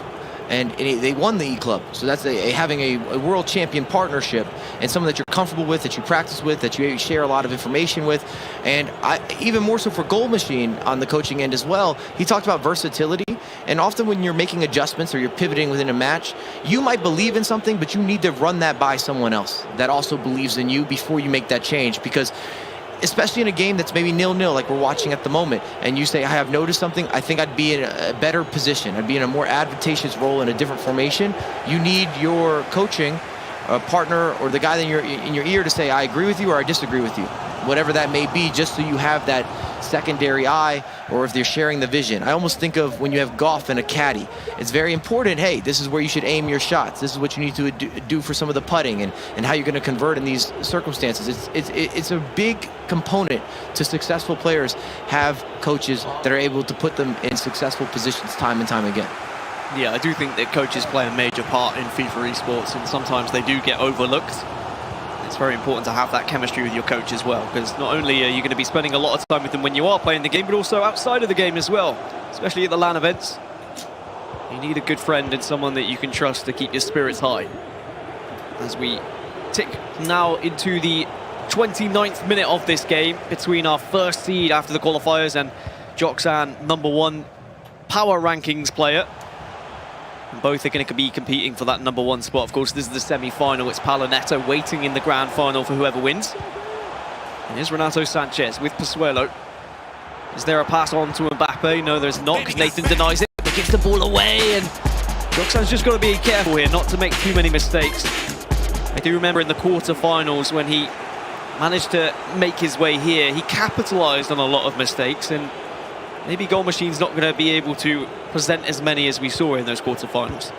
[SPEAKER 6] And they won the E-Club. So that's having a world champion partnership, and someone that you're comfortable with, that you practice with, that you share a lot of information with. And even more so for Goal Machine on the coaching end as well, he talked about versatility. And often when you're making adjustments or you're pivoting within a match, you might believe in something, but you need to run that by someone else that also believes in you before you make that change. Because especially in a game that's maybe 0-0 like we're watching at the moment, and you say, I have noticed something, I think I'd be in a better position, I'd be in a more advantageous role in a different formation. You need your coaching partner or the guy in your ear to say, I agree with you or I disagree with you, whatever that may be, just so you have that secondary eye, or if they're sharing the vision. I almost think of when you have golf and a caddy. It's very important, hey, this is where you should aim your shots. This is what you need to do for some of the putting and how you're going to convert in these circumstances. It's a big component to successful players have coaches that are able to put them in successful positions time and time again.
[SPEAKER 4] Yeah, I do think that coaches play a major part in FIFA esports, and sometimes they do get overlooked. It's very important to have that chemistry with your coach as well, because not only are you going to be spending a lot of time with them when you are playing the game, but also outside of the game as well, especially at the LAN events. You need a good friend and someone that you can trust to keep your spirits high. As we tick now into the 29th minute of this game between our first seed after the qualifiers and Joxan, #1 power rankings player. And both are going to be competing for that #1 spot. Of course, this is the semi-final. It's Palinetto waiting in the grand final for whoever wins. And here's Renato Sanchez with Pizzuelo. Is there a pass on to Mbappe? No, there's not, because Nathan denies it, but gives the ball away. And Joxan's just got to be careful here not to make too many mistakes. I do remember in the quarterfinals when he managed to make his way here, he capitalized on a lot of mistakes, and maybe Goal Machine's not going to be able to present as many as we saw in those quarterfinals.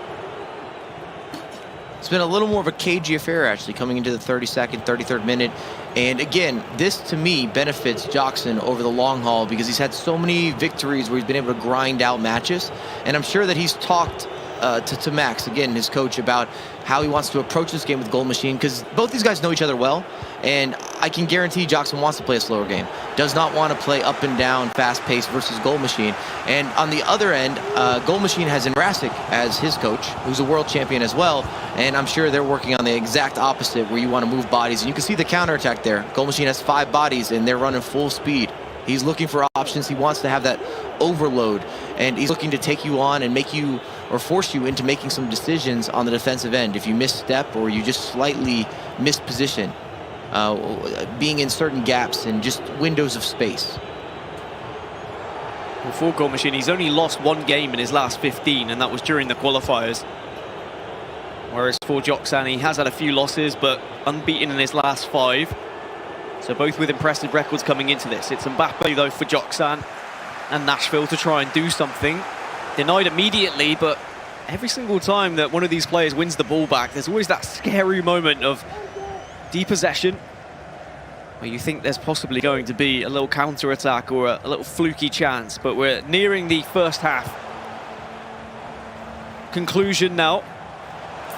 [SPEAKER 6] It's been a little more of a cagey affair, actually, coming into the 32nd, 33rd minute. And again, this to me benefits Joxan over the long haul, because he's had so many victories where he's been able to grind out matches. And I'm sure that he's talked to Max, again, his coach, about how he wants to approach this game with Goal Machine, because both these guys know each other well, and I can guarantee Jackson wants to play a slower game, does not want to play up and down, fast-paced versus Goal Machine. And on the other end, Goal Machine has Imrasic as his coach, who's a world champion as well, and I'm sure they're working on the exact opposite, where you want to move bodies, and you can see the counterattack there. Goal Machine has 5 bodies, and they're running full speed. He's looking for options. He wants to have that overload, and he's looking to take you on and make you, or force you into making some decisions on the defensive end. If you misstep or you just slightly miss position, being in certain gaps and just windows of space.
[SPEAKER 4] Well, for Goal Machine, he's only lost 1 game in his last 15, and that was during the qualifiers. Whereas for Joxan, he has had a few losses, but unbeaten in his last 5. So both with impressive records coming into this. It's Mbappe, though, for Joxan and Nashville to try and do something. Denied immediately, but every single time that one of these players wins the ball back, there's always that scary moment of depossession where you think there's possibly going to be a little counter-attack or a little fluky chance. But we're nearing the first half conclusion now.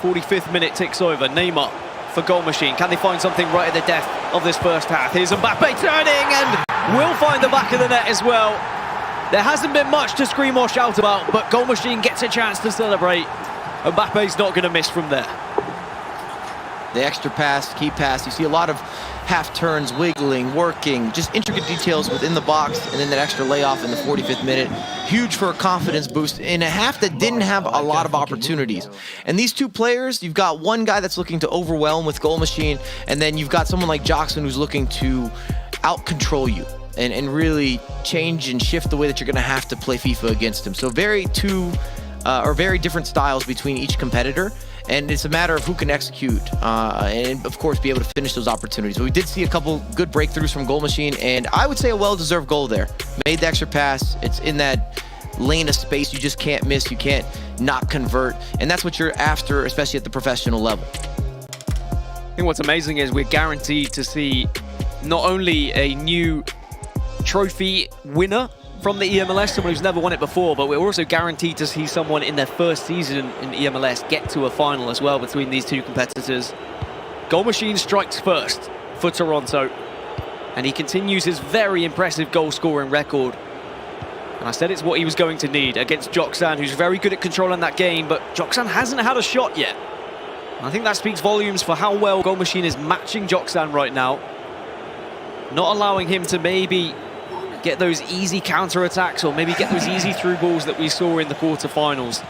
[SPEAKER 4] 45th minute ticks over. Neymar for Goal Machine. Can they find something right at the death of this first half? Here's Mbappe turning and will find the back of the net as well. There hasn't been much to scream or shout about, but Goal Machine gets a chance to celebrate. Mbappe's not going to miss from there.
[SPEAKER 6] The extra pass, key pass, you see a lot of half turns, wiggling, working, just intricate details within the box, and then that extra layoff in the 45th minute. Huge for a confidence boost in a half that didn't have a lot of opportunities. And these two players, you've got one guy that's looking to overwhelm with Goal Machine, and then you've got someone like Jackson who's looking to out-control you and really change and shift the way that you're going to have to play FIFA against him. So very different styles between each competitor. And it's a matter of who can execute and, of course, be able to finish those opportunities. But we did see a couple good breakthroughs from Goal Machine, and I would say a well-deserved goal there. Made the extra pass. It's in that lane of space you just can't miss. You can't not convert, and that's what you're after, especially at the professional level.
[SPEAKER 4] I think what's amazing is we're guaranteed to see not only a new trophy winner from the eMLS, someone who's never won it before, but we're also guaranteed to see someone in their first season in eMLS get to a final as well between these two competitors. Goal Machine strikes first for Toronto, and he continues his very impressive goal-scoring record. And I said it's what he was going to need against Joxan, who's very good at controlling that game, but Joxan hasn't had a shot yet. And I think that speaks volumes for how well Goal Machine is matching Joxan right now, not allowing him to maybe get those easy counter-attacks or maybe get those easy through balls that we saw in the quarterfinals.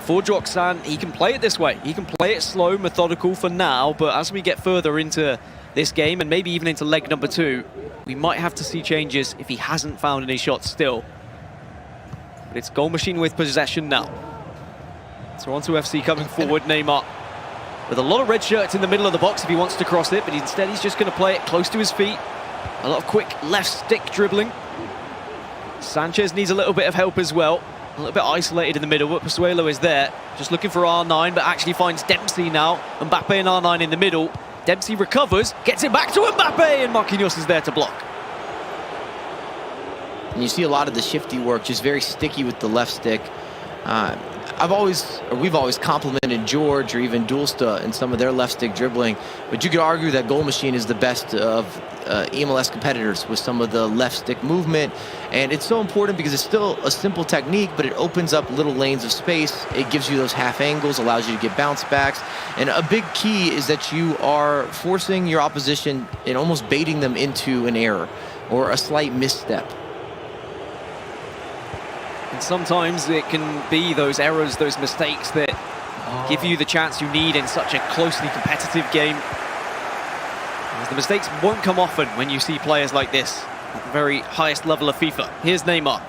[SPEAKER 4] For Joxan, he can play it this way. He can play it slow, methodical for now, but as we get further into this game and maybe even into leg number 2, we might have to see changes if he hasn't found any shots still. But it's Goal Machine with possession now. Toronto FC coming forward, Neymar with a lot of red shirts in the middle of the box if he wants to cross it, but instead he's just going to play it close to his feet. A lot of quick left stick dribbling. Sanchez needs a little bit of help as well. A little bit isolated in the middle, but Pozuelo is there. Just looking for R9, but actually finds Dempsey now. Mbappe and R9 in the middle. Dempsey recovers, gets it back to Mbappe, and Marquinhos is there to block.
[SPEAKER 6] And you see a lot of the shifty work, just very sticky with the left stick. We've always complimented George or even Dulsta in some of their left stick dribbling, but you could argue that Goal Machine is the best of eMLS competitors with some of the left stick movement, and it's so important because it's still a simple technique, but it opens up little lanes of space. It gives you those half angles, allows you to get bounce backs, and a big key is that you are forcing your opposition and almost baiting them into an error or a slight misstep.
[SPEAKER 4] And sometimes it can be those errors, those mistakes that give you the chance you need in such a closely competitive game. As the mistakes won't come often when you see players like this at the very highest level of FIFA. Here's Neymar.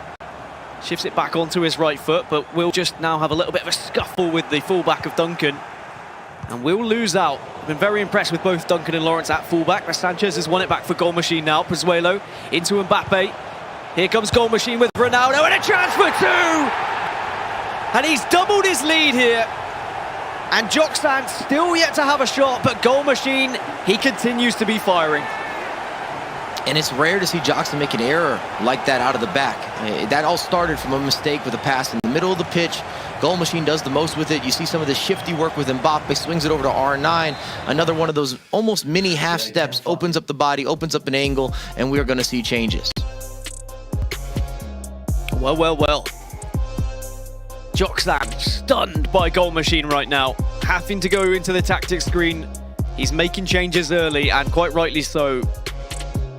[SPEAKER 4] Shifts it back onto his right foot, but we'll just now have a little bit of a scuffle with the fullback of Duncan. And we'll lose out. I've been very impressed with both Duncan and Lawrence at fullback. But Sanchez has won it back for Goal Machine now. Pozuelo into Mbappe. Here comes Goal Machine with Ronaldo, and a chance for 2! And he's doubled his lead here. And Joxan still yet to have a shot, but Goal Machine, he continues to be firing.
[SPEAKER 6] And it's rare to see Joxon make an error like that out of the back. That all started from a mistake with a pass in the middle of the pitch. Goal Machine does the most with it. You see some of the shifty work with Mbappe, swings it over to R9. Another one of those almost mini half steps, opens up the body, opens up an angle, and we're going to see changes.
[SPEAKER 4] Well, well, well. Joxan stunned by Goal Machine right now. Having to go into the tactics screen. He's making changes early, and quite rightly so.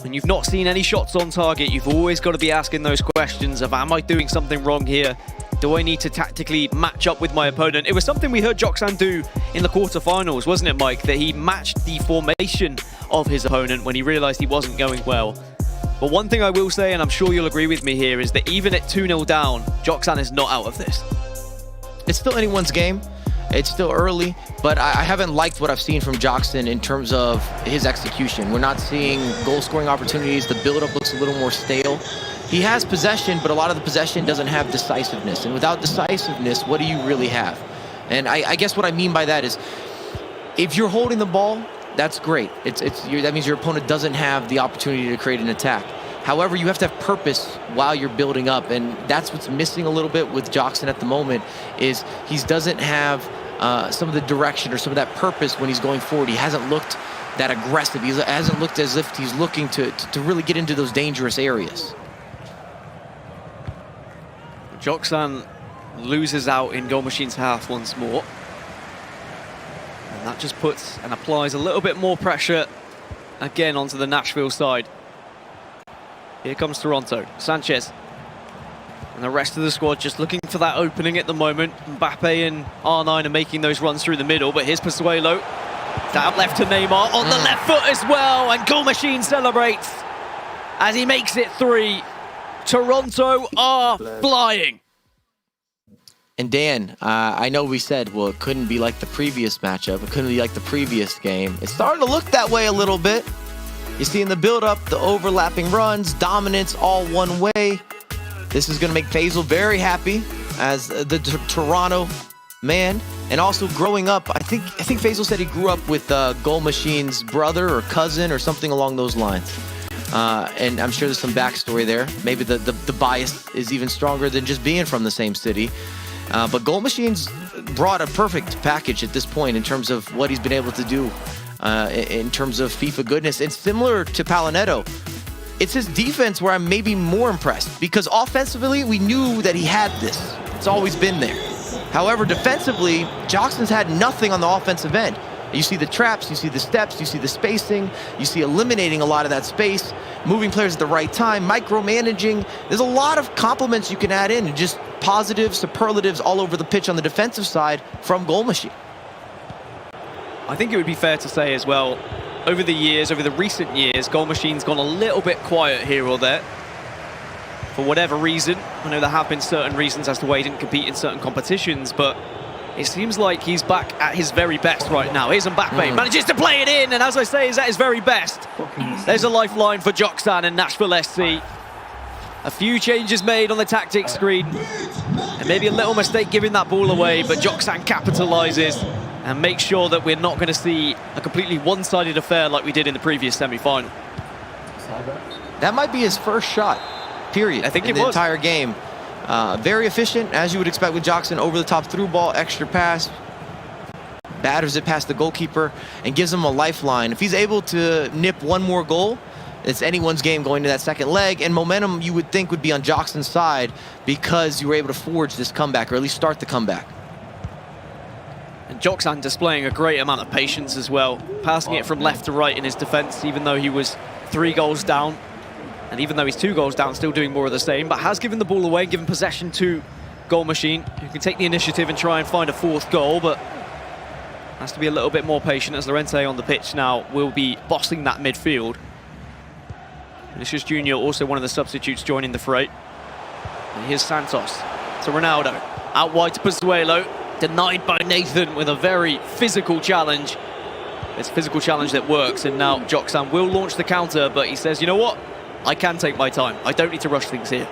[SPEAKER 4] When you've not seen any shots on target, you've always got to be asking those questions of, am I doing something wrong here? Do I need to tactically match up with my opponent? It was something we heard Joxan do in the quarterfinals, wasn't it, Mike? That he matched the formation of his opponent when he realized he wasn't going well. But one thing I will say, and I'm sure you'll agree with me here, is that even at 2-0 down, Joxan is not out of this.
[SPEAKER 6] It's still anyone's game. It's still early, but I haven't liked what I've seen from Joxon in terms of his execution. We're not seeing goal-scoring opportunities. The build-up looks a little more stale. He has possession, but a lot of the possession doesn't have decisiveness. And without decisiveness, what do you really have? And I guess what I mean by that is, if you're holding the ball, that's great. That means your opponent doesn't have the opportunity to create an attack. However, you have to have purpose while you're building up, and that's what's missing a little bit with Joxon at the moment, is he doesn't have some of the direction or some of that purpose when he's going forward. He hasn't looked that aggressive. He hasn't looked as if he's looking to really get into those dangerous areas.
[SPEAKER 4] Joxan loses out in Goal Machine's half once more. And that just puts and applies a little bit more pressure again onto the Nashville side. Here comes Toronto. Sanchez and the rest of the squad just looking for that opening at the moment. Mbappe and R9 are making those runs through the middle, but here's Pozuelo. Down left to Neymar, on the left foot as well, and Goal Machine celebrates as he makes it 3. Toronto are flying.
[SPEAKER 6] And Dan, I know we said, well, it couldn't be like the previous matchup. It couldn't be like the previous game. It's starting to look that way a little bit. You see in the build-up, the overlapping runs, dominance all one way. This is going to make Faisal very happy as the Toronto man. And also growing up, I think Faisal said he grew up with Goal Machine's brother or cousin or something along those lines. And I'm sure there's some backstory there. Maybe the bias is even stronger than just being from the same city. But Goal Machine's brought a perfect package at this point in terms of what he's been able to do in terms of FIFA goodness. And similar to Palinetto, it's his defense where I'm maybe more impressed, because offensively, we knew that he had this. It's always been there. However, defensively, Joxon's had nothing on the offensive end. You see the traps, you see the steps, you see the spacing, you see eliminating a lot of that space, moving players at the right time, micromanaging. There's a lot of compliments you can add in, and just positive superlatives all over the pitch on the defensive side from Goal Machine.
[SPEAKER 4] I think it would be fair to say as well, over the recent years, Goal Machine's gone a little bit quiet here or there. For whatever reason. I know there have been certain reasons as to why he didn't compete in certain competitions, but it seems like he's back at his very best right now. Here's Mbappe, manages to play it in, and as I say, he's at his very best. There's a lifeline for Joxan and Nashville SC. A few changes made on the tactics screen, and maybe a little mistake giving that ball away, but Joxan capitalizes and makes sure that we're not going to see a completely one-sided affair like we did in the previous semi-final.
[SPEAKER 6] That might be his first shot, period.
[SPEAKER 4] I think
[SPEAKER 6] in the entire game. Very efficient, as you would expect with Joxon. Over the top through ball, extra pass, batters it past the goalkeeper, and gives him a lifeline. If he's able to nip one more goal, it's anyone's game going to that second leg, and momentum you would think would be on Joxon's side because you were able to forge this comeback, or at least start the comeback.
[SPEAKER 4] And Joxan displaying a great amount of patience as well, passing it from left to right in his defense, even though he was 3 goals down. And even though he's 2 goals down, still doing more of the same, but has given the ball away, given possession to Goal Machine, who can take the initiative and try and find a 4th goal, but has to be a little bit more patient as Llorente on the pitch now will be bossing that midfield. Vinicius Jr. also one of the substitutes joining the fray. And here's Santos to Ronaldo, out wide to Pozuelo, denied by Nathan with a very physical challenge. It's a physical challenge that works, and now Joxan will launch the counter, but he says, you know what? I can take my time. I don't need to rush things here.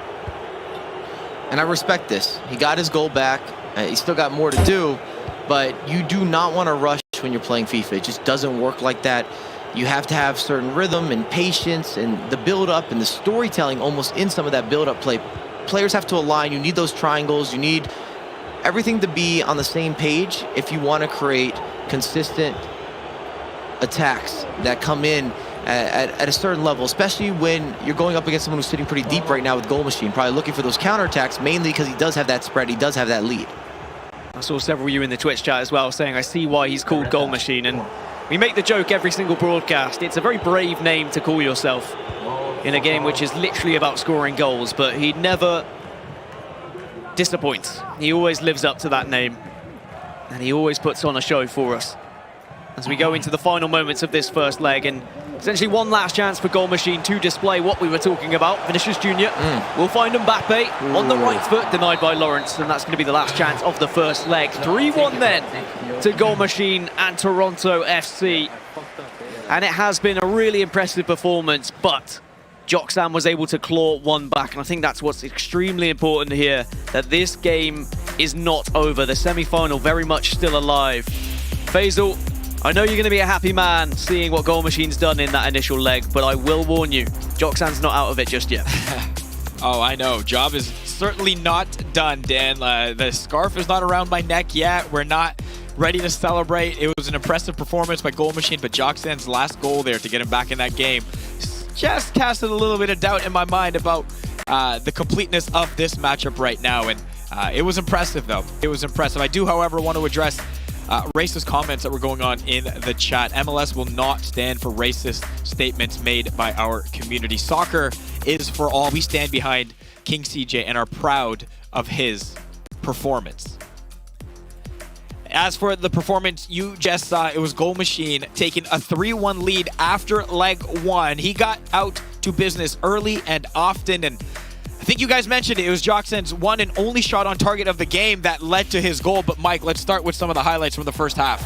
[SPEAKER 6] And I respect this. He got his goal back. He's still got more to do, but you do not want to rush when you're playing FIFA. It just doesn't work like that. you have to have certain rhythm and patience and the build-up and the storytelling almost in some of that build-up play. Players have to align. You need those triangles. You need everything to be on the same page if you want to create consistent attacks that come in at a certain level, especially when you're going up against someone who's sitting pretty deep right now with Goal Machine, probably looking for those counterattacks, mainly because he does have that spread, he does have that lead.
[SPEAKER 4] I saw several of you in the Twitch chat as well saying, I see why he's called Goal Machine, and we make the joke every single broadcast. It's a very brave name to call yourself in a game which is literally about scoring goals, but he never disappoints. He always lives up to that name, and he always puts on a show for us as we go into the final moments of this first leg, and essentially one last chance for Goal Machine to display what we were talking about. Vinicius Jr. will find Mbappe on the right foot, denied by Lawrence, and that's going to be the last chance of the first leg. 3-1 then to Goal Machine and Toronto FC. And it has been a really impressive performance, but Joxan was able to claw one back, and I think that's what's extremely important here, that this game is not over. The semi-final very much still alive. Faisal, I know you're going to be a happy man seeing what Goal Machine's done in that initial leg, but I will warn you, Joxan's not out of it just yet.
[SPEAKER 3] Oh, I know. Job is certainly not done, Dan. The scarf is not around my neck yet. We're not ready to celebrate. It was an impressive performance by Goal Machine, but Joxan's last goal there to get him back in that game just casted a little bit of doubt in my mind about the completeness of this matchup right now. And it was impressive, though. It was impressive. I do, however, want to address racist comments that were going on in the chat. MLS will not stand for racist statements made by our community. Soccer is for all. We stand behind King CJ and are proud of his performance. As for the performance you just saw, it was Goal Machine taking a 3-1 lead after leg one. He got out to business early and often, and I think you guys mentioned it. It was Joxan's one and only shot on target of the game that led to his goal. But Mike, let's start with some of the highlights from the first half.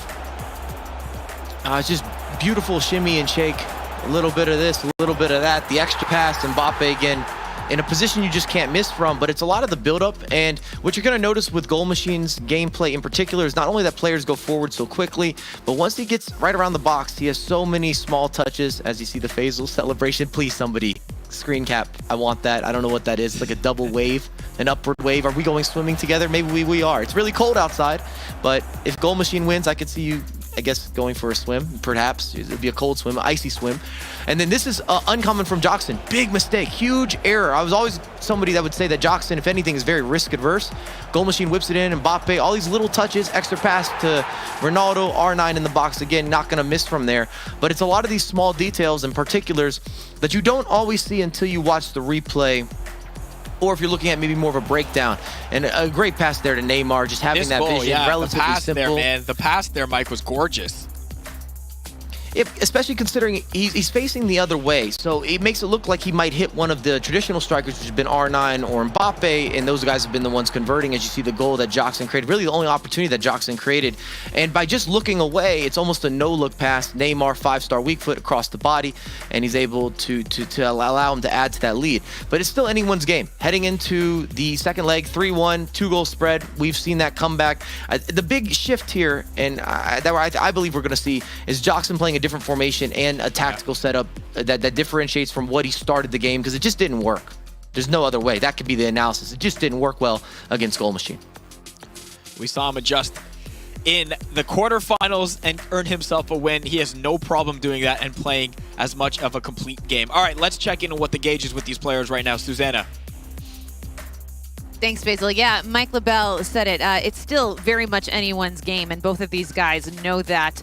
[SPEAKER 6] It's just beautiful shimmy and shake. A little bit of this, a little bit of that. The extra pass, Mbappe again in a position you just can't miss from, but it's a lot of the build-up. And what you're going to notice with Goal Machine's gameplay in particular is not only that players go forward so quickly, but once he gets right around the box, he has so many small touches. As you see the Faisal celebration, please somebody screen cap. I want that. I don't know what that is. It's like a double wave, an upward wave. Are we going swimming together? Maybe we are. It's really cold outside, but if Goal Machine wins, I could see you, I guess, going for a swim. Perhaps it'd be a cold swim, icy swim. And then this is uncommon from Joxan. Big mistake, huge error. I was always somebody that would say that Joxan, if anything, is very risk adverse. Goal Machine whips it in, Mbappe, all these little touches, extra pass to Ronaldo, R9 in the box. Again, not going to miss from there. But it's a lot of these small details and particulars that you don't always see until you watch the replay, or if you're looking at maybe more of a breakdown. And a great pass there to Neymar, just having that vision, relatively
[SPEAKER 3] the pass
[SPEAKER 6] simple.
[SPEAKER 3] there, man. The pass there, Mike, was gorgeous.
[SPEAKER 6] Especially considering he's facing the other way, so it makes it look like he might hit one of the traditional strikers, which has been R9 or Mbappe, and those guys have been the ones converting. As you see the goal that Joxan created, really the only opportunity that Joxan created, and by just looking away, it's almost a no-look pass. Neymar, 5-star weak foot across the body, and he's able to allow him to add to that lead. But it's still anyone's game. Heading into the second leg, 3-1, 2-goal spread. We've seen that comeback. The big shift here, and I believe we're going to see, is Joxan playing a different formation and a tactical setup that differentiates from what he started the game, because it just didn't work. There's no other way. That could be the analysis. It just didn't work well against Goal Machine.
[SPEAKER 3] We saw him adjust in the quarterfinals and earn himself a win. He has no problem doing that and playing as much of a complete game. All right, let's check in on what the gauge is with these players right now. Susanna.
[SPEAKER 5] Thanks, Basil. Yeah, Mike LaBelle said it. It's still very much anyone's game, and both of these guys know that.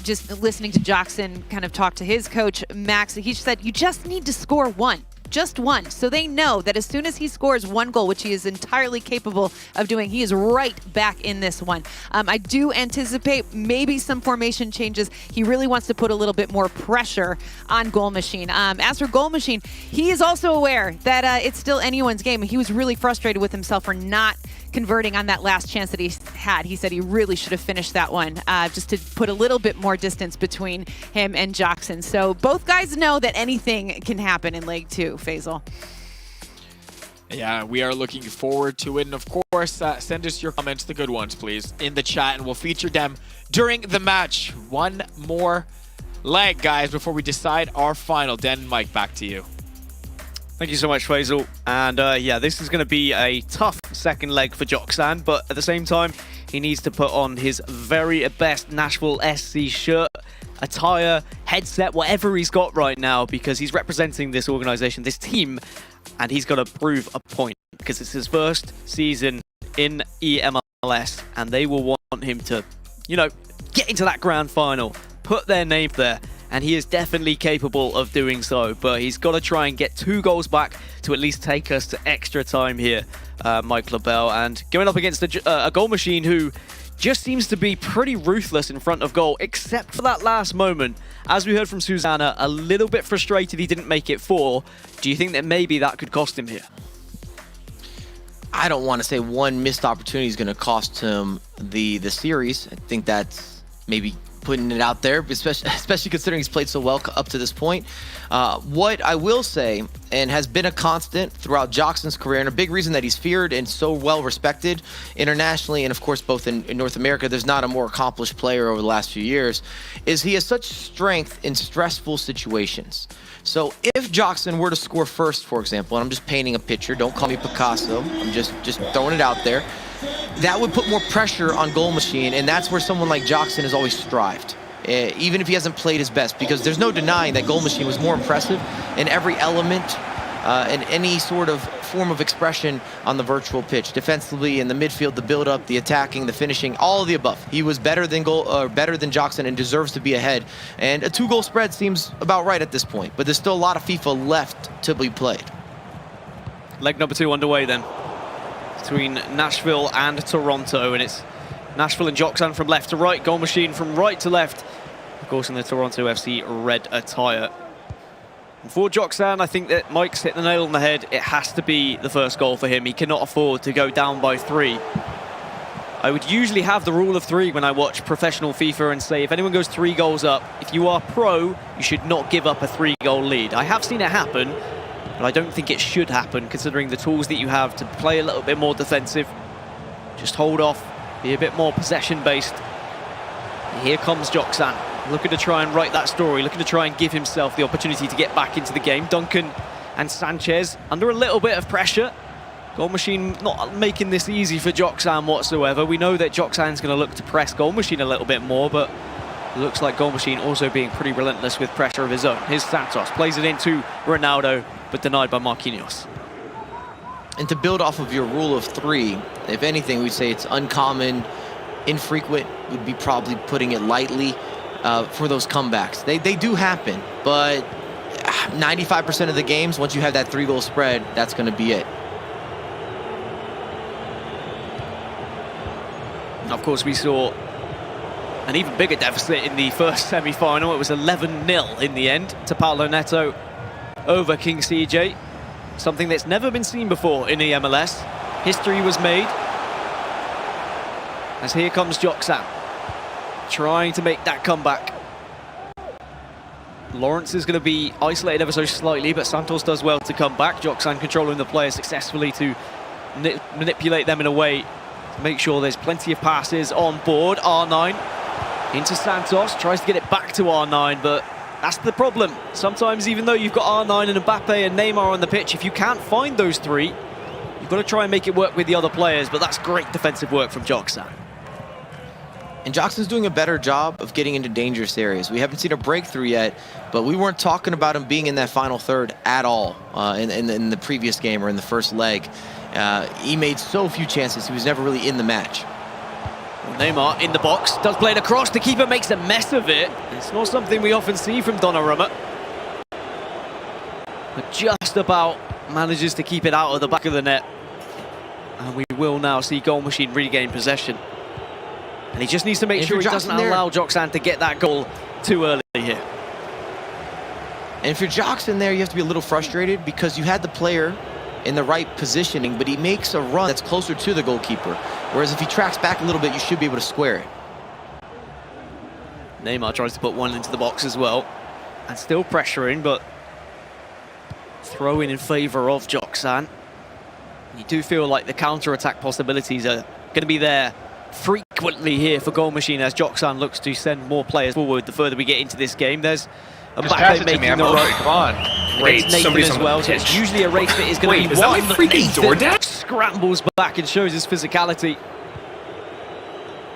[SPEAKER 5] Just listening to Joxan kind of talk to his coach, Max, he said, you just need to score one. Just one. So they know that as soon as he scores one goal, which he is entirely capable of doing, he is right back in this one. I do anticipate maybe some formation changes. He really wants to put a little bit more pressure on Goal Machine. As for Goal Machine, he is also aware that it's still anyone's game. He was really frustrated with himself for not converting on that last chance that he had. He said he really should have finished that one, just to put a little bit more distance between him and Joxan. So both guys know that anything can happen in leg two, Faisal.
[SPEAKER 3] Yeah, we are looking forward to it. And of course, send us your comments, the good ones, please, in the chat, and we'll feature them during the match. One more leg, guys, before we decide our final. Dan and Mike, back to you.
[SPEAKER 4] Thank you so much, Faisal. And yeah, this is going to be a tough second leg for Joxan, but at the same time, he needs to put on his very best Nashville SC shirt, attire, headset, whatever he's got right now, because he's representing this organization, this team, and he's got to prove a point because it's his first season in eMLS, and they will want him to, you know, get into that grand final, put their name there. And he is definitely capable of doing so, but he's got to try and get 2 goals back to at least take us to extra time here, Mike LaBelle. And going up against a goal machine who just seems to be pretty ruthless in front of goal, except for that last moment. As we heard from Susanna, a little bit frustrated he didn't make it 4. Do you think that maybe that could cost him here?
[SPEAKER 6] I don't want to say one missed opportunity is going to cost him the series. I think that's maybe putting it out there, especially considering he's played so well up to this point. What I will say, and has been a constant throughout Joxan's career, and a big reason that he's feared and so well respected internationally, and of course both in North America, there's not a more accomplished player over the last few years, is he has such strength in stressful situations. So if Joxan were to score first, for example, and I'm just painting a picture, don't call me Picasso, I'm just throwing it out there, that would put more pressure on Goal Machine, and that's where someone like Joxan has always strived, even if he hasn't played his best, because there's no denying that Goal Machine was more impressive in every element and any sort of form of expression on the virtual pitch. Defensively, in the midfield, the build-up, the attacking, the finishing, all of the above. He was better than Joxan and deserves to be ahead. And a 2-goal spread seems about right at this point, but there's still a lot of FIFA left to be played.
[SPEAKER 4] Leg number 2 underway then, between Nashville and Toronto, and it's Nashville and Joxan from left to right, Goal Machine from right to left, of course in the Toronto FC red attire. And for Joxan, I think that Mike's hit the nail on the head. It has to be the first goal for him. He cannot afford to go down by 3. I would usually have the rule of 3 when I watch professional FIFA and say if anyone goes 3 goals up, if you are pro, you should not give up a 3-goal lead. I have seen it happen, but I don't think it should happen considering the tools that you have to play a little bit more defensive. Just hold off, be a bit more possession-based. And here comes Joxan, looking to try and write that story, looking to try and give himself the opportunity to get back into the game. Duncan and Sanchez under a little bit of pressure. Goal Machine not making this easy for Joxan whatsoever. We know that Joxan's going to look to press Goal Machine a little bit more, but it looks like Goal Machine also being pretty relentless with pressure of his own. Here's Santos, plays it into Ronaldo, but denied by Marquinhos.
[SPEAKER 6] And to build off of your rule of 3, if anything, we'd say it's uncommon, infrequent, would be probably putting it lightly for those comebacks. They do happen, but 95% of the games, once you have that 3-goal spread, that's going to be it.
[SPEAKER 4] Of course, we saw an even bigger deficit in the first semi-final. It was 11-0 in the end to Paulo Neto over King CJ. Something that's never been seen before in the eMLS. History was made. As here comes Joxan, trying to make that comeback. Lawrence is going to be isolated ever so slightly, but Santos does well to come back. Joxan controlling the players successfully to manipulate them in a way to make sure there's plenty of passes on board. R9 into Santos, tries to get it back to R9, but that's the problem. Sometimes even though you've got R9 and Mbappe and Neymar on the pitch, if you can't find those 3, you've got to try and make it work with the other players, but that's great defensive work from Joxan.
[SPEAKER 6] And Joxan's doing a better job of getting into dangerous areas. We haven't seen a breakthrough yet, but we weren't talking about him being in that final third at all in the previous game or in the first leg. He made so few chances, he was never really in the match.
[SPEAKER 4] Neymar in the box, does play it across, the keeper makes a mess of it. It's not something we often see from Donnarumma. But just about manages to keep it out of the back of the net. And we will now see Goal Machine regain possession. And he just needs to make sure he doesn't allow Joxan to get that goal too early here.
[SPEAKER 6] And if you're Joxan there, you have to be a little frustrated because you had the player in the right positioning, but he makes a run that's closer to the goalkeeper. Whereas if he tracks back a little bit, you should be able to square it.
[SPEAKER 4] Neymar tries to put one into the box as well. And still pressuring, but throwing in favour of Joxan. You do feel like the counter-attack possibilities are going to be there frequently frequently here for Goal Machine as Joksan looks to send more players forward the further we get into this game. There's
[SPEAKER 2] Just pass
[SPEAKER 4] Mbappe
[SPEAKER 2] it to me.
[SPEAKER 4] making
[SPEAKER 2] I'm
[SPEAKER 4] the
[SPEAKER 2] open.
[SPEAKER 4] run.
[SPEAKER 2] Come on.
[SPEAKER 10] Wait,
[SPEAKER 4] It's Nathan
[SPEAKER 10] somebody's
[SPEAKER 4] as
[SPEAKER 10] on the
[SPEAKER 4] well, so it's
[SPEAKER 10] pitch.
[SPEAKER 4] usually a race that is going to
[SPEAKER 10] Wait,
[SPEAKER 4] be
[SPEAKER 10] is that my
[SPEAKER 4] won.
[SPEAKER 10] freaking
[SPEAKER 4] Nathan
[SPEAKER 10] DoorDash?
[SPEAKER 4] scrambles back and shows his physicality.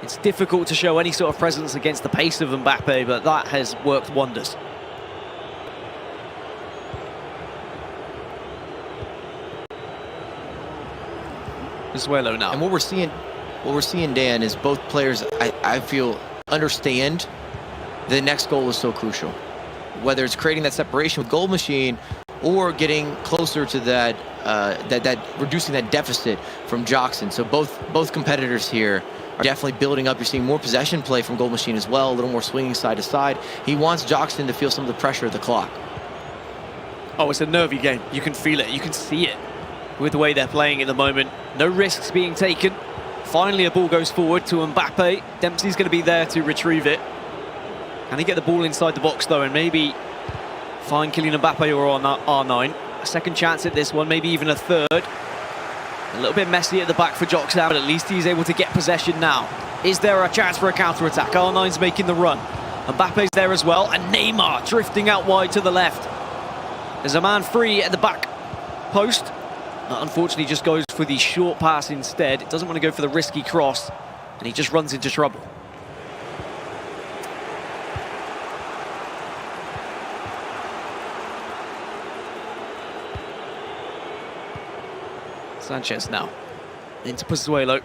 [SPEAKER 4] It's difficult to show any sort of presence against the pace of Mbappe, but that has worked wonders. Zuelo now.
[SPEAKER 6] And what we're seeing, Dan, is both players, I feel, understand the next goal is so crucial. Whether it's creating that separation with Goal Machine or getting closer to that, reducing that deficit from Joksan. So both competitors here are definitely building up. You're seeing more possession play from Goal Machine as well, a little more swinging side to side. He wants Joksan to feel some of the pressure of the clock.
[SPEAKER 4] Oh, it's a nervy game. You can feel it. You can see it with the way they're playing at the moment. No risks being taken. Finally, a ball goes forward to Mbappe. Dempsey's going to be there to retrieve it. Can he get the ball inside the box, though, and maybe find Kylian Mbappe or on R9? A second chance at this one, maybe even a third. A little bit messy at the back for Joksan, but at least he's able to get possession now. Is there a chance for a counter-attack? R9's making the run. Mbappe's there as well, and Neymar drifting out wide to the left. There's a man free at the back post. Unfortunately, just goes for the short pass instead. It doesn't want to go for the risky cross, and he just runs into trouble. Sanchez now into Pozuelo.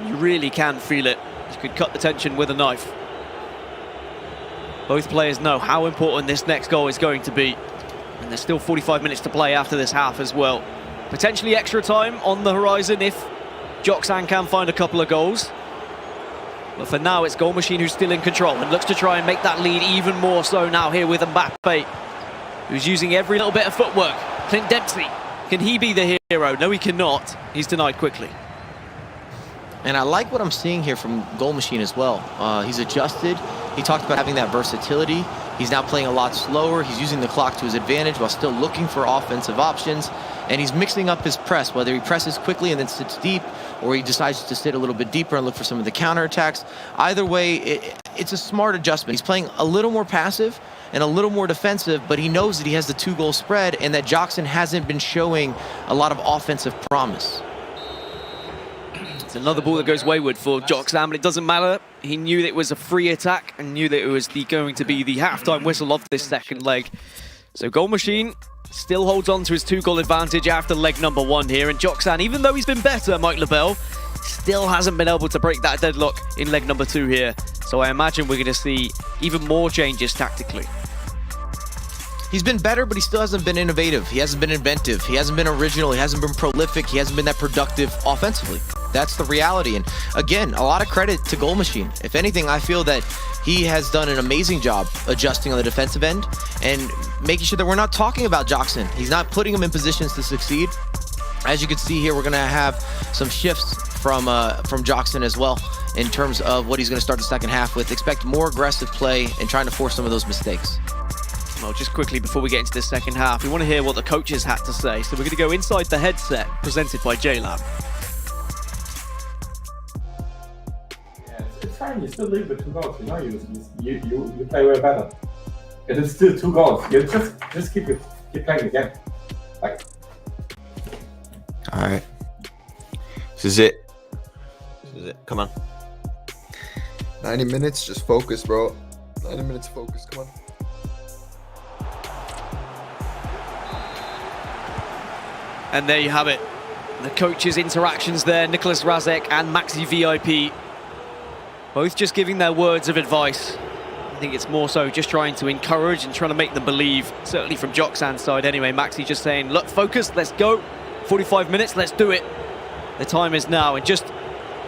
[SPEAKER 4] You really can feel it. You could cut the tension with a knife. Both players know how important this next goal is going to be. And there's still 45 minutes to play after this half as well. Potentially extra time on the horizon if Joksan can find a couple of goals. But for now, it's Goal Machine who's still in control and looks to try and make that lead even more so now here with Mbappe, who's using every little bit of footwork. Clint Dempsey, can he be the hero? No, he cannot. He's denied quickly.
[SPEAKER 6] And I like what I'm seeing here from Goal Machine as well. He's adjusted. He talked about having that versatility. He's now playing a lot slower. He's using the clock to his advantage while still looking for offensive options. And he's mixing up his press, whether he presses quickly and then sits deep, or he decides to sit a little bit deeper and look for some of the counterattacks. Either way, it's a smart adjustment. He's playing a little more passive and a little more defensive, but he knows that he has the 2-goal spread and that Joksan hasn't been showing a lot of offensive promise.
[SPEAKER 4] It's another ball that goes wayward for Joksan, but it doesn't matter. He knew that it was a free attack and knew that it was going to be the halftime whistle of this second leg. So Goal Machine still holds on to his 2-goal advantage after leg number 1 here. And Joksan, even though he's been better, Mike LaBelle, still hasn't been able to break that deadlock in leg number 2 here. So I imagine we're going to see even more changes tactically.
[SPEAKER 6] He's been better, but he still hasn't been innovative. He hasn't been inventive. He hasn't been original. He hasn't been prolific. He hasn't been that productive offensively. That's the reality. And again, a lot of credit to Goal Machine. If anything, I feel that he has done an amazing job adjusting on the defensive end and making sure that we're not talking about Joksan. He's not putting him in positions to succeed. As you can see here, we're going to have some shifts from Joksan as well in terms of what he's going to start the second half with. Expect more aggressive play and trying to force some of those mistakes.
[SPEAKER 4] Well, just quickly before we get into this second half, we want to hear what the coaches had to say. So we're going to go inside the headset presented by JLab.
[SPEAKER 11] Yeah, it's fine. You still lead with 2 goals. You know, you play way better. It is still 2 goals. You just keep playing again. Like.
[SPEAKER 2] All right. This is it. Come on.
[SPEAKER 12] 90 minutes, just focus, bro. 90 minutes focus, come on.
[SPEAKER 4] And there you have it. The coaches' interactions there, Nicholas Razek and Maxi VIP. Both just giving their words of advice. I think it's more so just trying to encourage and trying to make them believe, certainly from Joksan's side anyway. Maxi just saying, look, focus, let's go. 45 minutes, let's do it. The time is now. And just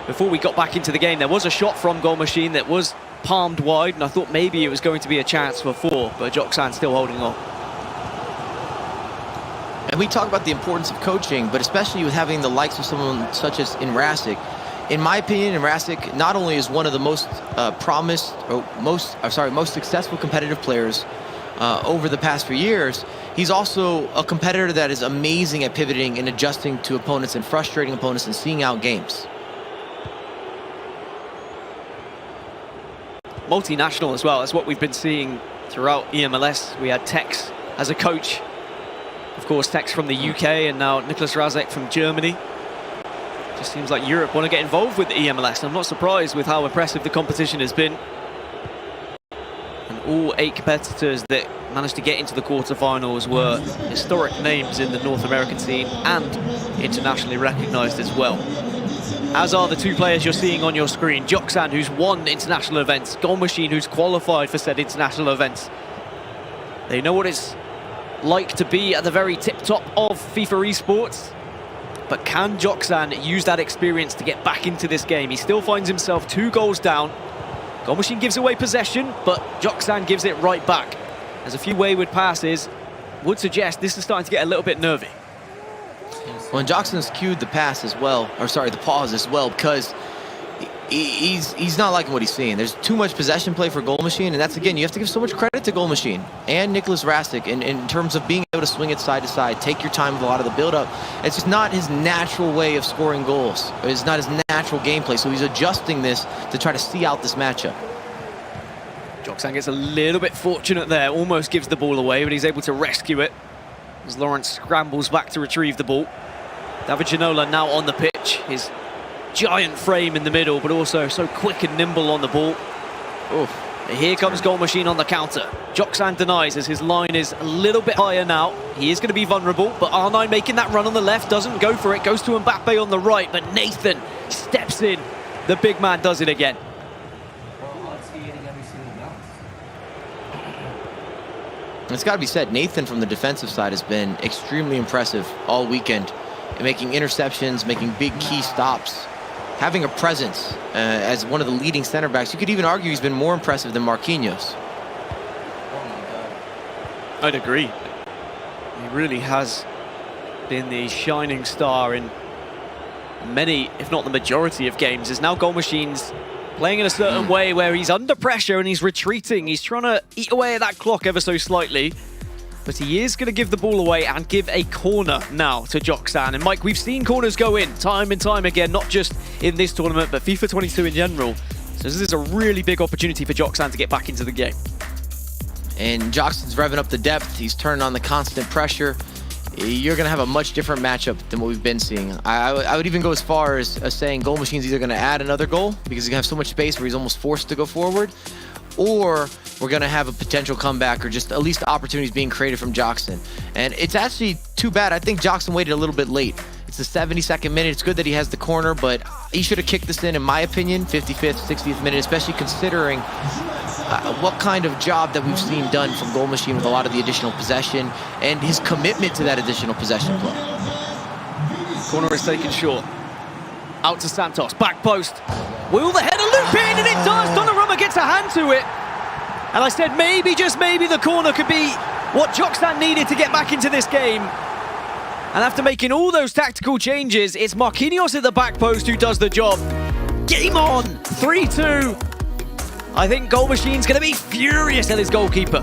[SPEAKER 4] before we got back into the game, there was a shot from Goal Machine that was palmed wide, and I thought maybe it was going to be a chance for 4, but Joksan still holding on.
[SPEAKER 6] And we talk about the importance of coaching, but especially with having the likes of someone such as Rasik. In my opinion, Rasik not only is one of the most most successful competitive players over the past few years, he's also a competitor that is amazing at pivoting and adjusting to opponents and frustrating opponents and seeing out games.
[SPEAKER 4] multinational as well. That's what we've been seeing throughout eMLS. We had Tex as a coach. Of course, Tex from the UK, and now Nicholas Razek from Germany. Just seems like Europe want to get involved with the eMLS. I'm not surprised with how impressive the competition has been. And all 8 competitors that managed to get into the quarterfinals were historic names in the North American scene and internationally recognized as well. As are the 2 players you're seeing on your screen. Joxan, who's won international events. Goal Machine, who's qualified for said international events. They know what it's like to be at the very tip-top of FIFA esports. But can Joxan use that experience to get back into this game? He still finds himself 2 goals down. Goal Machine gives away possession, but Joxan gives it right back. There's a few wayward passes. Would suggest this is starting to get a little bit nervy.
[SPEAKER 6] Well, and Joxan's cued the pass as well, or sorry, the pause as well, because he's not liking what he's seeing. There's too much possession play for Goal Machine, and that's, again, you have to give so much credit to Goal Machine and Nicholas Rastic in terms of being able to swing it side to side, take your time with a lot of the build-up. It's just not his natural way of scoring goals. It's not his natural gameplay, so he's adjusting this to try to see out this matchup.
[SPEAKER 4] Joxan gets a little bit fortunate there, almost gives the ball away, but he's able to rescue it as Lawrence scrambles back to retrieve the ball. David Ginola now on the pitch, his giant frame in the middle, but also so quick and nimble on the ball. Oof. Here comes Goal Machine on the counter. Joxan denies as his line is a little bit higher now. He is going to be vulnerable, but R9 making that run on the left, doesn't go for it, goes to Mbappe on the right, but Nathan steps in. The big man does it again.
[SPEAKER 6] It's got to be said, Nathan from the defensive side has been extremely impressive all weekend, making interceptions, making big key stops, having a presence as one of the leading center backs. You could even argue he's been more impressive than Marquinhos.
[SPEAKER 4] I'd agree. He really has been the shining star in many, if not the majority of games. Is now Goal Machine's playing in a certain way where he's under pressure and he's retreating. He's trying to eat away at that clock ever so slightly. But he is going to give the ball away and give a corner now to Joxan. And Mike, we've seen corners go in time and time again, not just in this tournament, but FIFA 22 in general. So this is a really big opportunity for Joxan to get back into the game.
[SPEAKER 6] And Joxan's revving up the depth. He's turning on the constant pressure. You're going to have a much different matchup than what we've been seeing. I would even go as far as saying Goal Machine's either going to add another goal because he's going to have so much space where he's almost forced to go forward, or we're going to have a potential comeback or just at least opportunities being created from Joxan. And it's actually too bad. I think Joxan waited a little bit late. It's the 72nd minute. It's good that he has the corner, but he should have kicked this in my opinion, 55th, 60th minute, especially considering what kind of job that we've seen done from Goal Machine with a lot of the additional possession and his commitment to that additional possession play.
[SPEAKER 4] Corner is taken short. Out to Santos, back post. Will the header loop in? And it does! Donnarumma gets a hand to it. And I said maybe, just maybe, the corner could be what Joxan needed to get back into this game. And after making all those tactical changes, it's Marquinhos at the back post who does the job. Game on! 3-2. I think Goal Machine's going to be furious at his goalkeeper.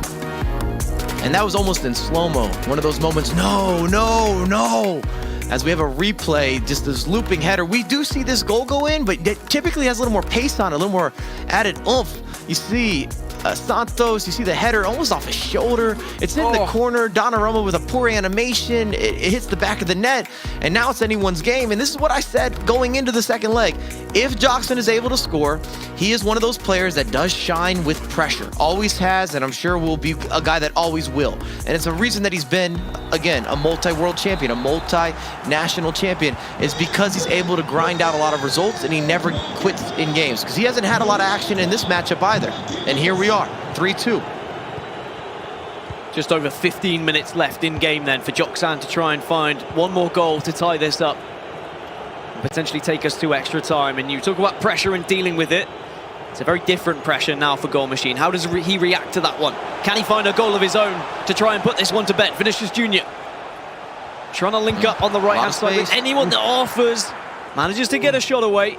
[SPEAKER 6] And that was almost in slow-mo. One of those moments, no, no, no. As we have a replay, just this looping header. We do see this goal go in, but it typically has a little more pace on it, a little more added oomph. You see Santos, you see the header almost off his shoulder. It's in the corner. Donnarumma with a poor animation. It hits the back of the net, and now it's anyone's game. And this is what I said going into the second leg. If Joxan is able to score, he is one of those players that does shine with pressure. Always has, and I'm sure will be a guy that always will. And it's a reason that he's been, again, a multi-world champion, a multi-national champion, is because he's able to grind out a lot of results and he never quits in games. Because he hasn't had a lot of action in this matchup either. And here we are, 3-2.
[SPEAKER 4] Just over 15 minutes left in game then for Joxan to try and find one more goal to tie this up. Potentially take us to extra time. And you talk about pressure and dealing with it. It's a very different pressure now for Goal Machine. How does he react to that one? Can he find a goal of his own to try and put this one to bed? Vinicius Jr. trying to link up on the right-hand side with anyone that offers. Manages to get a shot away.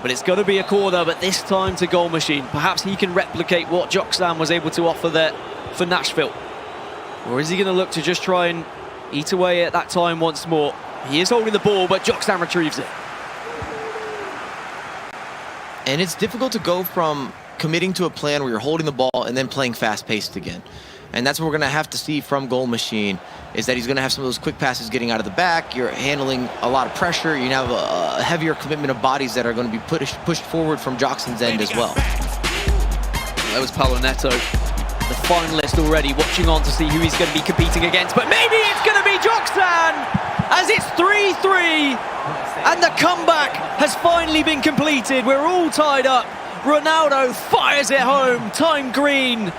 [SPEAKER 4] But it's going to be a corner, but this time to Goal Machine. Perhaps he can replicate what Joxan was able to offer there for Nashville. Or is he going to look to just try and eat away at that time once more? He is holding the ball, but Joxan retrieves it.
[SPEAKER 6] And it's difficult to go from committing to a plan where you're holding the ball and then playing fast-paced again. And that's what we're going to have to see from Goal Machine, is that he's going to have some of those quick passes getting out of the back. You're handling a lot of pressure. You have a heavier commitment of bodies that are going to be pushed forward from Joxon's end as well.
[SPEAKER 4] That was Paulo Neto, the finalist already, watching on to see who he's going to be competing against. But maybe it's going to be Joxon, as it's 3-3. And the comeback has finally been completed. We're all tied up. Ronaldo fires it home. Time green.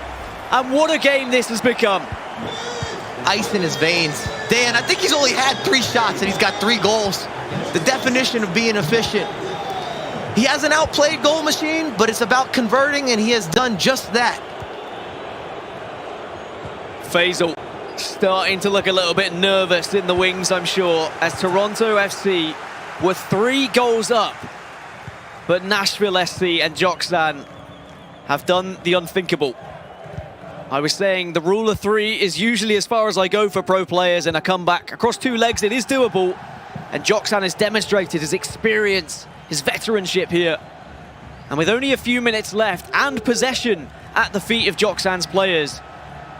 [SPEAKER 4] And what a game this has become.
[SPEAKER 6] Ice in his veins. Dan, I think he's only had 3 shots and he's got 3 goals. The definition of being efficient. He hasn't outplayed Goal Machine, but it's about converting, and he has done just that.
[SPEAKER 4] Faisal starting to look a little bit nervous in the wings, I'm sure, as Toronto FC were 3 goals up. But Nashville SC and Joxon have done the unthinkable. I was saying the rule of 3 is usually as far as I go for pro players, and a comeback across 2 legs, it is doable. And Joxon has demonstrated his experience, his veteranship here. And with only a few minutes left and possession at the feet of Joxon's players,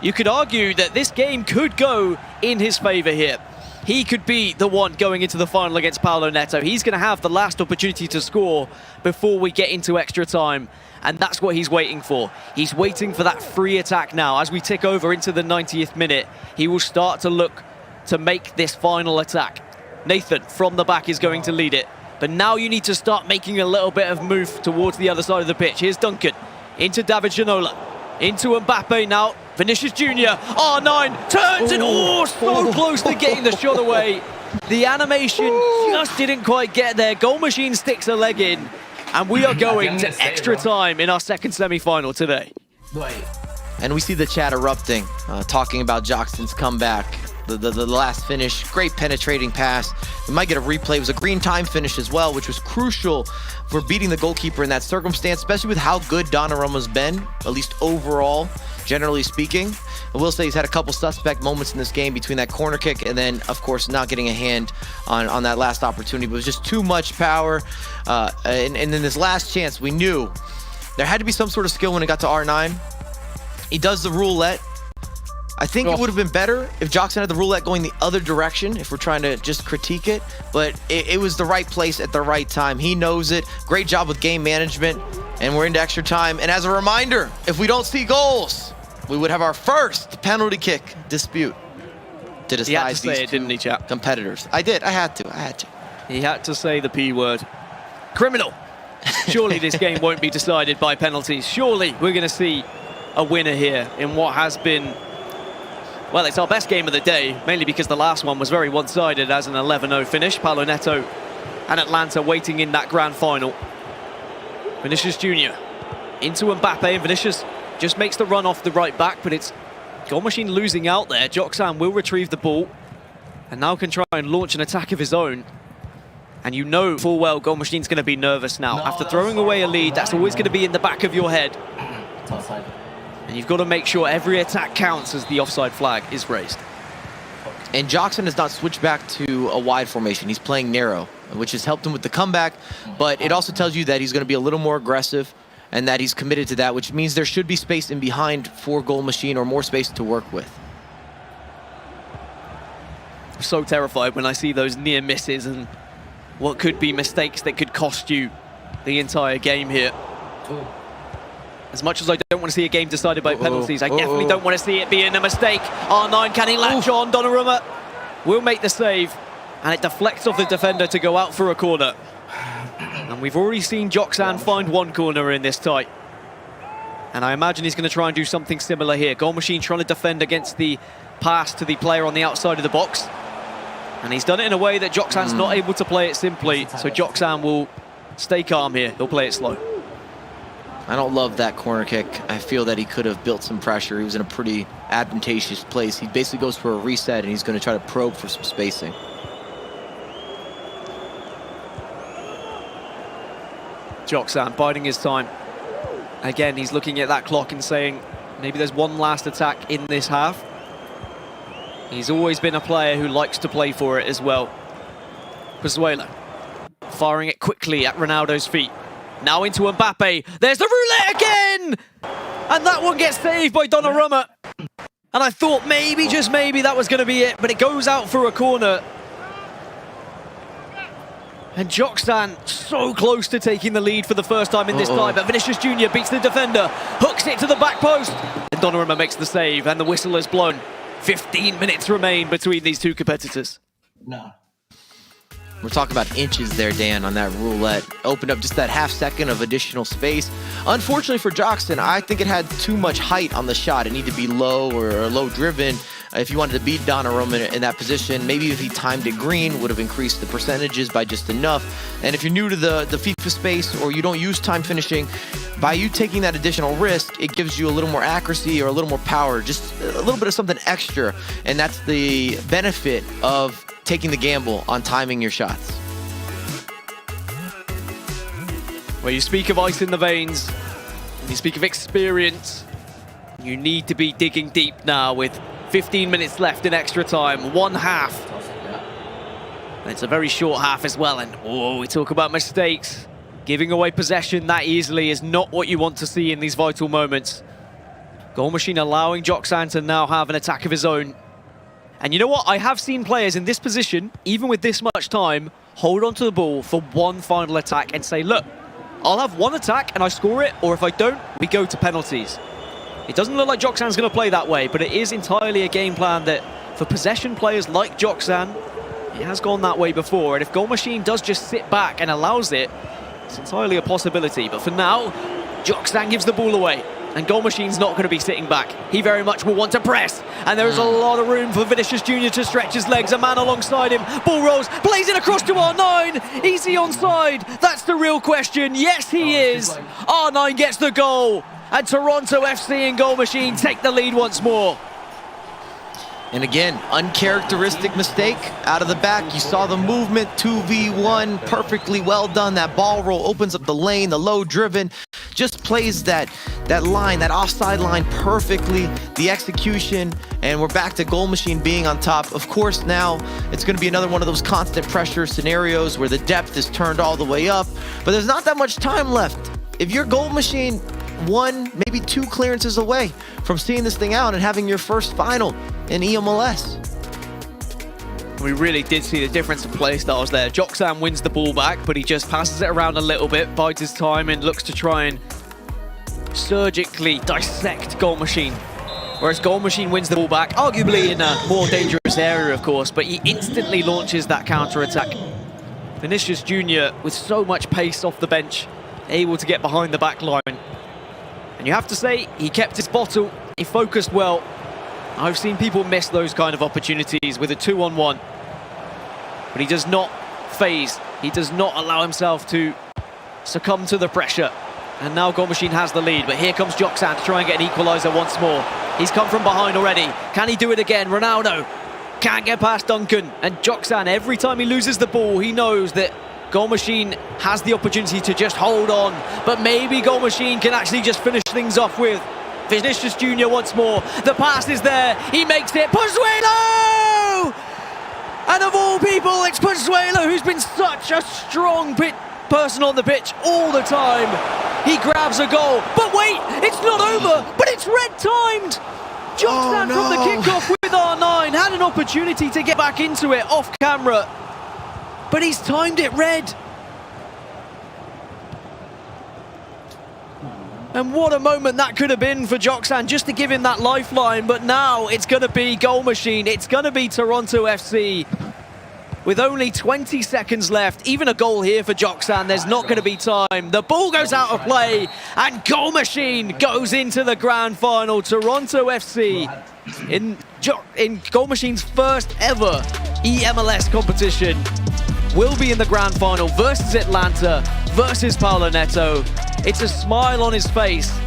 [SPEAKER 4] you could argue that this game could go in his favor here. He could be the one going into the final against Paulo Neto. He's going to have the last opportunity to score before we get into extra time. And that's what he's waiting for. He's waiting for that free attack now. As we tick over into the 90th minute, he will start to look to make this final attack. Nathan from the back is going to lead it. But now you need to start making a little bit of move towards the other side of the pitch. Here's Duncan into David Ginola. Into Mbappe now. Vinicius Jr. R9 turns and so close to getting the shot away. The animation just didn't quite get there. Goal Machine sticks a leg in. And we are going to extra time in our second semi-final today.
[SPEAKER 6] And we see the chat erupting, talking about Joxon's comeback. The last finish, great penetrating pass. We might get a replay. It was a green time finish as well, which was crucial for beating the goalkeeper in that circumstance, especially with how good Donnarumma's been, at least overall, generally speaking. I will say he's had a couple suspect moments in this game between that corner kick and then, of course, not getting a hand on that last opportunity. But it was just too much power. And then this last chance, we knew there had to be some sort of skill when it got to R9. He does the roulette. I think it would have been better if Joxon had the roulette going the other direction, if we're trying to just critique it. But it was the right place at the right time. He knows it. Great job with game management. And we're into extra time. And as a reminder, if we don't see goals, we would have our first penalty kick dispute to decide
[SPEAKER 4] He had to say
[SPEAKER 6] these
[SPEAKER 4] it, didn't he, chap?
[SPEAKER 6] competitors. I did. I had to.
[SPEAKER 4] He had to say the P word. Criminal. Surely this game won't be decided by penalties. Surely we're going to see a winner here in what has been... Well, it's our best game of the day, mainly because the last one was very one-sided as an 11-0 finish. Paulo Neto and Atlanta waiting in that grand final. Vinicius Jr. into Mbappe, and Vinicius just makes the run off the right back, but it's Goal Machine losing out there. Joxon will retrieve the ball and now can try and launch an attack of his own. And you know full well Goal Machine's going to be nervous now. After throwing away a lead, that's always going to be in the back of your head. And you've got to make sure every attack counts as the offside flag is raised.
[SPEAKER 6] And Joxon has not switched back to a wide formation. He's playing narrow, which has helped him with the comeback. But it also tells you that he's going to be a little more aggressive and that he's committed to that, which means there should be space in behind for Goal Machine, or more space to work with.
[SPEAKER 4] I'm so terrified when I see those near misses and what could be mistakes that could cost you the entire game here. As much as I don't want to see a game decided by penalties, I definitely don't want to see it being a mistake. R9, can he latch on? Donnarumma will make the save, and it deflects off the defender to go out for a corner. And we've already seen Joxon find one corner in this tie. And I imagine he's going to try and do something similar here. Goal Machine trying to defend against the pass to the player on the outside of the box. And he's done it in a way that Joxon's not able to play it simply. So Joxon will stay calm here. He'll play it slow.
[SPEAKER 6] I don't love that corner kick. I feel that he could have built some pressure. He was in a pretty advantageous place. He basically goes for a reset, and he's going to try to probe for some spacing.
[SPEAKER 4] Joxon biding his time. Again, he's looking at that clock and saying, maybe there's one last attack in this half. He's always been a player who likes to play for it as well. Pozuelo firing it quickly at Ronaldo's feet. Now into Mbappe. There's the roulette again! again! And that one gets saved by Donnarumma. And I thought maybe, just maybe, that was going to be it, but it goes out for a corner. And Joxan so close to taking the lead for the first time in this tie, but Vinicius Jr. beats the defender, hooks it to the back post, and Donnarumma makes the save, and the whistle is blown. 15 minutes remain between these two competitors.
[SPEAKER 9] No.
[SPEAKER 6] We're talking about inches there, Dan, on that roulette. Opened up just that half second of additional space. Unfortunately for Joxan, I think it had too much height on the shot. It needed to be low or low driven if you wanted to beat Donnarumma in that position. Maybe if he timed it green, would have increased the percentages by just enough. And if you're new to the FIFA space or you don't use time finishing, by you taking that additional risk, it gives you a little more accuracy or a little more power, just a little bit of something extra. And that's the benefit of taking the gamble on timing your shots.
[SPEAKER 4] Well, you speak of ice in the veins, and you speak of experience. You need to be digging deep now with 15 minutes left in extra time, one half. And it's a very short half as well, and we talk about mistakes. Giving away possession that easily is not what you want to see in these vital moments. Goal Machine allowing Joxan to now have an attack of his own. And you know what? I have seen players in this position, even with this much time, hold onto the ball for one final attack and say, look, I'll have one attack and I score it, or if I don't, we go to penalties. It doesn't look like Joxan's going to play that way, but it is entirely a game plan that, for possession players like Joxan, it has gone that way before. And if Goal Machine does just sit back and allows it, it's entirely a possibility. But for now, Joxan gives the ball away. And Goal Machine's not going to be sitting back. He very much will want to press. And there is a lot of room for Vinicius Jr. to stretch his legs. A man alongside him. Ball rolls, plays it across to R9. Is he onside? That's the real question. Yes, he is. R9 gets the goal. And Toronto FC and Goal Machine take the lead once more.
[SPEAKER 6] And again, uncharacteristic mistake out of the back. You saw the movement, 2v1, perfectly well done. That ball roll opens up the lane, the low driven, just plays that line, that offside line perfectly, the execution, and we're back to Goal Machine being on top. Of course, now it's going to be another one of those constant pressure scenarios where the depth is turned all the way up, but there's not that much time left. If you're Goal Machine, one, maybe two clearances away from seeing this thing out and having your first final in eMLS.
[SPEAKER 4] We really did see the difference in play styles there. Joxan wins the ball back, but he just passes it around a little bit, bides his time and looks to try and surgically dissect Goal Machine. Whereas Goal Machine wins the ball back, arguably in a more dangerous area, of course, but he instantly launches that counter-attack. Vinicius Jr. with so much pace off the bench, able to get behind the back line. And you have to say, he kept his bottle, he focused well. I've seen people miss those kind of opportunities with a 2-on-1. But he does not phase. He does not allow himself to succumb to the pressure. And now Goal Machine has the lead, but here comes Joxan to try and get an equaliser once more. He's come from behind already. Can he do it again? Ronaldo can't get past Duncan. And Joxan, every time he loses the ball, he knows that Goal Machine has the opportunity to just hold on. But maybe Goal Machine can actually just finish things off with Vinicius Jr. once more. The pass is there. He makes it. Pozuelo! And of all people, it's Pozuelo, who's been such a strong person on the pitch all the time. He grabs a goal. But wait, it's not over, but it's red-timed. Joxan from the kickoff with R9 had an opportunity to get back into it off camera, but he's timed it red. And what a moment that could have been for Joxan, just to give him that lifeline. But now it's going to be Goal Machine. It's going to be Toronto FC. With only 20 seconds left, even a goal here for Joxan, there's not going to be time. The ball goes out of play, and Goal Machine goes into the grand final. Toronto FC in Goal Machine's first ever eMLS competition will be in the grand final versus Atlanta, versus Paulo Neto. It's a smile on his face,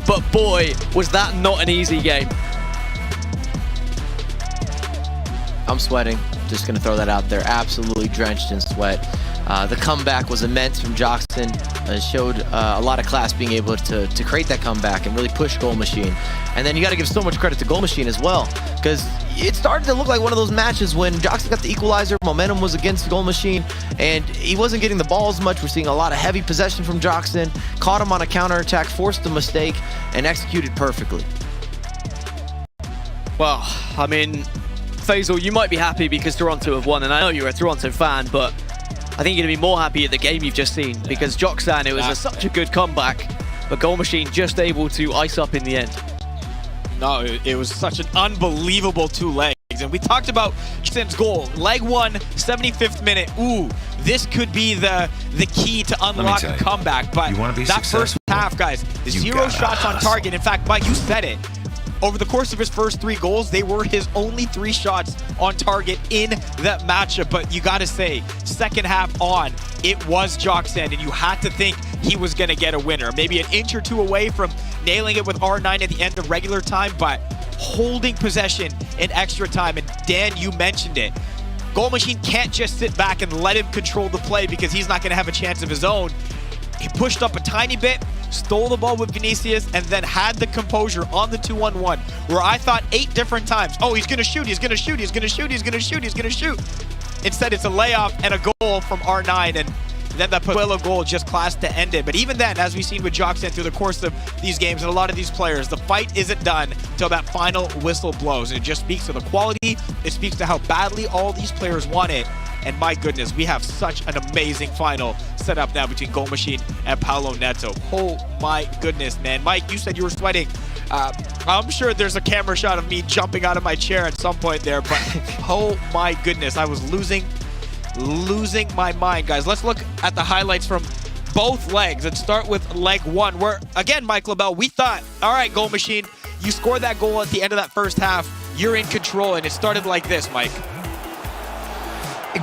[SPEAKER 4] but boy, was that not an easy game.
[SPEAKER 6] I'm sweating. Just going to throw that out there. Absolutely drenched in sweat. The comeback was immense from Joxon. Showed a lot of class being able to create that comeback and really push Goal Machine. And then you got to give so much credit to Goal Machine as well, because it started to look like one of those matches when Joxon got the equalizer, momentum was against Goal Machine, and he wasn't getting the ball as much. We're seeing a lot of heavy possession from Joxon, caught him on a counterattack, forced a mistake, and executed perfectly.
[SPEAKER 4] Well, I mean, Faisal, you might be happy because Toronto have won, and I know you're a Toronto fan, but I think you're going to be more happy at the game you've just seen, because Joxan, it was such a good comeback, but Goal Machine just able to ice up in the end.
[SPEAKER 3] No, it was such an unbelievable 2 legs. And we talked about Joxan's goal. Leg 1, 75th minute. Ooh, this could be the key to unlock a comeback. But that first half, guys, 0 shots on target. In fact, Mike, you said it. Over the course of his first 3 goals, they were his only 3 shots on target in that matchup. But you got to say, second half on, it was Joxan, and you had to think he was going to get a winner. Maybe an inch or 2 away from nailing it with R9 at the end of regular time, but holding possession in extra time. And Dan, you mentioned it. Goal Machine can't just sit back and let him control the play because he's not going to have a chance of his own. He pushed up a tiny bit, stole the ball with Vinicius, and then had the composure on the 2-on-1, where I thought 8 different times, oh, he's going to shoot, he's going to shoot, he's going to shoot, he's going to shoot, he's going to shoot. Instead, it's a layoff and a goal from R9, and then that Coca-Cola goal just classed to end it. But even then, as we've seen with Joxan through the course of these games and a lot of these players, the fight isn't done until that final whistle blows. And it just speaks to the quality. It speaks to how badly all these players want it. And my goodness, we have such an amazing final set up now between Goal Machine and Paulo Neto. Oh my goodness, man. Mike, you said you were sweating. I'm sure there's a camera shot of me jumping out of my chair at some point there, but oh my goodness, I was losing my mind, guys. Let's look at the highlights from both legs and start with leg 1, where, again, Mike LaBelle, we thought, all right, Goal Machine, you scored that goal at the end of that first half. You're in control, and it started like this, Mike.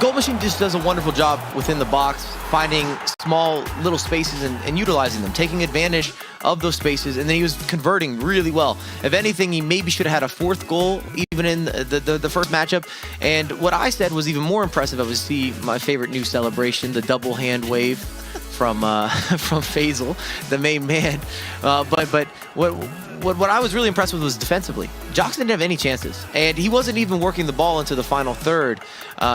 [SPEAKER 6] Goal Machine just does a wonderful job within the box, finding small little spaces and utilizing them, taking advantage of those spaces, and then he was converting really well. If anything, he maybe should have had a 4th goal even in the first matchup. And what I said was even more impressive. I was see my favorite new celebration, the double hand wave from Faisal, the main man. But what I was really impressed with was defensively. Joxan didn't have any chances, and he wasn't even working the ball into the final third.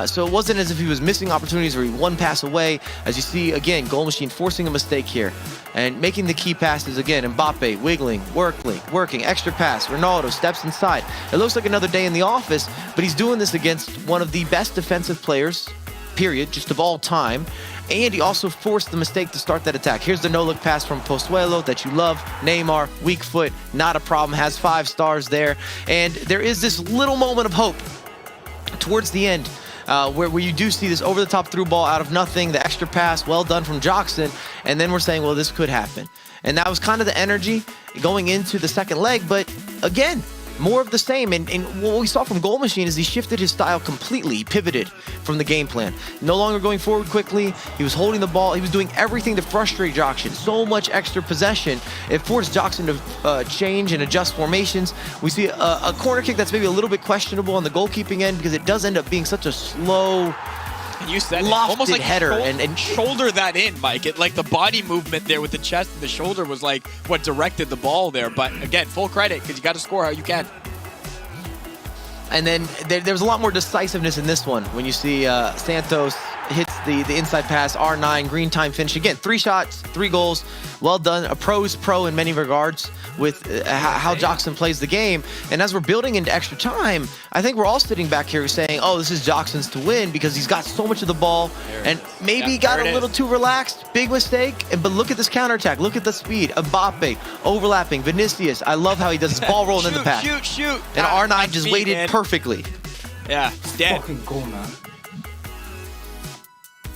[SPEAKER 6] So it wasn't as if he was missing opportunities or he 1 pass away. As you see, again, Goal Machine forcing a mistake here and making the key passes again. Mbappe wiggling, working, extra pass. Ronaldo steps inside. It looks like another day in the office, but he's doing this against one of the best defensive players, period, just of all time. And he also forced the mistake to start that attack. Here's the no-look pass from Pozuelo that you love. Neymar, weak foot, not a problem, has 5 stars there. And there is this little moment of hope towards the end where you do see this over-the-top through ball out of nothing, the extra pass, well done from Joxan. And then we're saying, well, this could happen. And that was kind of the energy going into the second leg. But again, more of the same, and what we saw from Goal Machine is he shifted his style completely. He pivoted from the game plan. No longer going forward quickly. He was holding the ball. He was doing everything to frustrate Joxan. So much extra possession. It forced Joxan to change and adjust formations. We see a corner kick that's maybe a little bit questionable on the goalkeeping end because it does end up being such a slow,
[SPEAKER 3] you said
[SPEAKER 6] lofted
[SPEAKER 3] almost like
[SPEAKER 6] header and
[SPEAKER 3] shoulder that in, Mike. It like the body movement there with the chest and the shoulder was like what directed the ball there. But again, full credit because you got to score how you can.
[SPEAKER 6] And then there was a lot more decisiveness in this one when you see Santos hits the inside pass, R9, green time finish. Again, 3 shots, 3 goals. Well done. A pro's pro in many regards with how Joxan plays the game. And as we're building into extra time, I think we're all sitting back here saying, oh, this is Joxan's to win because he's got so much of the ball and maybe got a little too relaxed. Big mistake. But look at this counterattack. Look at the speed. Mbappe overlapping. Vinicius. I love how he does his ball rolling in the pass.
[SPEAKER 3] Shoot.
[SPEAKER 6] And R9 just waited perfectly.
[SPEAKER 3] Yeah, dead.
[SPEAKER 11] Fucking goal, man.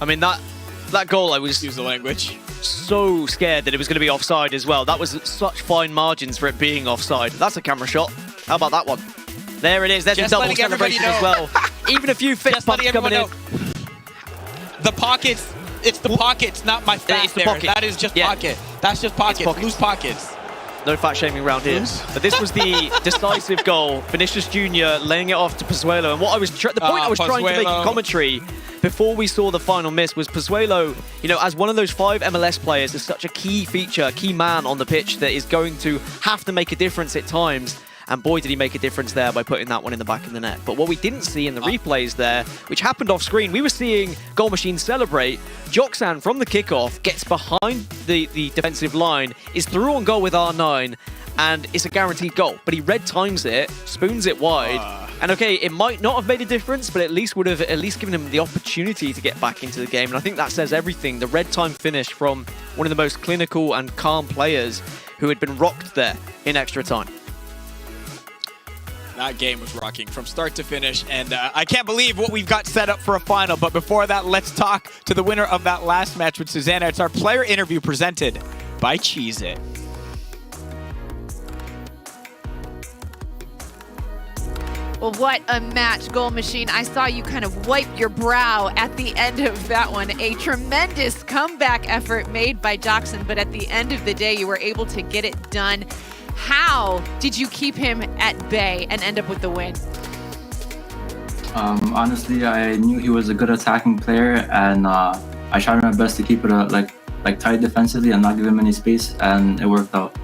[SPEAKER 4] I mean, that goal, I was
[SPEAKER 3] Use the language.
[SPEAKER 4] so scared that it was going to be offside as well. That was such fine margins for it being offside. That's a camera shot. How about that one? There it is. There's a double celebration as well. Even a few fist pumps coming in.
[SPEAKER 3] The pockets. It's the pockets, not my fat
[SPEAKER 4] It's the
[SPEAKER 3] there.
[SPEAKER 4] pocket.
[SPEAKER 3] That is just pocket. That's just pocket. Loose pockets.
[SPEAKER 4] No fat shaming around here. But this was the decisive goal. Vinicius Jr. laying it off to Pozuelo. And what I was the point I was trying to make in commentary before we saw the final miss was Pozuelo, you know, as one of those 5 MLS players, is such a key feature, key man on the pitch that is going to have to make a difference at times. And boy, did he make a difference there by putting that one in the back of the net. But what we didn't see in the replays there, which happened off screen, we were seeing Goal Machine celebrate. Joksan from the kickoff gets behind the defensive line, is through on goal with R9, and it's a guaranteed goal. But he red times it, spoons it wide. And okay, it might not have made a difference, but at least would have given him the opportunity to get back into the game. And I think that says everything. The red time finish from one of the most clinical and calm players who had been rocked there in extra time.
[SPEAKER 3] That game was rocking from start to finish, and I can't believe what we've got set up for a final. But before that, let's talk to the winner of that last match with Susanna. It's our player interview presented by Cheez-It.
[SPEAKER 5] Well, what a match, Goal Machine. I saw you kind of wipe your brow at the end of that one. A tremendous comeback effort made by Joksan, but at the end of the day, you were able to get it done. How did you keep him at bay and end up with the win?
[SPEAKER 8] Honestly, I knew he was a good attacking player, and I tried my best to keep it like tight defensively and not give him any space, and it worked out.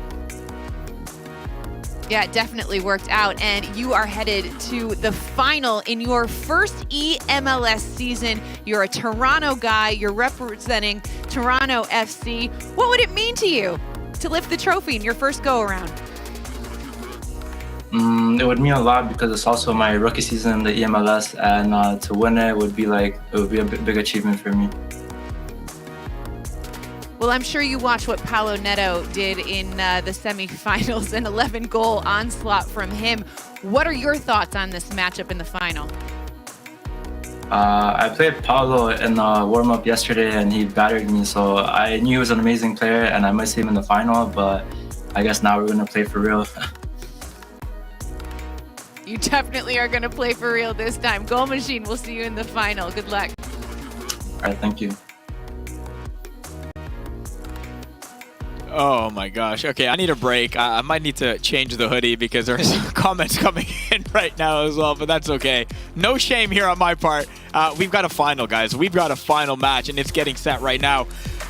[SPEAKER 5] Yeah, it definitely worked out, and you are headed to the final in your first eMLS season. You're a Toronto guy. You're representing Toronto FC. What would it mean to you to lift the trophy in your first go-around?
[SPEAKER 8] It would mean a lot because it's also my rookie season in the eMLS, and to win it would be a big achievement for me.
[SPEAKER 5] Well, I'm sure you watched what Paulo Neto did in the semifinals, an 11-goal onslaught from him. What are your thoughts on this matchup in the final?
[SPEAKER 8] I played Paulo in warm-up yesterday, and he battered me, so I knew he was an amazing player, and I might see him in the final, but I guess now we're going to play for real.
[SPEAKER 5] You definitely are going to play for real this time. Goal Machine, we'll see you in the final. Good luck.
[SPEAKER 8] All right, thank you.
[SPEAKER 3] Oh my gosh. Okay, I need a break. I might need to change the hoodie because there's comments coming in right now as well, but that's okay. No shame here on my part. We've got a final, guys. We've got a final match, and it's getting set right now.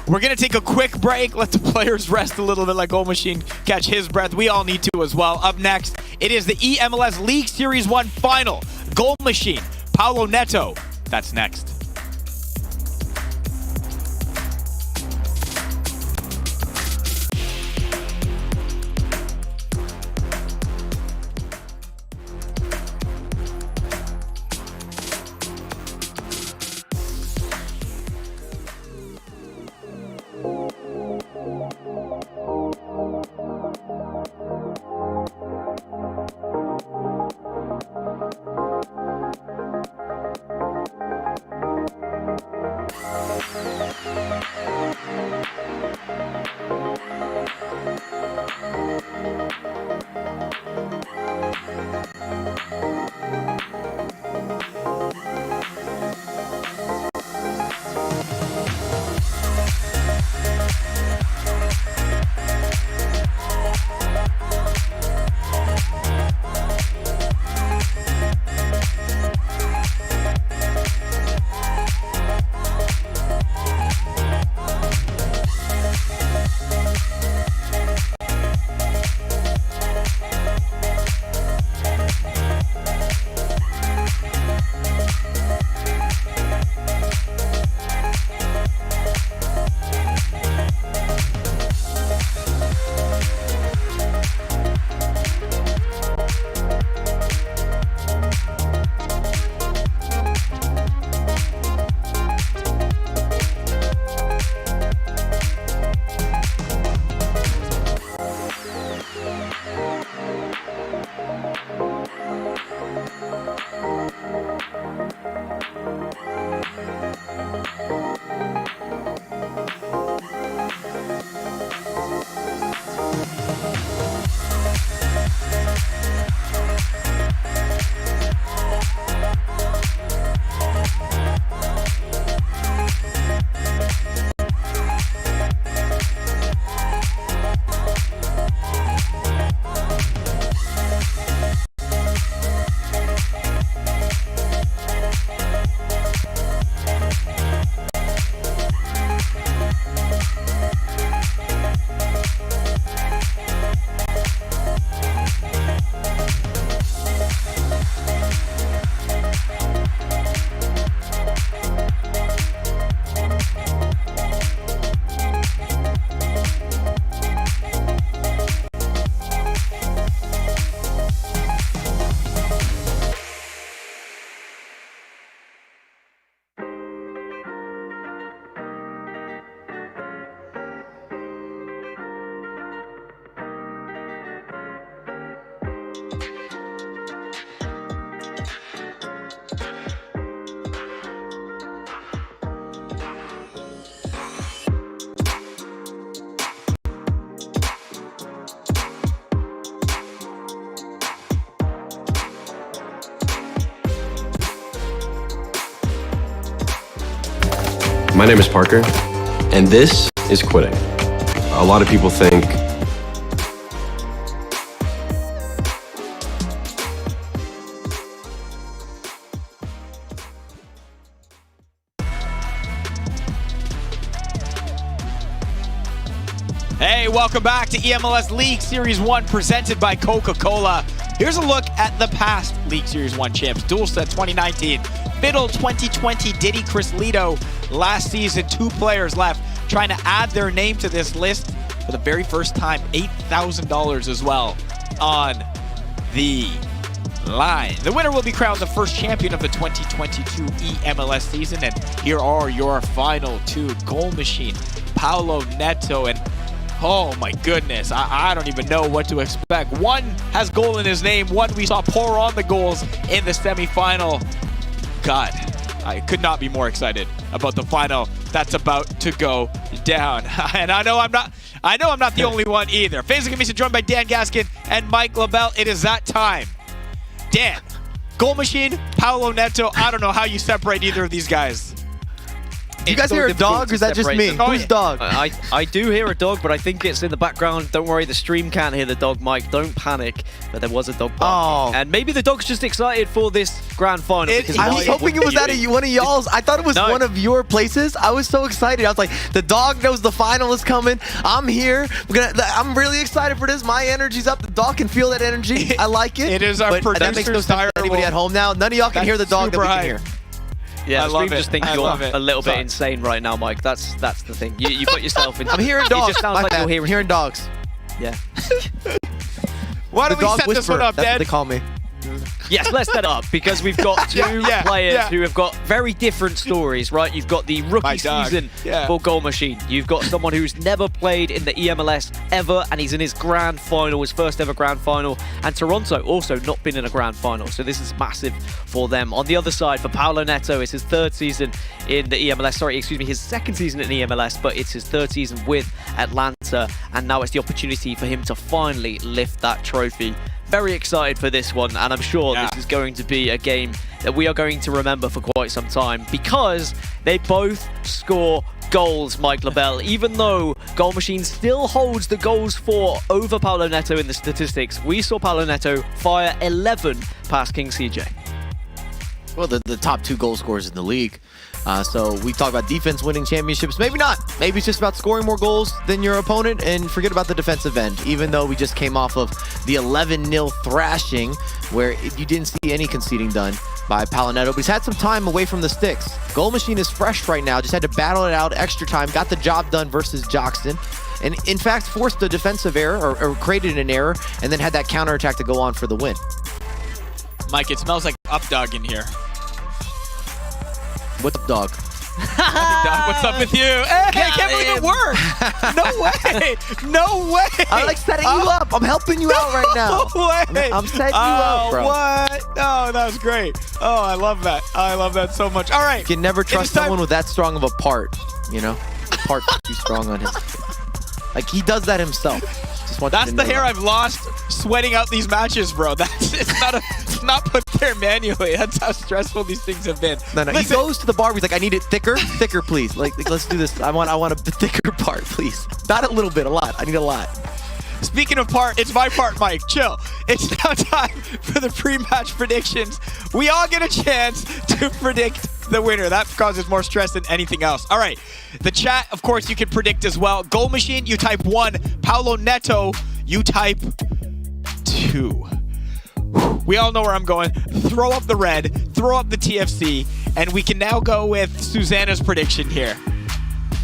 [SPEAKER 3] We're going to take a quick break, let the players rest a little bit, let Goal Machine catch his breath. We all need to as well. Up next, it is the eMLS League Series 1 final. Goal Machine, Paulo Neto. That's next.
[SPEAKER 10] My name is Parker, and this is quitting. A lot of people think
[SPEAKER 3] Hey, welcome back to eMLS League Series 1 presented by Coca-Cola. Here's a look at the past League Series 1 champs. Duelset 2019, Fiddle 2020, Diddy, Chris Lito. Last season, 2 players left trying to add their name to this list for the very first time. $8,000 as well on the line. The winner will be crowned the first champion of the 2022 eMLS season. And here are your final 2. Goal Machine, Paulo Neto, and oh my goodness, I don't even know what to expect. One has goal in his name, one we saw pour on the goals in the semifinal. God, I could not be more excited about the final that's about to go down. And I know I'm not the only one either. Phasing Gamisa joined by Dan Gaskin and Mike LaBelle. It is that time. Dan, Goal Machine, Paulo Neto, I don't know how you separate either of these guys.
[SPEAKER 6] You guys hear a dog, or is that just me? Who's dog?
[SPEAKER 4] I do hear a dog, but I think it's in the background. Don't worry, the stream can't hear the dog, Mike. Don't panic. But there was a dog barking. And maybe the dog's just excited for this grand final.
[SPEAKER 6] I was hoping it was one of y'all's. I thought it was one of your places. I was so excited. I was like, the dog knows the final is coming. I'm here. I'm really excited for this. My energy's up. The dog can feel that energy. I like it.
[SPEAKER 3] It is our
[SPEAKER 6] But that makes no sense to anybody at home now. None of y'all can hear the dog that we can hear.
[SPEAKER 4] Yeah,
[SPEAKER 3] I
[SPEAKER 4] the
[SPEAKER 3] love
[SPEAKER 4] stream
[SPEAKER 3] it.
[SPEAKER 4] just think
[SPEAKER 3] I
[SPEAKER 4] you're
[SPEAKER 3] love it.
[SPEAKER 4] a little bit insane right now, Mike. That's the thing. You got yourself in.
[SPEAKER 6] I'm hearing dogs.
[SPEAKER 4] It just sounds like you're
[SPEAKER 6] hearing dogs.
[SPEAKER 4] Yeah.
[SPEAKER 3] Why don't we set this one up,
[SPEAKER 6] That's
[SPEAKER 3] Dan?
[SPEAKER 6] what they call me.
[SPEAKER 4] Yes, let's set it up because we've got 2 players who have got very different stories, right? You've got the rookie season for Goal Machine. You've got someone who's never played in the eMLS ever, and he's in his grand final, his first ever grand final. And Toronto also not been in a grand final, so this is massive for them. On the other side, for Paulo Neto, it's his 3rd season in the eMLS. Sorry, excuse me, his 2nd season in the eMLS, but it's his 3rd season with Atlanta, and now it's the opportunity for him to finally lift that trophy. Very excited for this one, and I'm sure this is going to be a game that we are going to remember for quite some time because they both score goals, Mike LaBelle. Even though Goal Machine still holds the goals for over Paulo Neto in the statistics, we saw Paulo Neto fire 11 past King CJ.
[SPEAKER 6] Well, the top 2 goal scorers in the league. So we talk about defense winning championships. Maybe not. Maybe it's just about scoring more goals than your opponent and forget about the defensive end. Even though we just came off of the 11-0 thrashing where you didn't see any conceding done by Paulo Neto. But he's had some time away from the sticks. Goal Machine is fresh right now. Just had to battle it out extra time. Got the job done versus Joxton. And in fact forced a defensive error or created an error and then had that counterattack to go on for the win.
[SPEAKER 3] Mike, it smells like Updog in here.
[SPEAKER 6] What's up, dog?
[SPEAKER 3] Dog, what's up with you? Hey, I can't believe it worked. No way. No way.
[SPEAKER 6] I'm like setting you up. I'm helping you out right now.
[SPEAKER 3] No way.
[SPEAKER 6] I'm setting you up, bro.
[SPEAKER 3] What? Oh, that was great. Oh, I love that. I love that so much. All right.
[SPEAKER 6] You can never trust someone with that strong of a part, you know? The part too strong on him. Like, he does that himself.
[SPEAKER 3] That's the hair I've lost sweating out these matches, bro. It's not put there manually. That's how stressful these things have been.
[SPEAKER 6] No, he goes to the bar. He's like, I need it thicker, please. Like, let's do this. I want a thicker part, please. Not a little bit, a lot. I need a lot.
[SPEAKER 3] Speaking of part, it's my part, Mike. Chill. It's now time for the pre-match predictions. We all get a chance to predict the winner. That causes more stress than anything else. All right. The chat, of course, you can predict as well. Goal Machine, you type 1. Paulo Neto, you type 2. We all know where I'm going. Throw up the red, throw up the TFC, and we can now go with Susanna's prediction here.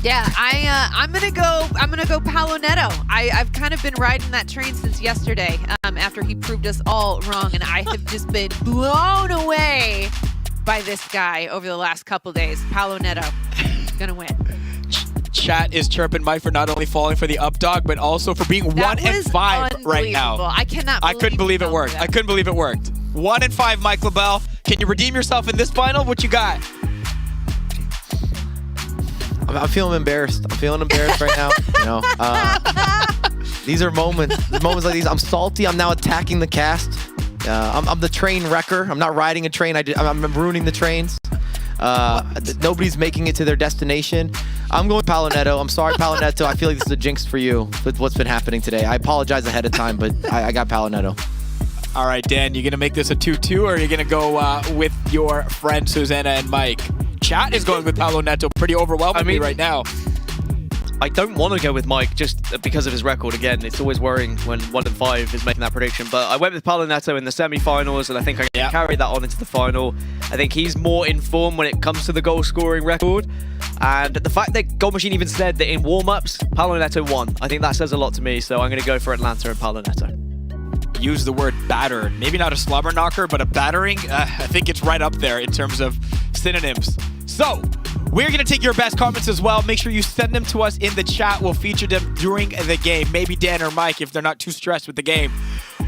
[SPEAKER 5] Yeah, I'm gonna go Paulo Neto. I've kind of been riding that train since yesterday, after he proved us all wrong, and I have just been blown away by this guy over the last couple days. Paulo Neto, gonna win.
[SPEAKER 3] Chat is chirping Mike for not only falling for the up dog, but also for being 1-5 right now.
[SPEAKER 5] I
[SPEAKER 3] couldn't believe it worked. I couldn't believe it worked. 1-5, Mike LaBelle. Can you redeem yourself in this final? What you got?
[SPEAKER 6] I'm feeling embarrassed. I'm feeling embarrassed right now. You know, these are moments like these. I'm salty. I'm now attacking the cast. I'm the train wrecker. I'm not riding a train. I'm ruining the trains. Nobody's making it to their destination. I'm going Paolo Neto. I'm sorry, Paolo Neto. I feel like this is a jinx for you with what's been happening today. I apologize ahead of time, but I got Paolo Neto.
[SPEAKER 3] All right, Dan, you going to make this a 2-2, or are you going to go with your friend Susanna and Mike? Chat is going with Paolo Neto pretty overwhelmingly right now.
[SPEAKER 4] I don't want to go with Mike just because of his record. Again, it's always worrying when 1 and 5 is making that prediction. But I went with Paolo Neto in the semi-finals, and I think I can carry that on into the final. I think he's more in form when it comes to the goal-scoring record. And the fact that Goal Machine even said that in warm-ups, Paolo Neto won. I think that says a lot to me, so I'm going to go for Atlanta and Paolo Neto.
[SPEAKER 3] Use the word batter. Maybe not a slobber knocker, but a battering. I think it's right up there in terms of synonyms. So, we're going to take your best comments as well. Make sure you send them to us in the chat. We'll feature them during the game. Maybe Dan or Mike, if they're not too stressed with the game,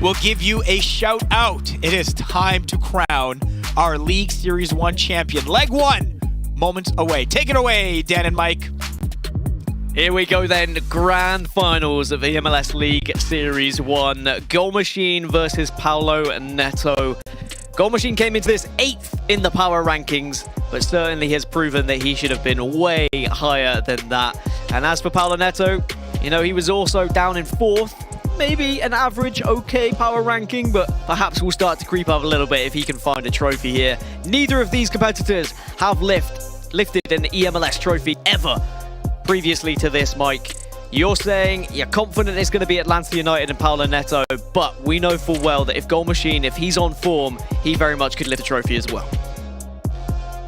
[SPEAKER 3] will give you a shout out. It is time to crown our League Series 1 champion. Leg 1, moments away. Take it away, Dan and Mike.
[SPEAKER 4] Here we go then, grand finals of eMLS League Series 1. Goal Machine versus Paolo Neto. Goal Machine came into this 8th in the power rankings, but certainly has proven that he should have been way higher than that. And as for Paolo Neto, you know, he was also down in 4th. Maybe an average okay power ranking, but perhaps we'll start to creep up a little bit if he can find a trophy here. Neither of these competitors have lifted an eMLS trophy ever previously to this, Mike. You're saying you're confident it's going to be Atlanta United and Paolo Neto, but we know full well that if Goal Machine, if he's on form, he very much could lift a trophy as well.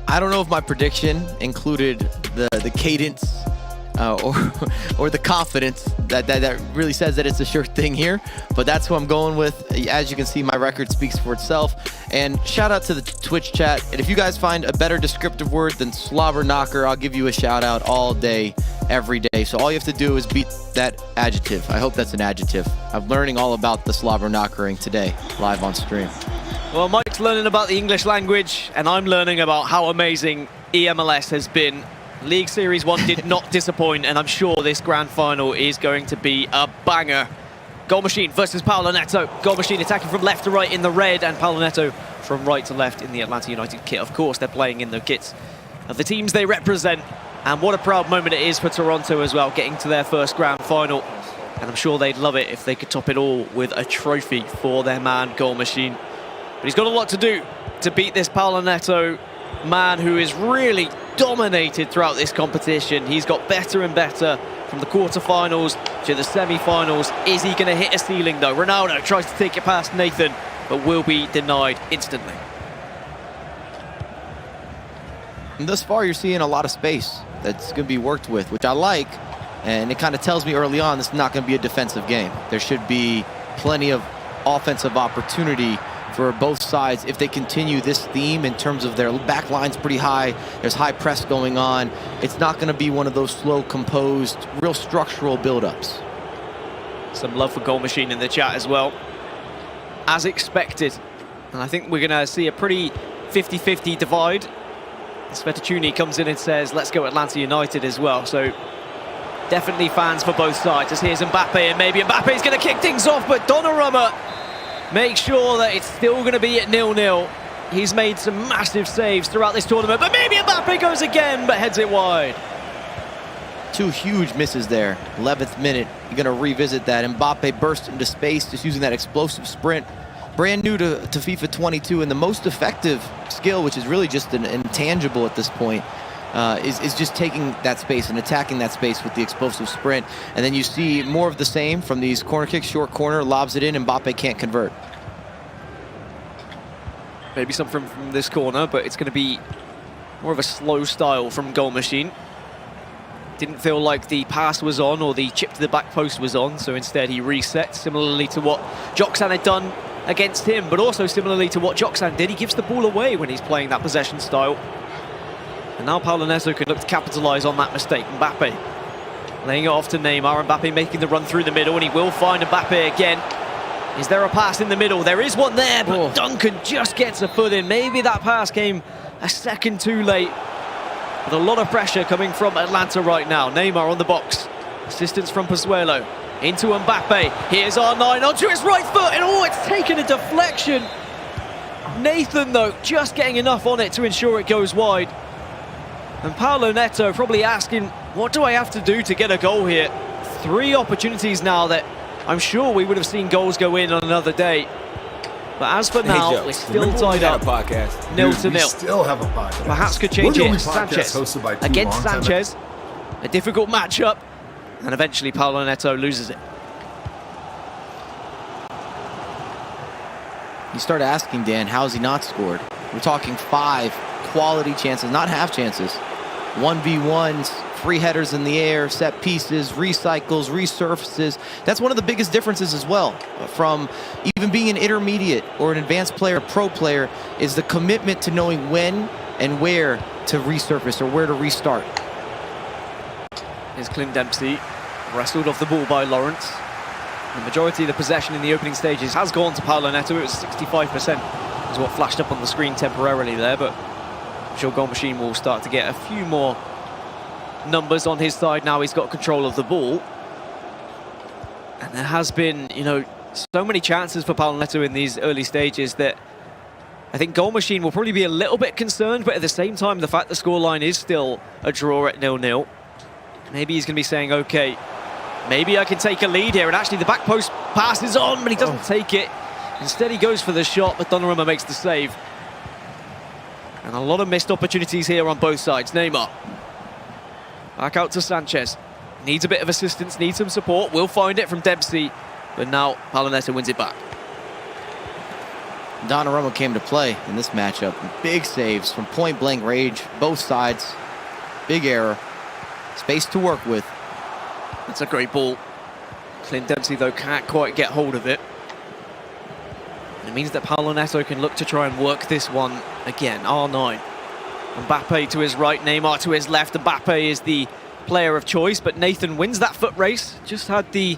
[SPEAKER 6] I don't know if my prediction included the cadence or the confidence that really says that it's a sure thing here, but that's who I'm going with. As you can see, my record speaks for itself. And shout out to the Twitch chat. And if you guys find a better descriptive word than slobber knocker, I'll give you a shout out all day, every day. So all you have to do is beat that adjective. I hope that's an adjective. I'm learning all about the slobber knockering today, live on stream.
[SPEAKER 4] Well, Mike's learning about the English language, and I'm learning about how amazing eMLS has been. League Series 1 did not disappoint, and I'm sure this grand final is going to be a banger. Goal Machine versus Paolo Neto. Goal Machine attacking from left to right in the red, and Paolo Neto from right to left in the Atlanta United kit. Of course, they're playing in the kits of the teams they represent, and what a proud moment it is for Toronto as well, getting to their first grand final. And I'm sure they'd love it if they could top it all with a trophy for their man, Goal Machine. But he's got a lot to do to beat this Paolo Neto man who is really dominated throughout this competition. He's got better and better from the quarterfinals to the semi-finals. Is he going to hit a ceiling though? Ronaldo tries to take it past Nathan, but will be denied instantly.
[SPEAKER 6] And thus far, you're seeing a lot of space that's going to be worked with, which I like. And it kind of tells me early on this is not going to be a defensive game. There should be plenty of offensive opportunity for both sides if they continue this theme in terms of their back line's pretty high. There's high press going on. It's not going to be one of those slow, composed, real structural build-ups.
[SPEAKER 4] Some love for Goal Machine in the chat as well, as expected. And I think we're going to see a pretty 50-50 divide. Svetacuni comes in and says, let's go Atlanta United as well. So definitely fans for both sides. As here's Mbappe, and maybe Mbappe's going to kick things off, but Donnarumma makes sure that it's still going to be at 0-0. He's made some massive saves throughout this tournament, but maybe Mbappe goes again, but heads it wide.
[SPEAKER 6] Two huge misses there. 11th minute, you're going to revisit that. Mbappe burst into space, just using that explosive sprint. Brand new to FIFA 22, and the most effective skill, which is really just an intangible at this point, is just taking that space and attacking that space with the explosive sprint. And then you see more of the same from these corner kicks, short corner, lobs it in, and Mbappe can't convert.
[SPEAKER 4] Maybe something from this corner, but it's going to be more of a slow style from Goal Machine. Didn't feel like the pass was on or the chip to the back post was on, so instead he reset, similarly to what Joxan had done against him, but also similarly to what Joxan did. He gives the ball away when he's playing that possession style. And now Paolo Neto can look to capitalise on that mistake. Mbappe laying it off to Neymar. Mbappe making the run through the middle, and he will find Mbappe again. Is there a pass in the middle? There is one there, but Duncan just gets a foot in. Maybe that pass came a second too late. But a lot of pressure coming from Atlanta right now. Neymar on the box. Assistance from Pozuelo. Into Mbappe. Here's R9 onto his right foot, and oh, it's taken a deflection. Nathan, though, just getting enough on it to ensure it goes wide. And Paolo Neto probably asking, what do I have to do to get a goal here? 3 opportunities now that I'm sure we would have seen goals go in on another day. But as for now, we're still tied up. 0-0.
[SPEAKER 13] Still have a podcast.
[SPEAKER 4] Perhaps could change
[SPEAKER 13] We're the
[SPEAKER 4] it.
[SPEAKER 13] only podcast
[SPEAKER 4] Sanchez
[SPEAKER 13] hosted by 2
[SPEAKER 4] against
[SPEAKER 13] longtime-
[SPEAKER 4] Sanchez. A difficult matchup. And eventually Paolo Neto loses it.
[SPEAKER 6] You start asking, Dan, how has he not scored? We're talking 5 quality chances, not half chances. 1v1s, free headers in the air, set pieces, recycles, resurfaces. That's one of the biggest differences as well from even being an intermediate or an advanced player, pro player, is the commitment to knowing when and where to resurface or where to restart.
[SPEAKER 4] Here's Clint Dempsey, wrestled off the ball by Lawrence. The majority of the possession in the opening stages has gone to Paolo Neto. It was 65% is what flashed up on the screen temporarily there, but I'm sure Goal Machine will start to get a few more numbers on his side now he's got control of the ball. And there has been, you know, so many chances for Paolo Neto in these early stages that I think Goal Machine will probably be a little bit concerned, but at the same time, the fact the scoreline is still a draw at 0-0, maybe he's going to be saying, okay, maybe I can take a lead here. And actually the back post passes on, but he doesn't take it. Instead he goes for the shot, but Donnarumma makes the save. And a lot of missed opportunities here on both sides. Neymar. Back out to Sanchez. Needs a bit of assistance, needs some support. Will find it from Dempsey. But now Paolo Neto wins it back.
[SPEAKER 6] Donnarumma came to play in this matchup. Big saves from point blank range, both sides. Big error. Space to work with.
[SPEAKER 4] That's a great ball. Clint Dempsey, though, can't quite get hold of it. It means that Paolo Neto can look to try and work this one again. R9. Mbappe to his right, Neymar to his left. Mbappe is the player of choice, but Nathan wins that foot race. Just had the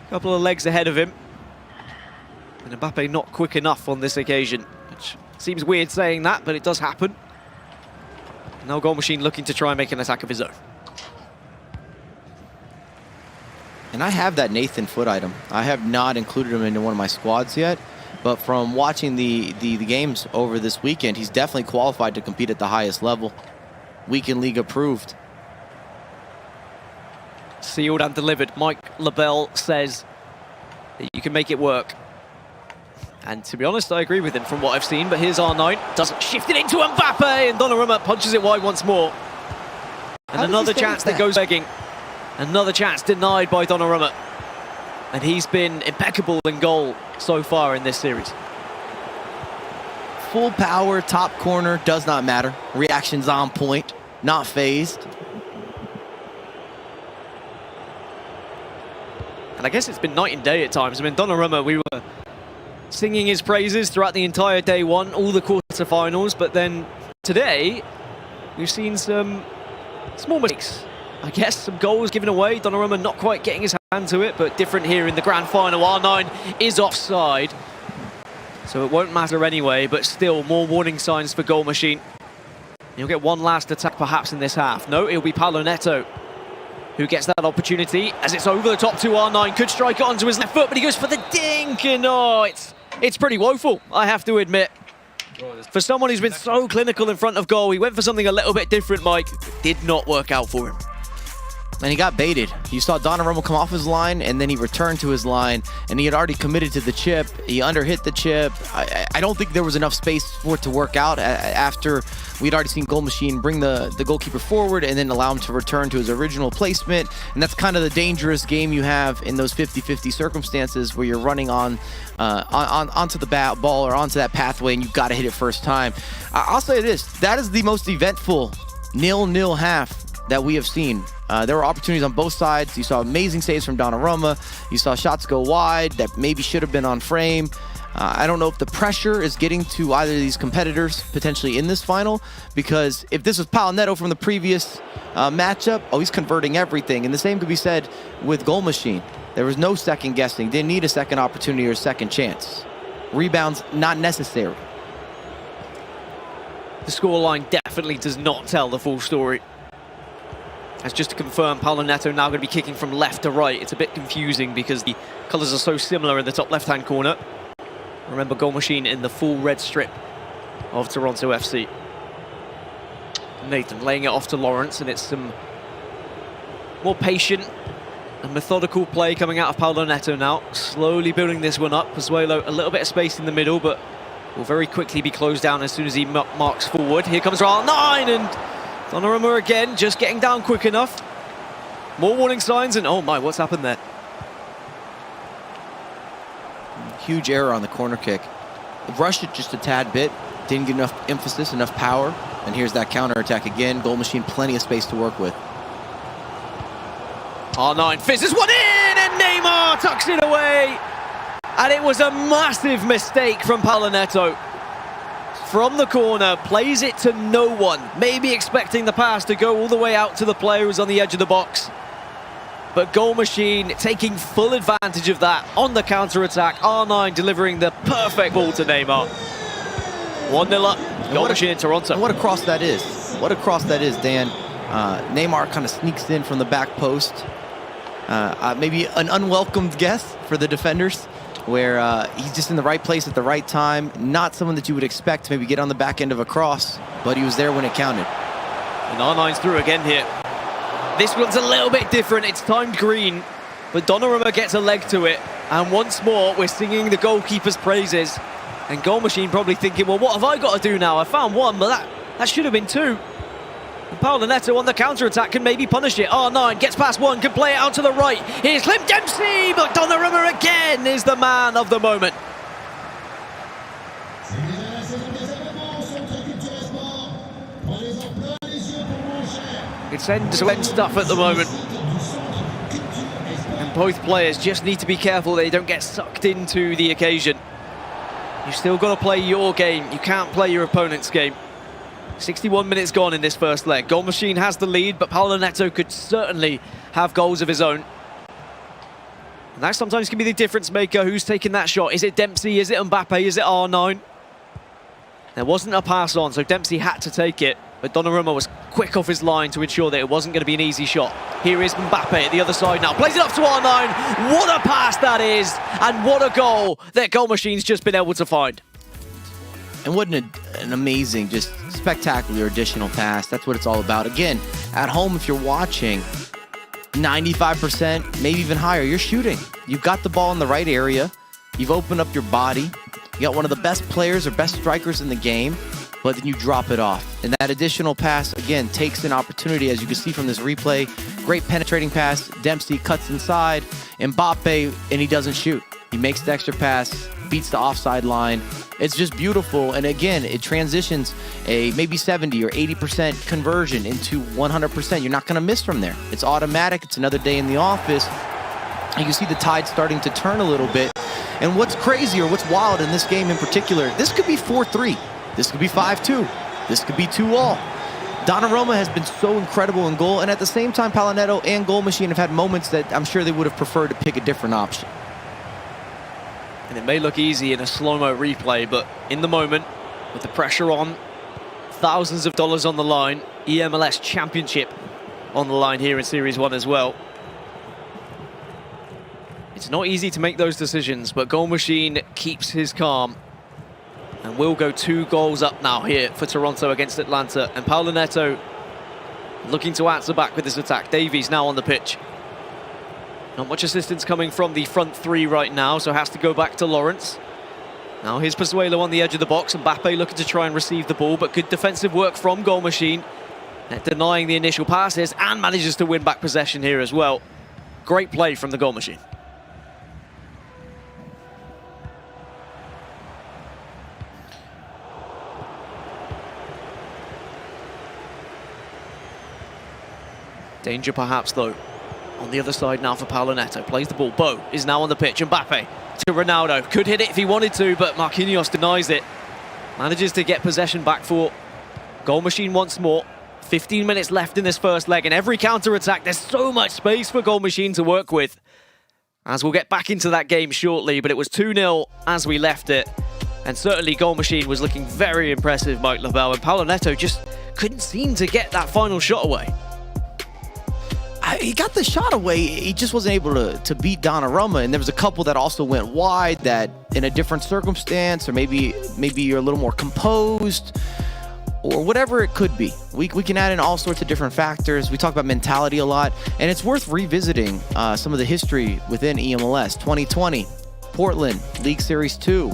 [SPEAKER 4] couple of legs ahead of him. And Mbappe not quick enough on this occasion, which seems weird saying that, but it does happen. Now Goal Machine looking to try and make an attack of his own.
[SPEAKER 6] And I have that Nathan foot item. I have not included him into one of my squads yet, but from watching the games over this weekend, he's definitely qualified to compete at the highest level. Weekend League approved.
[SPEAKER 4] Sealed and delivered. Mike LaBelle says that you can make it work. And to be honest, I agree with him from what I've seen, but here's R9. Doesn't shift it into Mbappe, and Donnarumma punches it wide once more. And another chance that goes begging. Another chance denied by Donnarumma. And he's been impeccable in goal so far in this series.
[SPEAKER 6] Full power, top corner, does not matter. Reactions on point, not phased.
[SPEAKER 4] And I guess it's been night and day at times. I mean, Donnarumma, we were singing his praises throughout the entire day one, all the quarterfinals, but then today, we've seen some small mistakes. I guess some goals given away. Donnarumma not quite getting his hand to it, but different here in the grand final. R9 is offside, so it won't matter anyway, but still more warning signs for Goal Machine. He'll get one last attack perhaps in this half. No, it'll be Paolo Neto who gets that opportunity as it's over the top to R9. Could strike it onto his left foot, but he goes for the dink, and oh, it's pretty woeful, I have to admit. For someone who's been so clinical in front of goal, he went for something a little bit different, Mike. Did not work out for him.
[SPEAKER 6] And he got baited. You saw Donnarumma come off his line, and then he returned to his line, and he had already committed to the chip. He underhit the chip. I don't think there was enough space for it to work out after we'd already seen Goal Machine bring the goalkeeper forward and then allow him to return to his original placement. And that's kind of the dangerous game you have in those 50-50 circumstances where you're running onto the ball or onto that pathway, and you've got to hit it first time. I'll say this, that is the most eventful 0-0 half that we have seen. There were opportunities on both sides. You saw amazing saves from Donnarumma. You saw shots go wide that maybe should have been on frame. I don't know if the pressure is getting to either of these competitors potentially in this final, because if this was Paolo Neto from the previous matchup, he's converting everything. And the same could be said with Goal Machine. There was no second guessing. Didn't need a second opportunity or a second chance. Rebounds not necessary.
[SPEAKER 4] The scoreline definitely does not tell the full story. As just to confirm, Paolo Neto now going to be kicking from left to right. It's a bit confusing because the colours are so similar in the top left-hand corner. Remember, Goal Machine in the full red strip of Toronto FC. Nathan laying it off to Lawrence, and it's some more patient and methodical play coming out of Paulo Neto now. Slowly building this one up. Pozuelo, a little bit of space in the middle, but will very quickly be closed down as soon as he marks forward. Here comes R9, and Donnarumma again, just getting down quick enough. More warning signs, and oh my, what's happened there?
[SPEAKER 6] Huge error on the corner kick. Rushed it just a tad bit. Didn't get enough emphasis, enough power. And here's that counter attack again. Goal machine, plenty of space to work with.
[SPEAKER 4] R9 fizzes one in, and Neymar tucks it away. And it was a massive mistake from Paulo Neto. From the corner, plays it to no one. Maybe expecting the pass to go all the way out to the player who's on the edge of the box. But Goal Machine taking full advantage of that on the counter-attack. R9 delivering the perfect ball to Neymar. 1-0 up, Goal Machine in Toronto.
[SPEAKER 6] And what a cross that is. What a cross that is, Dan. Neymar kind of sneaks in from the back post. Maybe an unwelcomed guess for the defenders, where he's just in the right place at the right time. Not someone that you would expect to maybe get on the back end of a cross, but he was there when it counted.
[SPEAKER 4] And R9's through again here. This one's a little bit different. It's timed green, but Donnarumma gets a leg to it. And once more, we're singing the goalkeeper's praises. And Goal Machine probably thinking, well, what have I got to do now? I found one, but that should have been two. And Paulo Neto on the counter-attack can maybe punish it. R9 gets past one, can play it out to the right. Here's Clint Dempsey, but Donnarumma again is the man of the moment. It's end-to-end stuff at the moment. And both players just need to be careful they don't get sucked into the occasion. You've still got to play your game. You can't play your opponent's game. 61 minutes gone in this first leg. Goal Machine has the lead, but Paulo Neto could certainly have goals of his own. And that sometimes can be the difference maker. Who's taking that shot? Is it Dempsey? Is it Mbappe? Is it R9? There wasn't a pass on, so Dempsey had to take it. But Donnarumma was quick off his line to ensure that it wasn't going to be an easy shot. Here is Mbappe at the other side now. Plays it up to R9. What a pass that is. And what a goal that Goal Machine's just been able to find.
[SPEAKER 6] And what an amazing, just spectacular additional pass. That's what it's all about. Again, at home, if you're watching, 95%, maybe even higher, you're shooting. You've got the ball in the right area. You've opened up your body. You got one of the best players or best strikers in the game, but then you drop it off. And that additional pass, again, takes an opportunity, as you can see from this replay. Great penetrating pass. Dempsey cuts inside. Mbappe, and he doesn't shoot. He makes the extra pass, beats the offside line. It's just beautiful. And again, it transitions a maybe 70 or 80% conversion into 100%. You're not going to miss from there. It's automatic. It's another day in the office. And you see the tide starting to turn a little bit. And what's crazy, or what's wild in this game in particular, this could be 4-3. This could be 5-2. This could be 2-all. Donnarumma has been so incredible in goal, and at the same time, Paulo Neto and Goal Machine have had moments that I'm sure they would have preferred to pick a different option.
[SPEAKER 4] And it may look easy in a slow-mo replay, but in the moment, with the pressure on, thousands of dollars on the line, eMLS Championship on the line here in Series 1 as well. It's not easy to make those decisions, but Goal Machine keeps his calm. And we'll go 2 goals up now here for Toronto against Atlanta. And Paulo Neto looking to answer back with his attack. Davies now on the pitch. Not much assistance coming from the front 3 right now, so has to go back to Lawrence. Now here's Pozuelo on the edge of the box. Mbappe looking to try and receive the ball, but good defensive work from Goal Machine. Denying the initial passes and manages to win back possession here as well. Great play from the Goal Machine. Danger perhaps, though, on the other side now for Paulo Neto. Plays the ball. Bo is now on the pitch. Mbappe to Ronaldo. Could hit it if he wanted to, but Marquinhos denies it. Manages to get possession back for Goal Machine once more. 15 minutes left in this first leg, and every counter-attack, there's so much space for Goal Machine to work with. As we'll get back into that game shortly, but it was 2-0 as we left it. And certainly Goal Machine was looking very impressive, Mike LaBelle, and Paulo Neto just couldn't seem to get that final shot away.
[SPEAKER 6] He got the shot away, he just wasn't able to beat Donnarumma, and there was a couple that also went wide that in a different circumstance, or maybe you're a little more composed, or whatever it could be. We can add in all sorts of different factors. We talk about mentality a lot, and it's worth revisiting some of the history within eMLS. 2020, Portland, League Series 2.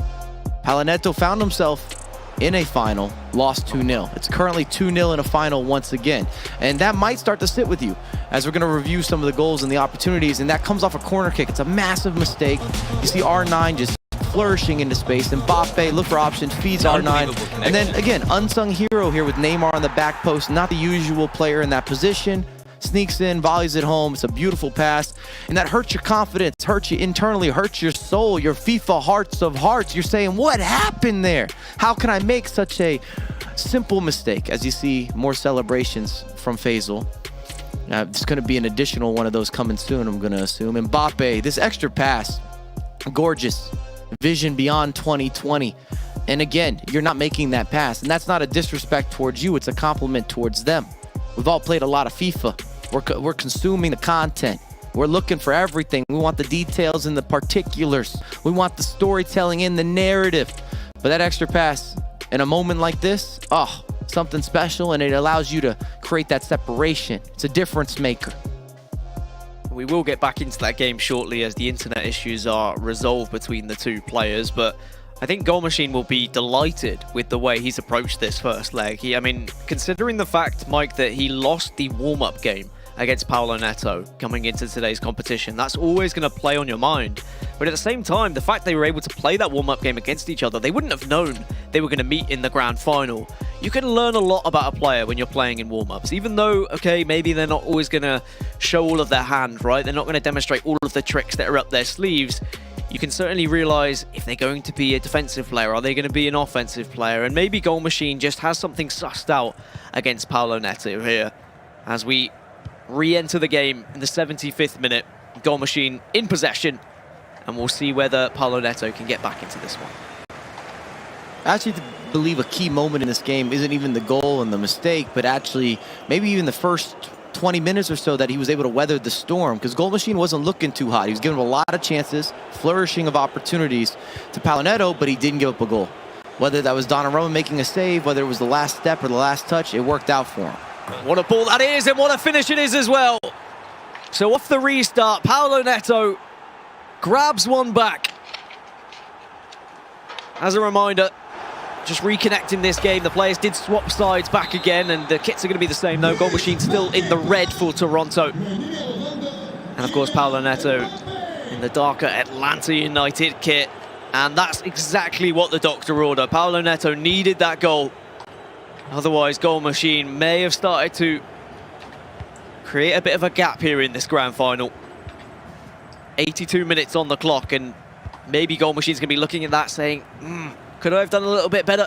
[SPEAKER 6] Palanetto found himself in a final, lost 2-0. It's currently 2-0 in a final once again. And that might start to sit with you as we're going to review some of the goals and the opportunities, and that comes off a corner kick. It's a massive mistake. You see R9 just flourishing into space, and Mbappe, look for options, feeds R9. And then again, unsung hero here with Neymar on the back post, not the usual player in that position. Sneaks in, volleys it home. It's a beautiful pass. And that hurts your confidence, hurts you internally, hurts your soul, your FIFA hearts of hearts. You're saying, what happened there? How can I make such a simple mistake? As you see more celebrations from Faisal. There's going to be an additional one of those coming soon, I'm going to assume. Mbappe, this extra pass, gorgeous. Vision beyond 2020. And again, you're not making that pass. And that's not a disrespect towards you. It's a compliment towards them. We've all played a lot of FIFA. We're consuming the content. We're looking for everything. We want the details and the particulars. We want the storytelling and the narrative. But that extra pass in a moment like this, oh, something special, and it allows you to create that separation. It's a difference maker.
[SPEAKER 4] We will get back into that game shortly as the internet issues are resolved between the two players, but I think Goal Machine will be delighted with the way he's approached this first leg. I mean, considering the fact, Mike, that he lost the warm-up game against Paolo Neto coming into today's competition, that's always going to play on your mind. But at the same time, the fact they were able to play that warm-up game against each other, they wouldn't have known they were going to meet in the grand final. You can learn a lot about a player when you're playing in warm-ups, even though, okay, maybe they're not always going to show all of their hand, right? They're not going to demonstrate all of the tricks that are up their sleeves. You can certainly realize if they're going to be a defensive player, are they going to be an offensive player? And maybe Goal Machine just has something sussed out against Paolo Neto here. As we re-enter the game in the 75th minute, Goal Machine in possession, and we'll see whether Paolo Neto can get back into this one.
[SPEAKER 6] I actually believe a key moment in this game isn't even the goal and the mistake, but actually maybe even the first 20 minutes or so that he was able to weather the storm, because Goal Machine wasn't looking too hot. He was giving a lot of chances, flourishing of opportunities to Palanetto, but he didn't give up a goal. Whether that was Donnarumma making a save, whether it was the last step or the last touch, it worked out for him.
[SPEAKER 4] What a ball that is, and what a finish it is as well. So off the restart, Paolo Neto grabs one back. As a reminder, just reconnecting this game, the players did swap sides back again, and the kits are going to be the same though. Goal Machine still in the red for Toronto. And of course, Paolo Neto in the darker Atlanta United kit. And that's exactly what the doctor ordered. Paolo Neto needed that goal. Otherwise, Goal Machine may have started to create a bit of a gap here in this grand final. 82 minutes on the clock, and maybe Goal Machine's going to be looking at that saying, could I have done a little bit better?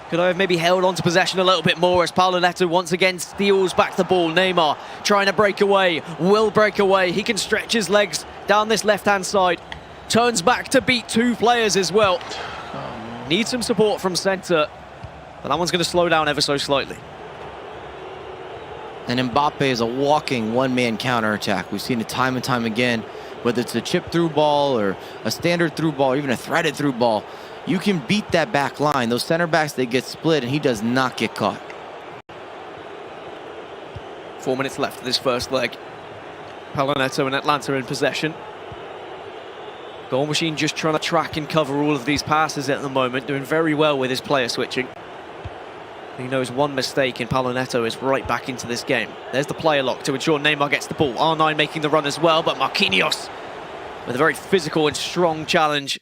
[SPEAKER 4] Could I have maybe held on to possession a little bit more, as Paolo Neto once again steals back the ball. Neymar trying to break away, will break away. He can stretch his legs down this left-hand side. Turns back to beat two players as well. Needs some support from centre, but that one's going to slow down ever so slightly.
[SPEAKER 6] And Mbappe is a walking one-man counter-attack. We've seen it time and time again, whether it's a chip-through ball or a standard through ball, or even a threaded through ball. You can beat that back line. Those center backs, they get split, and he does not get caught.
[SPEAKER 4] 4 minutes left of this first leg. Paolo Neto and Atlanta in possession. Goal Machine just trying to track and cover all of these passes at the moment, doing very well with his player switching. He knows one mistake and Paolo Neto is right back into this game. There's the player lock to ensure Neymar gets the ball. R9 making the run as well, but Marquinhos, with a very physical and strong challenge,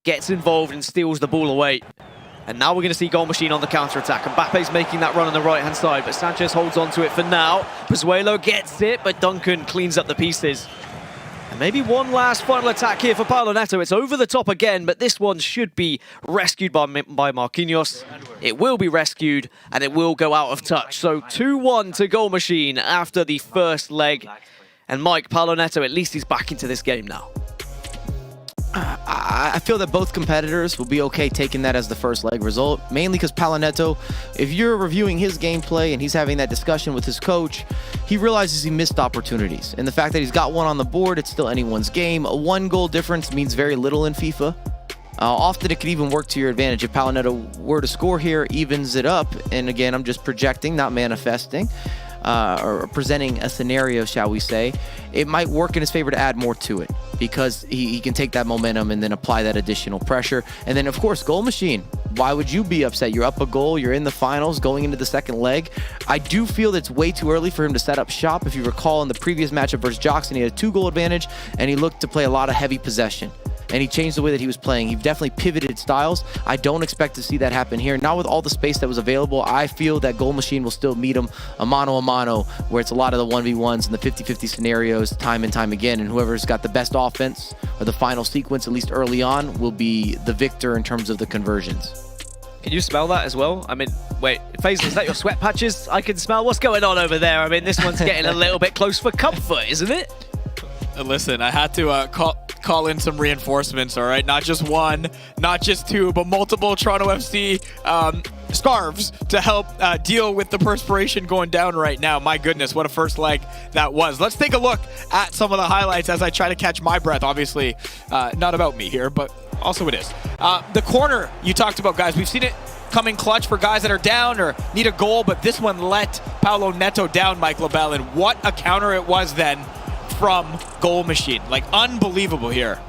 [SPEAKER 4] gets involved and steals the ball away. And now we're going to see Goal Machine on the counter-attack. Mbappe's making that run on the right-hand side, but Sanchez holds on to it for now. Pozuelo gets it, but Duncan cleans up the pieces. And maybe one last final attack here for Paolo Neto. It's over the top again, but this one should be rescued by Marquinhos. It will be rescued, and it will go out of touch. So 2-1 to Goal Machine after the first leg. And Mike, Paolo Neto, at least he's back into this game now.
[SPEAKER 6] I feel that both competitors will be okay taking that as the first leg result, mainly because Paolo Neto, if you're reviewing his gameplay and he's having that discussion with his coach, he realizes he missed opportunities. And the fact that he's got one on the board, it's still anyone's game. A 1-goal difference means very little in FIFA. Often it can even work to your advantage. If Palo Neto were to score here, evens it up. And again, I'm just projecting, not manifesting, or presenting a scenario, shall we say. It might work in his favor to add more to it because he can take that momentum and then apply that additional pressure. And then, of course, Goal Machine. Why would you be upset? You're up a goal. You're in the finals going into the second leg. I do feel that it's way too early for him to set up shop. If you recall, in the previous matchup versus Joxon, he had a 2-goal advantage, and he looked to play a lot of heavy possession. And he changed the way that he was playing. He definitely pivoted styles. I don't expect to see that happen here. Now with all the space that was available, I feel that Goal Machine will still meet him a mano, where it's a lot of the 1v1s and the 50-50 scenarios time and time again. And whoever's got the best offense or the final sequence, at least early on, will be the victor in terms of the conversions.
[SPEAKER 4] Can you smell that as well? I mean, wait, Faisal, is that your sweat patches I can smell? What's going on over there? I mean, this one's getting a little bit close for comfort, isn't it?
[SPEAKER 3] Listen, I had to call in some reinforcements, all right? Not just one, not just two, but multiple Toronto FC scarves to help deal with the perspiration going down right now. My goodness, what a first leg that was. Let's take a look at some of the highlights as I try to catch my breath. Obviously, not about me here, but also it is. The corner you talked about, guys, we've seen it come in clutch for guys that are down or need a goal, but this one let Palo Neto down, Mike LaBelle, and what a counter it was then from Goal Machine. Like, unbelievable here.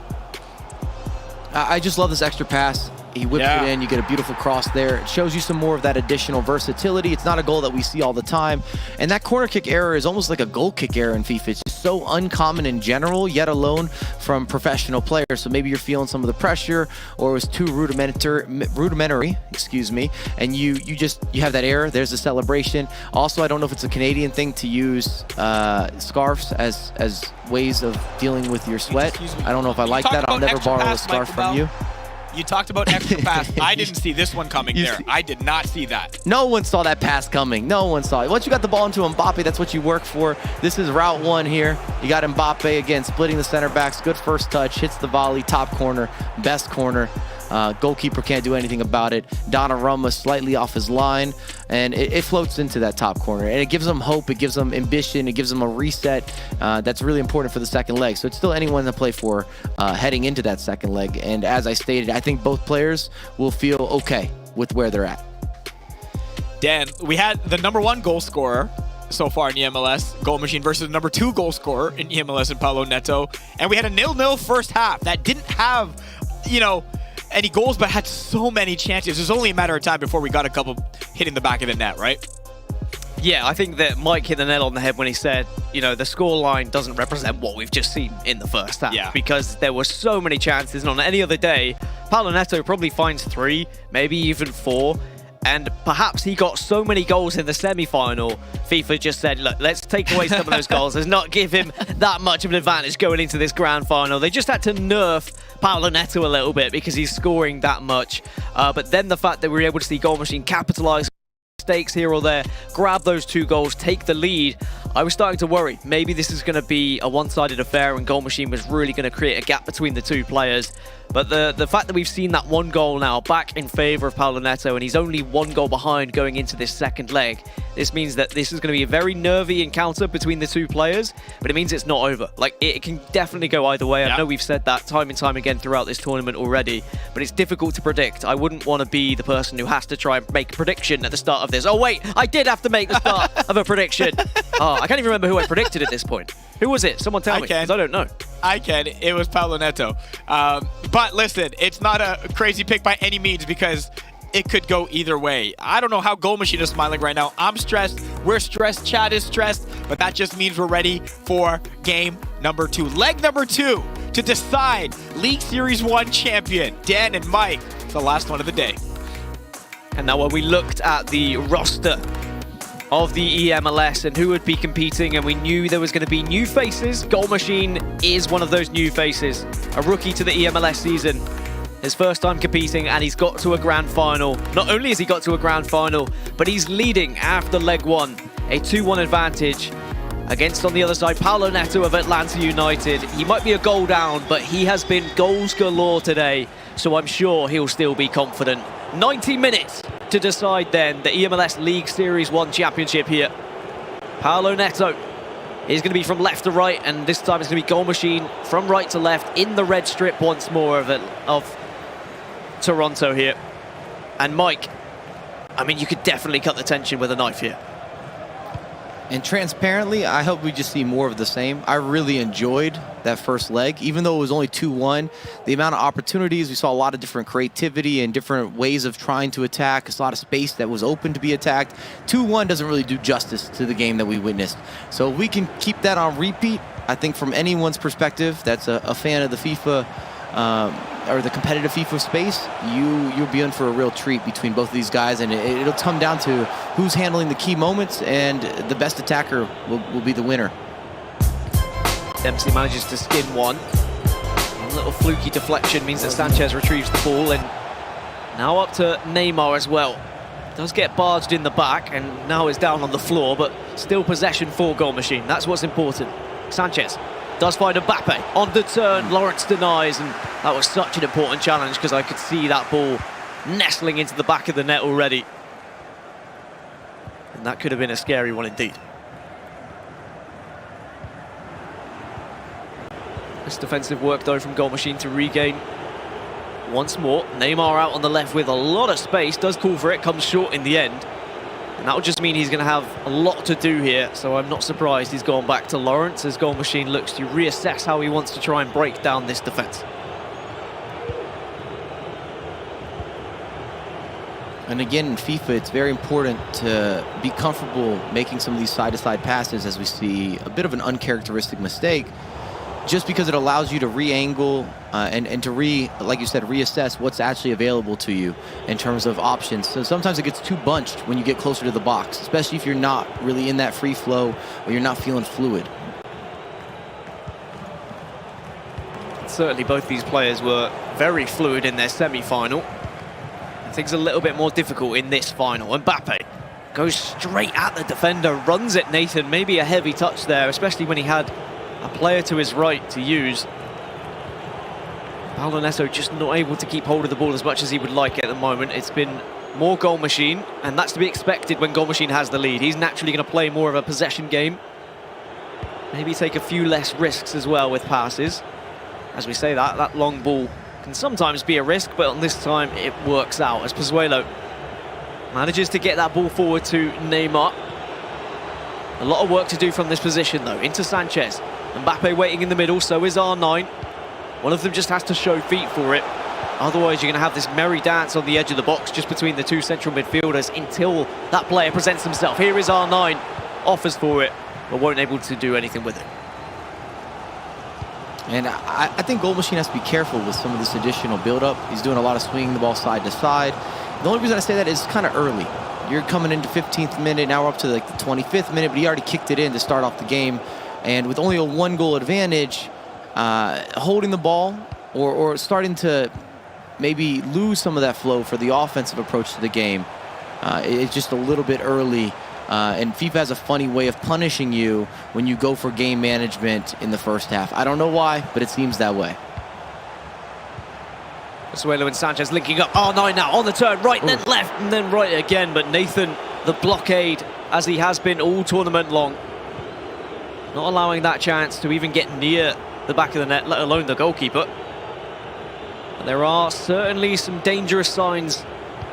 [SPEAKER 6] I just love this extra pass. He whips it in. You get a beautiful cross there. It shows you some more of that additional versatility. It's not a goal that we see all the time. And that corner kick error is almost like a goal kick error in FIFA. It's just so uncommon in general, yet alone from professional players. So maybe you're feeling some of the pressure, or it was too rudimentary, excuse me, and you have that error. There's a celebration. Also, I don't know if it's a Canadian thing to use scarves as ways of dealing with your sweat. I don't know if I like that. I'll never borrow a scarf from you.
[SPEAKER 3] You talked about extra pass. I didn't see this one coming there. I did not see that.
[SPEAKER 6] No one saw that pass coming. No one saw it. Once you got the ball into Mbappe, that's what you work for. This is route one here. You got Mbappe again, splitting the center backs. Good first touch. Hits the volley. Top corner. Best corner. Goalkeeper can't do anything about it. Donnarumma slightly off his line, and it floats into that top corner. And it gives them hope. It gives them ambition. It gives them a reset. That's really important for the second leg. So it's still anyone to play for heading into that second leg. And as I stated, I think both players will feel okay with where they're at.
[SPEAKER 3] Dan, we had the #1 goal scorer so far in eMLS, Goal Machine, versus the #2 goal scorer in eMLS and Palo Neto. And we had a 0-0 first half that didn't have, any goals, but had so many chances. It was only a matter of time before we got a couple hitting the back of the net, right?
[SPEAKER 4] Yeah, I think that Mike hit the nail on the head when he said, the score line doesn't represent what we've just seen in the first half.
[SPEAKER 3] Yeah.
[SPEAKER 4] Because there were so many chances, and on any other day, Palo Neto probably finds 3, maybe even 4. And perhaps he got so many goals in the semi-final, FIFA just said, look, let's take away some of those goals. Let's not give him that much of an advantage going into this grand final. They just had to nerf Palo Neto a little bit because he's scoring that much. But then the fact that we were able to see Goal Machine capitalize mistakes here or there, grab those 2 goals, take the lead, I was starting to worry. Maybe this is going to be a one-sided affair and Goal Machine was really going to create a gap between the 2 players. But the fact that we've seen that 1 goal now back in favor of Palo Neto, and he's only 1 goal behind going into this second leg, this means that this is going to be a very nervy encounter between the 2 players, but it means it's not over. Like, it can definitely go either way. I know we've said that time and time again throughout this tournament already, but it's difficult to predict. I wouldn't want to be the person who has to try and make a prediction at the start of this. Oh wait, I did have to make the start of a prediction. Oh, I can't even remember who I predicted at this point. Who was it? Someone tell me, because I don't know.
[SPEAKER 3] I can. It was Palo Neto. But listen, it's not a crazy pick by any means because it could go either way. I don't know how Goal Machine is smiling right now. I'm stressed. We're stressed. Chad is stressed. But that just means we're ready for game #2. Leg #2 to decide League Series 1 champion. Dan and Mike, the last one of the day.
[SPEAKER 4] And now when we looked at the roster of the eMLS and who would be competing, and we knew there was going to be new faces, Goal Machine is one of those new faces. A rookie to the eMLS season. His first time competing, and he's got to a grand final. Not only has he got to a grand final, but he's leading after leg 1. A 2-1 advantage against, on the other side, Palo Neto of Atlanta United. He might be a goal down, but he has been goals galore today, so I'm sure he'll still be confident. 90 minutes to decide then the eMLS League Series 1 championship here. Palo Neto is going to be from left to right, and this time it's going to be Goal Machine from right to left in the red strip once more of Toronto here. And Mike, I mean, you could definitely cut the tension with a knife here.
[SPEAKER 6] And transparently, I hope we just see more of the same. I really enjoyed that first leg, even though it was only 2-1. The amount of opportunities, we saw a lot of different creativity and different ways of trying to attack. A lot of space that was open to be attacked. 2-1 doesn't really do justice to the game that we witnessed. So if we can keep that on repeat, I think from anyone's perspective that's a fan of the FIFA or the competitive FIFA space, you'll be in for a real treat between both of these guys, and it'll come down to who's handling the key moments, and the best attacker will be the winner.
[SPEAKER 4] Dempsey manages to skin one. A little fluky deflection means that Sanchez retrieves the ball, and now up to Neymar as well. Does get barged in the back, and now is down on the floor, but still possession for Goal Machine. That's what's important. Sanchez does find Mbappe on the turn. Lawrence denies, and that was such an important challenge because I could see that ball nestling into the back of the net already. And that could have been a scary one indeed. This defensive work though from Goal Machine to regain once more. Neymar out on the left with a lot of space, does call for it, comes short in the end. And that would just mean he's going to have a lot to do here, so I'm not surprised he's gone back to Lawrence as Goal Machine looks to reassess how he wants to try and break down this defense.
[SPEAKER 6] And again, in FIFA, it's very important to be comfortable making some of these side-to-side passes as we see a bit of an uncharacteristic mistake, just because it allows you to re-angle and to like you said, reassess what's actually available to you in terms of options. So sometimes it gets too bunched when you get closer to the box, especially if you're not really in that free flow or you're not feeling fluid.
[SPEAKER 4] Certainly both these players were very fluid in their semi-final. Things a little bit more difficult in this final. Mbappe goes straight at the defender, runs at Nathan, maybe a heavy touch there, especially when he had a player to his right to use. Paulo Neto just not able to keep hold of the ball as much as he would like at the moment. It's been more Goal Machine, and that's to be expected when Goal Machine has the lead. He's naturally going to play more of a possession game. Maybe take a few less risks as well with passes. As we say that long ball can sometimes be a risk, but on this time it works out as Pozuelo manages to get that ball forward to Neymar. A lot of work to do from this position though. Into Sanchez. Mbappe waiting in the middle, so is R9. One of them just has to show feet for it. Otherwise, you're going to have this merry dance on the edge of the box just between the two central midfielders until that player presents himself. Here is R9, offers for it, but won't able to do anything with it.
[SPEAKER 6] And I think Goal Machine has to be careful with some of this additional build-up. He's doing a lot of swinging the ball side to side. The only reason I say that is kind of early. You're coming into 15th minute, now we're up to like the 25th minute, but he already kicked it in to start off the game. And with only a 1-goal advantage, holding the ball or starting to maybe lose some of that flow for the offensive approach to the game, it's just a little bit early. And FIFA has a funny way of punishing you when you go for game management in the first half. I don't know why, but it seems that way.
[SPEAKER 4] Pozuelo and Sanchez linking up. R9 now on the turn, right, then left, and then right again. But Nathan, the blockade, as he has been all tournament long, not allowing that chance to even get near the back of the net, let alone the goalkeeper. But there are certainly some dangerous signs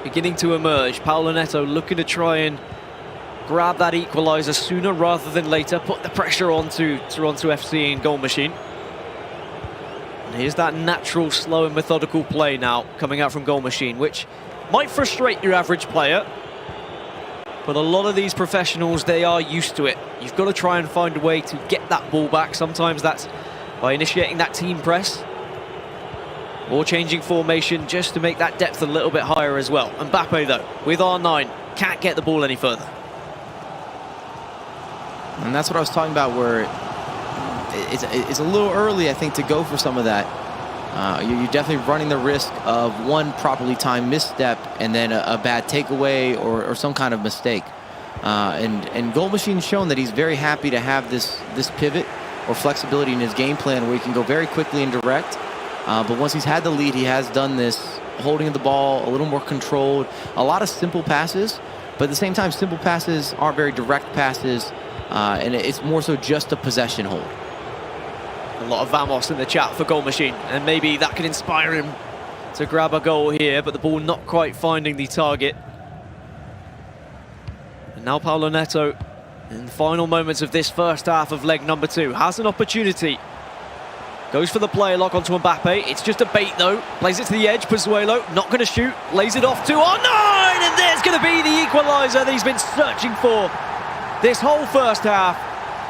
[SPEAKER 4] beginning to emerge. Paulo Neto looking to try and grab that equaliser sooner rather than later, put the pressure onto Toronto FC and Goal Machine. And here's that natural, slow and methodical play now coming out from Goal Machine, which might frustrate your average player. But a lot of these professionals, they are used to it. You've got to try and find a way to get that ball back. Sometimes that's by initiating that team press or changing formation just to make that depth a little bit higher as well. Mbappe, though, with R9, can't get the ball any further.
[SPEAKER 6] And that's what I was talking about, where it's a little early, I think, to go for some of that. You're definitely running the risk of one properly timed misstep and then a bad takeaway or some kind of mistake. And Goal Machine's shown that he's very happy to have this pivot or flexibility in his game plan where he can go very quickly and direct. But once he's had the lead, he has done this, holding the ball, a little more controlled, a lot of simple passes. But at the same time, simple passes aren't very direct passes, and it's more so just a possession hold.
[SPEAKER 4] A lot of vamos in the chat for Goal Machine, and maybe that can inspire him to grab a goal here, but the ball not quite finding the target. And now Paulo Neto, in the final moments of this first half of leg number 2, has an opportunity. Goes for the player lock onto Mbappe. It's just a bait though. Plays it to the edge. Pozuelo not going to shoot. Lays it off to R9, and there's going to be the equaliser that he's been searching for this whole first half.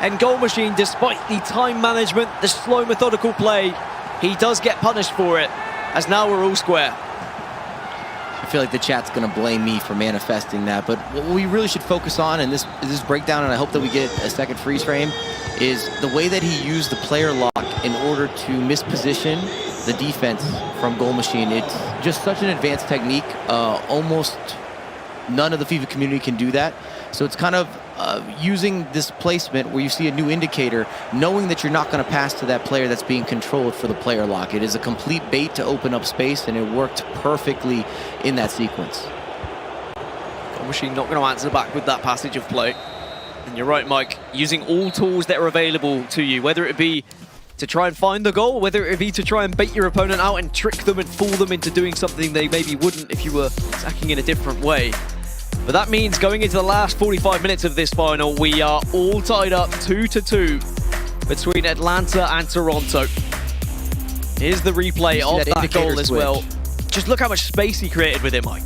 [SPEAKER 4] And Goal Machine, despite the time management, the slow methodical play, he does get punished for it, as now we're all square.
[SPEAKER 6] I feel like the chat's going to blame me for manifesting that, but what we really should focus on in this breakdown, and I hope that we get a second freeze frame, is the way that he used the player lock in order to misposition the defense from Goal Machine. It's just such an advanced technique. Almost none of the FIFA community can do that. So it's kind of using this placement where you see a new indicator, knowing that you're not going to pass to that player that's being controlled for the player lock. It is a complete bait to open up space, and it worked perfectly in that sequence.
[SPEAKER 4] Goal Machine not going to answer back with that passage of play. And you're right, Mike, using all tools that are available to you, whether it be to try and find the goal, whether it be to try and bait your opponent out and trick them and fool them into doing something they maybe wouldn't if you were attacking in a different way. But that means going into the last 45 minutes of this final, we are all tied up 2-2 between Atlanta and Toronto. Here's the replay of that goal as well. Just look how much space he created with it, Mike.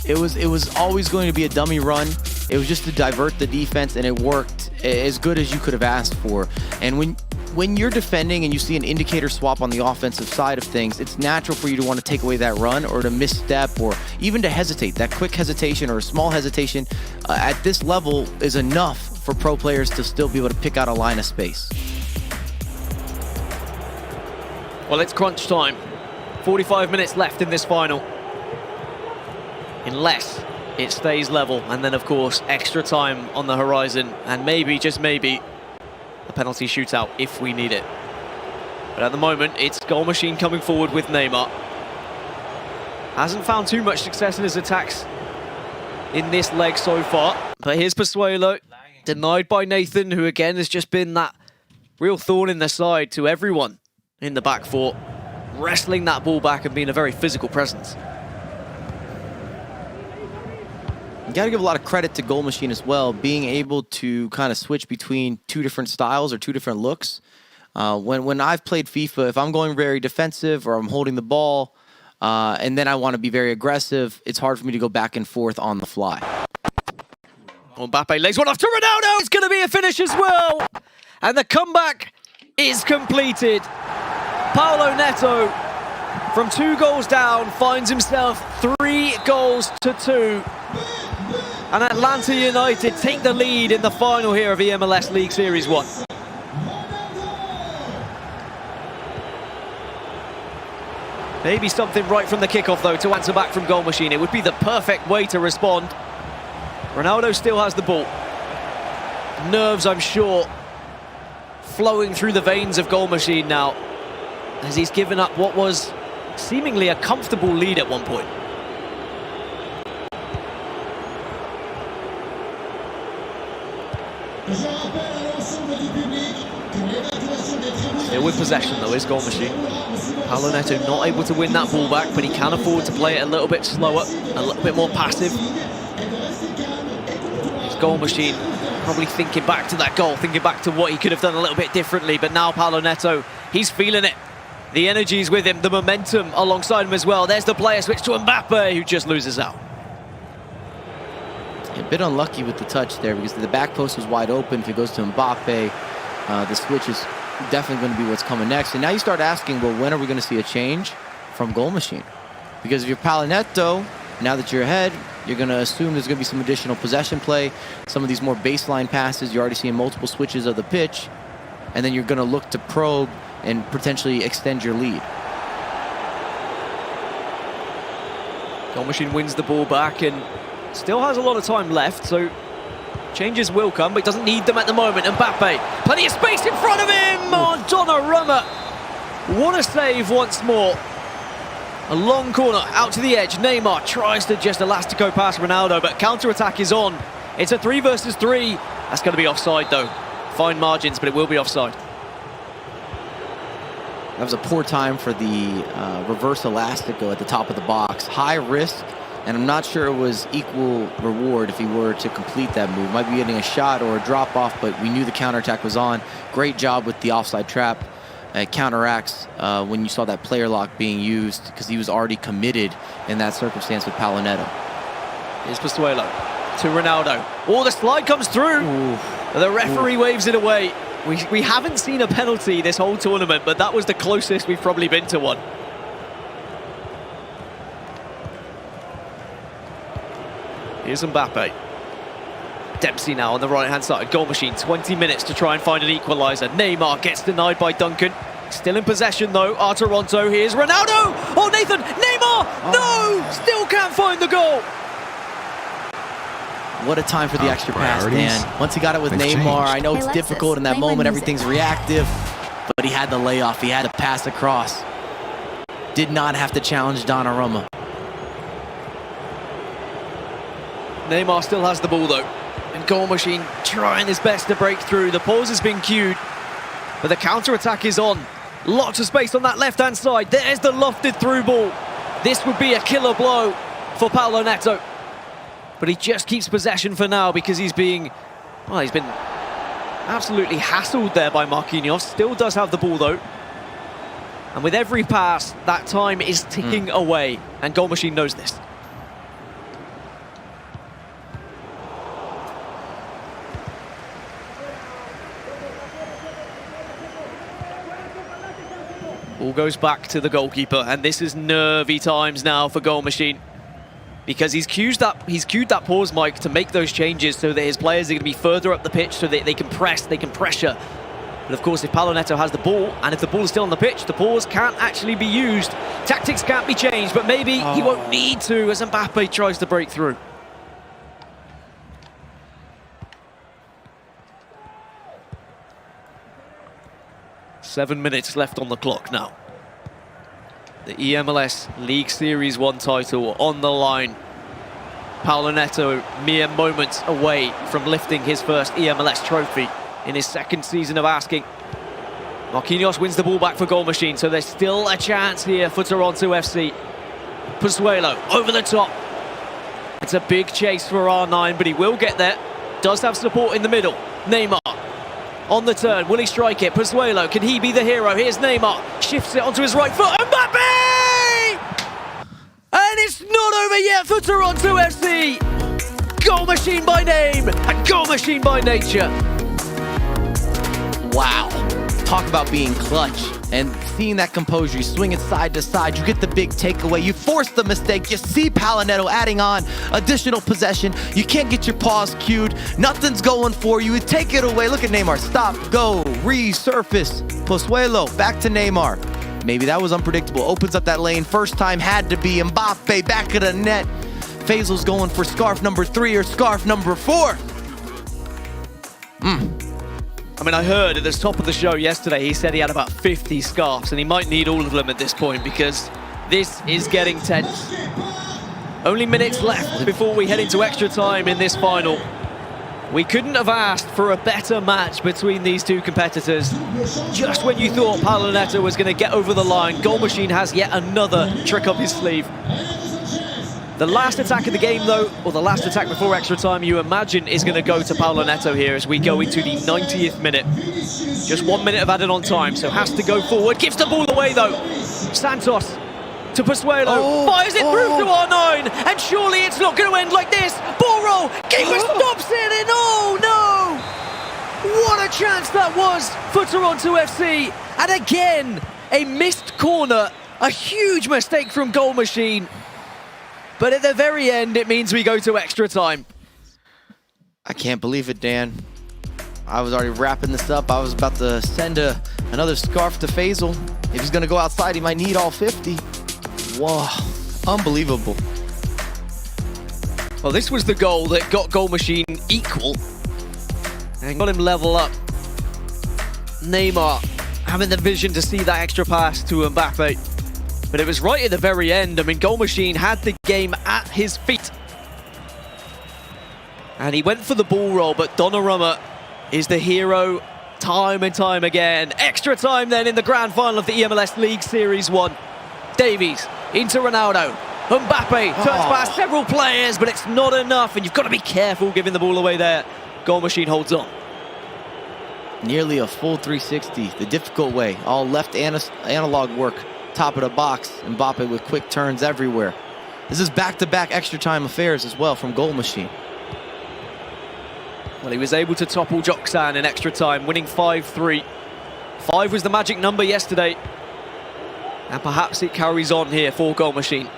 [SPEAKER 6] It was always going to be a dummy run. It was just to divert the defense, and it worked as good as you could have asked for. And when you're defending and you see an indicator swap on the offensive side of things, it's natural for you to want to take away that run or to misstep or even to hesitate. That quick hesitation or a small hesitation at this level is enough for pro players to still be able to pick out a line of space.
[SPEAKER 4] Well, it's crunch time. 45 minutes left in this final. Unless it stays level, and then of course extra time on the horizon, and maybe, just maybe, a penalty shootout if we need it. But at the moment, it's Goal Machine coming forward with Neymar. Hasn't found too much success in his attacks in this leg so far. But here's Pozuelo, denied by Nathan, who again has just been that real thorn in the side to everyone in the back four, wrestling that ball back and being a very physical presence.
[SPEAKER 6] You got to give a lot of credit to Goal Machine as well, being able to kind of switch between two different styles or two different looks. When I've played FIFA, if I'm going very defensive or I'm holding the ball and then I want to be very aggressive, it's hard for me to go back and forth on the fly.
[SPEAKER 4] Mbappe lays one off to Ronaldo. It's going to be a finish as well. And the comeback is completed. Paulo Neto, from 2 goals down, finds himself 3 goals to 2. And Atlanta United take the lead in the final here of eMLS League Series 1. Maybe something right from the kickoff, though, to answer back from Goal Machine. It would be the perfect way to respond. Ronaldo still has the ball. Nerves, I'm sure, flowing through the veins of Goal Machine now, as he's given up what was seemingly a comfortable lead at one point. Still with possession though is Goal Machine. Paulo Neto not able to win that ball back, but he can afford to play it a little bit slower, a little bit more passive. His Goal Machine probably thinking back to that goal, thinking back to what he could have done a little bit differently, but now Paulo Neto, he's feeling it. The energy's with him, the momentum alongside him as well. There's the player switch to Mbappe, who just loses out.
[SPEAKER 6] A bit unlucky with the touch there because the back post was wide open. If it goes to Mbappe, the switch is definitely going to be what's coming next. And now you start asking, well, when are we going to see a change from Goal Machine? Because if you're Paulo Neto, now that you're ahead, you're going to assume there's going to be some additional possession play, some of these more baseline passes. You're already seeing multiple switches of the pitch, and then you're going to look to probe and potentially extend your lead.
[SPEAKER 4] Goal Machine wins the ball back and still has a lot of time left, so changes will come, but doesn't need them at the moment. Mbappe, plenty of space in front of him on Donnarumma. What a save once more. A long corner out to the edge. Neymar tries to just elastico past Ronaldo, but counter-attack is on. It's a 3 versus 3. That's going to be offside though. Fine margins, but it will be offside.
[SPEAKER 6] That was a poor time for the reverse elastico at the top of the box. High risk, and I'm not sure it was equal reward if he were to complete that move. Might be getting a shot or a drop off, but we knew the counterattack was on. Great job with the offside trap. It counteracts when you saw that player lock being used because he was already committed in that circumstance with Paulo Neto.
[SPEAKER 4] Here's Pozuelo to Ronaldo. Oh, the slide comes through. Ooh. The referee waves it away. We haven't seen a penalty this whole tournament, but that was the closest we've probably been to one. Here's Mbappe. Dempsey now on the right-hand side. Goal machine, 20 minutes to try and find an equaliser. Neymar gets denied by Duncan. Still in possession though, our Toronto. Here's Ronaldo! Oh, Nathan! Neymar! No! Still can't find the goal!
[SPEAKER 6] What a time for the extra pass, Dan. Once he got it with Neymar, I know it's difficult in that moment, everything's reactive, but he had the layoff, he had to pass across. Did not have to challenge Donnarumma.
[SPEAKER 4] Neymar still has the ball though. And Goal Machine trying his best to break through. The pause has been cued, but the counter-attack is on. Lots of space on that left-hand side. There's the lofted through ball. This would be a killer blow for Paulo Neto. But he just keeps possession for now because he's been absolutely hassled there by Marquinhos. Still does have the ball though. And with every pass, that time is ticking away. And Goal Machine knows this. Ball goes back to the goalkeeper, and this is nervy times now for Goal Machine. Because he's cued that pause, Mike, to make those changes so that his players are going to be further up the pitch so that they can press, they can pressure. But of course, if Paulo Neto has the ball, and if the ball is still on the pitch, the pause can't actually be used. Tactics can't be changed, but maybe he won't need to as Mbappe tries to break through. Seven minutes left on the clock now. The eMLS League Series 1 title on the line. Paulo Neto mere moments away from lifting his first eMLS trophy in his second season of asking. Marquinhos wins the ball back for Goal Machine, so there's still a chance here for Toronto FC. Pozuelo over the top. It's a big chase for R9, but he will get there. Does have support in the middle. Neymar on the turn, will he strike it? Pozuelo, can he be the hero? Here's Neymar, shifts it onto his right foot. Mbappe! And it's not over yet for Toronto FC. Goal Machine by name and Goal Machine by nature.
[SPEAKER 6] Wow. Talk about being clutch and seeing that composure. You swing it side to side, you get the big takeaway, you force the mistake, you see Paulo Neto adding on additional possession, you can't get your paws cued, nothing's going for you, you take it away. Look at Neymar, stop, go, resurface, Pozuelo, back to Neymar. Maybe that was unpredictable, opens up that lane, first time had to be Mbappe, back of the net. Faisal's going for scarf number 3 or scarf number 4.
[SPEAKER 4] I mean, I heard at the top of the show yesterday, he said he had about 50 scarves, and he might need all of them at this point because this is getting tense. Only minutes left before we head into extra time in this final. We couldn't have asked for a better match between these two competitors. Just when you thought Paulo Neto was going to get over the line, Goal Machine has yet another trick up his sleeve. The last attack of the game, though, or the last attack before extra time, you imagine is going to go to Paulo Neto here as we go into the 90th minute. Just 1 minute of added on time, so has to go forward. Gives the ball away, though. Santos to Pozuelo. Fires it through to R9, and surely it's not going to end like this. Ball roll. Keeper stops it, and oh, no! What a chance that was for Toronto FC. And again, a missed corner. A huge mistake from Goal Machine. But at the very end, it means we go to extra time.
[SPEAKER 6] I can't believe it, Dan. I was already wrapping this up. I was about to send another scarf to Faisal. If he's going to go outside, he might need all 50. Whoa, unbelievable.
[SPEAKER 4] Well, this was the goal that got Goal Machine equal and got him level up. Neymar having the vision to see that extra pass to Mbappe. But it was right at the very end. I mean, Goal Machine had the game at his feet. And he went for the ball roll, but Donnarumma is the hero time and time again. Extra time then in the grand final of the eMLS League Series 1. Davies into Ronaldo. Mbappe turns past several players, but it's not enough, and you've got to be careful giving the ball away there. Goal Machine holds on.
[SPEAKER 6] Nearly a full 360, the difficult way. All left analog work, top of the box. Mbappe with quick turns everywhere. This is back-to-back extra time affairs as well from Goal Machine.
[SPEAKER 4] Well, he was able to topple Joksan in extra time, winning 5-3. 5 was the magic number yesterday. And perhaps it carries on here for Goal Machine.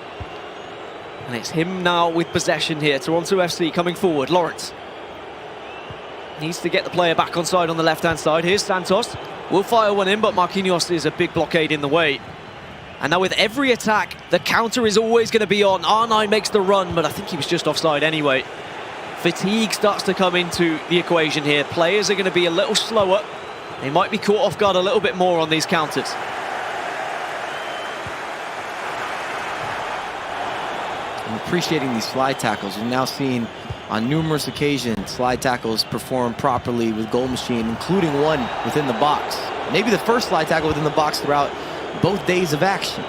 [SPEAKER 4] And it's him now with possession here. Toronto FC coming forward. Lawrence needs to get the player back on side on the left-hand side. Here's Santos. Will fire one in, but Marquinhos is a big blockade in the way. And now with every attack, the counter is always going to be on. R9 makes the run, but I think he was just offside anyway. Fatigue starts to come into the equation here. Players are going to be a little slower. They might be caught off guard a little bit more on these counters.
[SPEAKER 6] I'm appreciating these slide tackles. We've now seen on numerous occasions slide tackles perform properly with Goal Machine, including one within the box. Maybe the first slide tackle within the box throughout both days of action.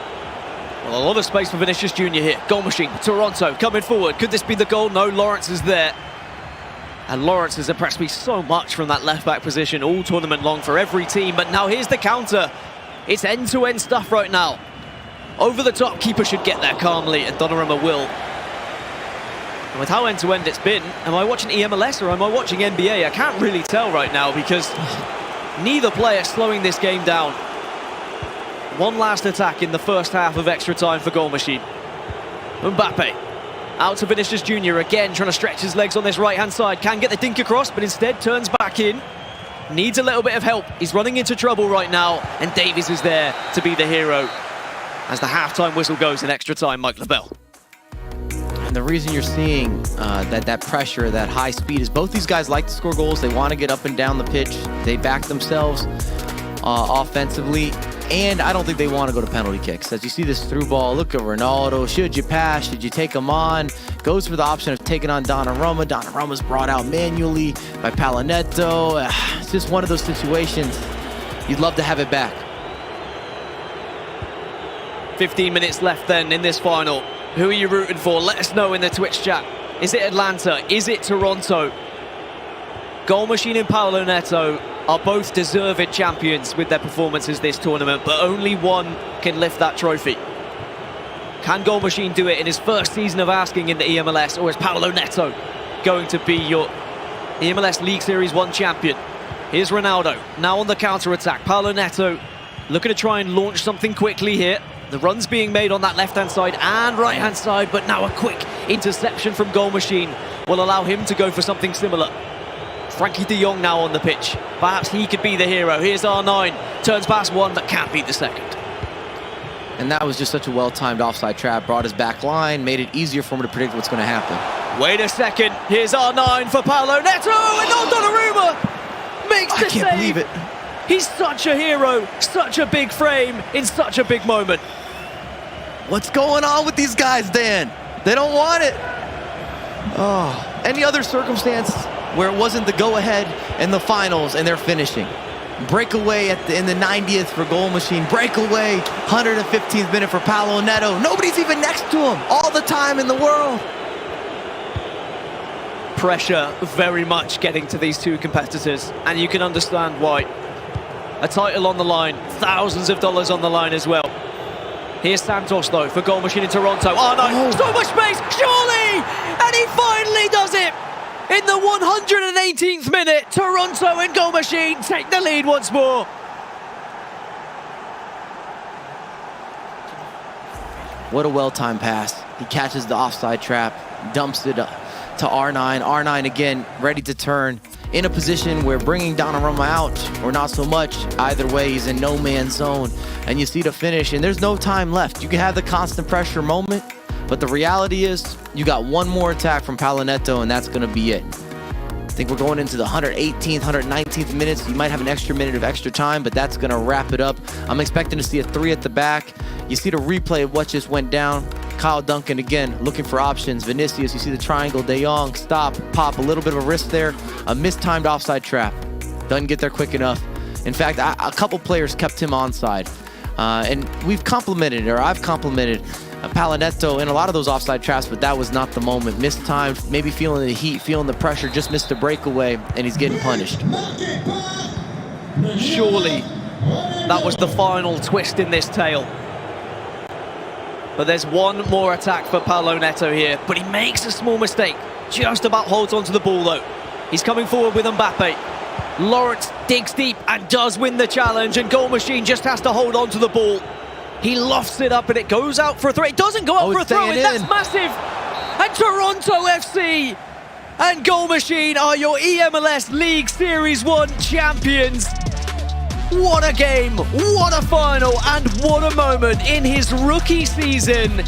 [SPEAKER 4] Well, a lot of space for Vinicius Jr. here. Goal Machine, Toronto coming forward. Could this be the goal? No, Lawrence is there. And Lawrence has impressed me so much from that left-back position all tournament long for every team. But now here's the counter. It's end-to-end stuff right now. Over the top, keeper should get there calmly, and Donnarumma will. And with how end-to-end it's been, am I watching eMLS or am I watching NBA? I can't really tell right now because neither player slowing this game down. One last attack in the first half of extra time for Goal Machine. Mbappe out to Vinicius Jr. again, trying to stretch his legs on this right-hand side. Can get the dink across, but instead turns back in. Needs a little bit of help. He's running into trouble right now, and Davies is there to be the hero. As the halftime whistle goes in extra time, Mike LaBelle.
[SPEAKER 6] And the reason you're seeing that pressure, that high speed, is both these guys like to score goals. They want to get up and down the pitch. They back themselves offensively. And I don't think they want to go to penalty kicks. As you see this through ball, look at Ronaldo. Should you pass? Should you take him on? Goes for the option of taking on Donnarumma. Donnarumma's brought out manually by Palinetto. It's just one of those situations. You'd love to have it back.
[SPEAKER 4] 15 minutes left then in this final. Who are you rooting for? Let us know in the Twitch chat. Is it Atlanta? Is it Toronto? Goal Machine and Paolo Neto are both deserved champions with their performances this tournament, but only one can lift that trophy. Can Goal Machine do it in his first season of asking in the eMLS, or is Paolo Neto going to be your eMLS League Series 1 champion? Here's Ronaldo, now on the counter-attack. Paolo Neto looking to try and launch something quickly here. The run's being made on that left-hand side and right-hand side, but now a quick interception from Goal Machine will allow him to go for something similar. Frankie de Jong now on the pitch. Perhaps he could be the hero. Here's R9. Turns past one, but can't beat the second.
[SPEAKER 6] And that was just such a well-timed offside trap. Brought his back line, made it easier for him to predict what's going to happen.
[SPEAKER 4] Wait a second. Here's R9 for Paolo Neto, and Donnarumma makes the save.
[SPEAKER 6] I can't believe it.
[SPEAKER 4] He's such a hero, such a big frame, in such a big moment.
[SPEAKER 6] What's going on with these guys, Dan? They don't want it. Oh, any other circumstance where it wasn't the go-ahead in the finals and they're finishing. Breakaway in the 90th for Goal Machine. Breakaway, 115th minute for Paolo Neto. Nobody's even next to him. All the time in the world.
[SPEAKER 4] Pressure very much getting to these two competitors, and you can understand why. A title on the line, thousands of dollars on the line as well. Here's Santos though for Goal Machine in Toronto. Oh no, so much space, surely! And he finally does it! In the 118th minute, Toronto and Goal Machine take the lead once more.
[SPEAKER 6] What a well-timed pass. He catches the offside trap, dumps it to R9. R9 again, ready to turn. In a position where bringing Donnarumma out, or not so much, either way, he's in no man's zone. And you see the finish, and there's no time left. You can have the constant pressure moment, but the reality is, you got one more attack from Palinetto, and that's gonna be it. I think we're going into the 118th, 119th minutes. You might have an extra minute of extra time, but that's gonna wrap it up. I'm expecting to see a 3 at the back. You see the replay of what just went down. Kyle Duncan again looking for options. Vinicius, you see the triangle. De Jong, stop, pop, a little bit of a risk there. A mistimed offside trap. Doesn't get there quick enough. In fact, a couple players kept him onside. And we've complimented, or I've complimented Palonetto in a lot of those offside traps, but that was not the moment. Missed time, maybe feeling the heat, feeling the pressure, just missed a breakaway, and he's getting punished.
[SPEAKER 4] Surely that was the final twist in this tale. But there's one more attack for Palonetto here, but he makes a small mistake. Just about holds onto the ball though. He's coming forward with Mbappe. Lawrence digs deep and does win the challenge, and Goal Machine just has to hold on to the ball. He lofts it up and it goes out for a throw. It doesn't go out for a throw, and that's massive. And Toronto FC and Goal Machine are your eMLS League Series 1 champions. What a game, what a final, and what a moment in his rookie season.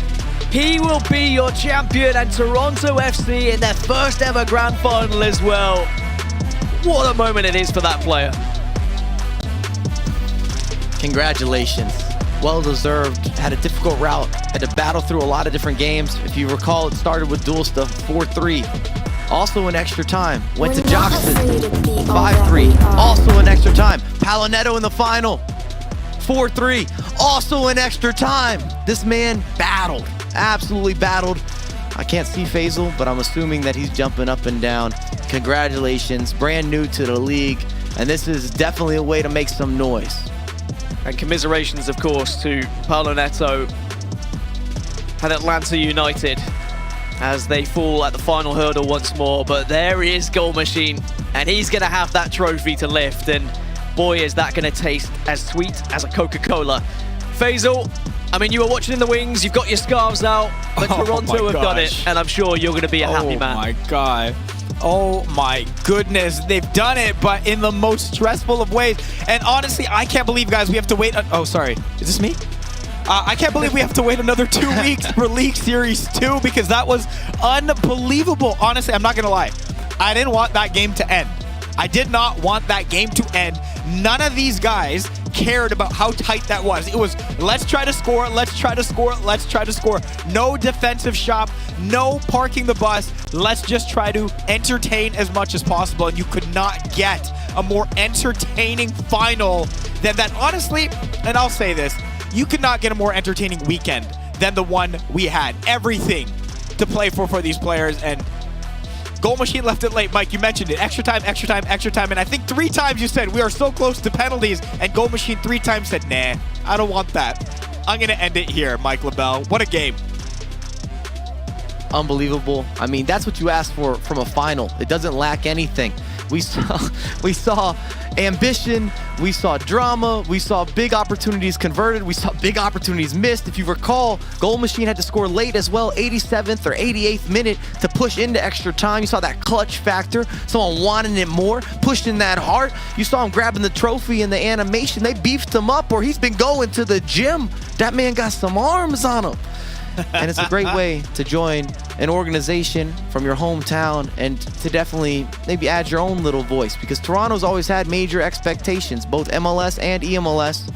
[SPEAKER 4] He will be your champion, and Toronto FC in their first ever grand final as well. What a moment it is for that player.
[SPEAKER 6] Congratulations. Well-deserved. Had a difficult route. Had to battle through a lot of different games. If you recall, it started with dual stuff, 4-3. Also in extra time. Went to Joxton, 5-3. Also in extra time. Palonetto in the final, 4-3. Also in extra time. This man battled. Absolutely battled. I can't see Faisal, but I'm assuming that he's jumping up and down. Congratulations. Brand new to the league. And this is definitely a way to make some noise.
[SPEAKER 4] And commiserations, of course, to Palonetto and Atlanta United as they fall at the final hurdle once more. But there is Goal Machine, and he's going to have that trophy to lift. And boy, is that going to taste as sweet as a Coca-Cola. Faisal, I mean, you were watching in the wings, you've got your scarves out, but Toronto have done it, and I'm sure you're going to be a happy man.
[SPEAKER 3] Oh my God. Oh my goodness, they've done it, but in the most stressful of ways. And honestly, I can't believe, guys, we have to wait. Oh, sorry. Is this me? I can't believe we have to wait another 2 weeks for League Series 2 because that was unbelievable. Honestly, I'm not going to lie. I didn't want that game to end. I did not want that game to end. None of these guys cared about how tight that was. It was, let's try to score, let's try to score, let's try to score. No defensive shop, no parking the bus. Let's just try to entertain as much as possible. And you could not get a more entertaining final than that. Honestly, and I'll say this, you could not get a more entertaining weekend than the one we had. Everything to play for these players, and Goal Machine left it late. Mike, you mentioned it. Extra time, extra time, extra time. And I think 3 times you said we are so close to penalties, and Goal Machine 3 times said, nah, I don't want that. I'm going to end it here, Mike LaBelle. What a game.
[SPEAKER 6] Unbelievable. I mean, that's what you asked for from a final. It doesn't lack anything. We saw ambition, we saw drama, we saw big opportunities converted, we saw big opportunities missed. If you recall, Goal Machine had to score late as well, 87th or 88th minute to push into extra time. You saw that clutch factor, someone wanting it more, pushed in that heart. You saw him grabbing the trophy in the animation. They beefed him up, or he's been going to the gym. That man got some arms on him. And it's a great way to join an organization from your hometown and to definitely maybe add your own little voice, because Toronto's always had major expectations, both MLS and eMLS,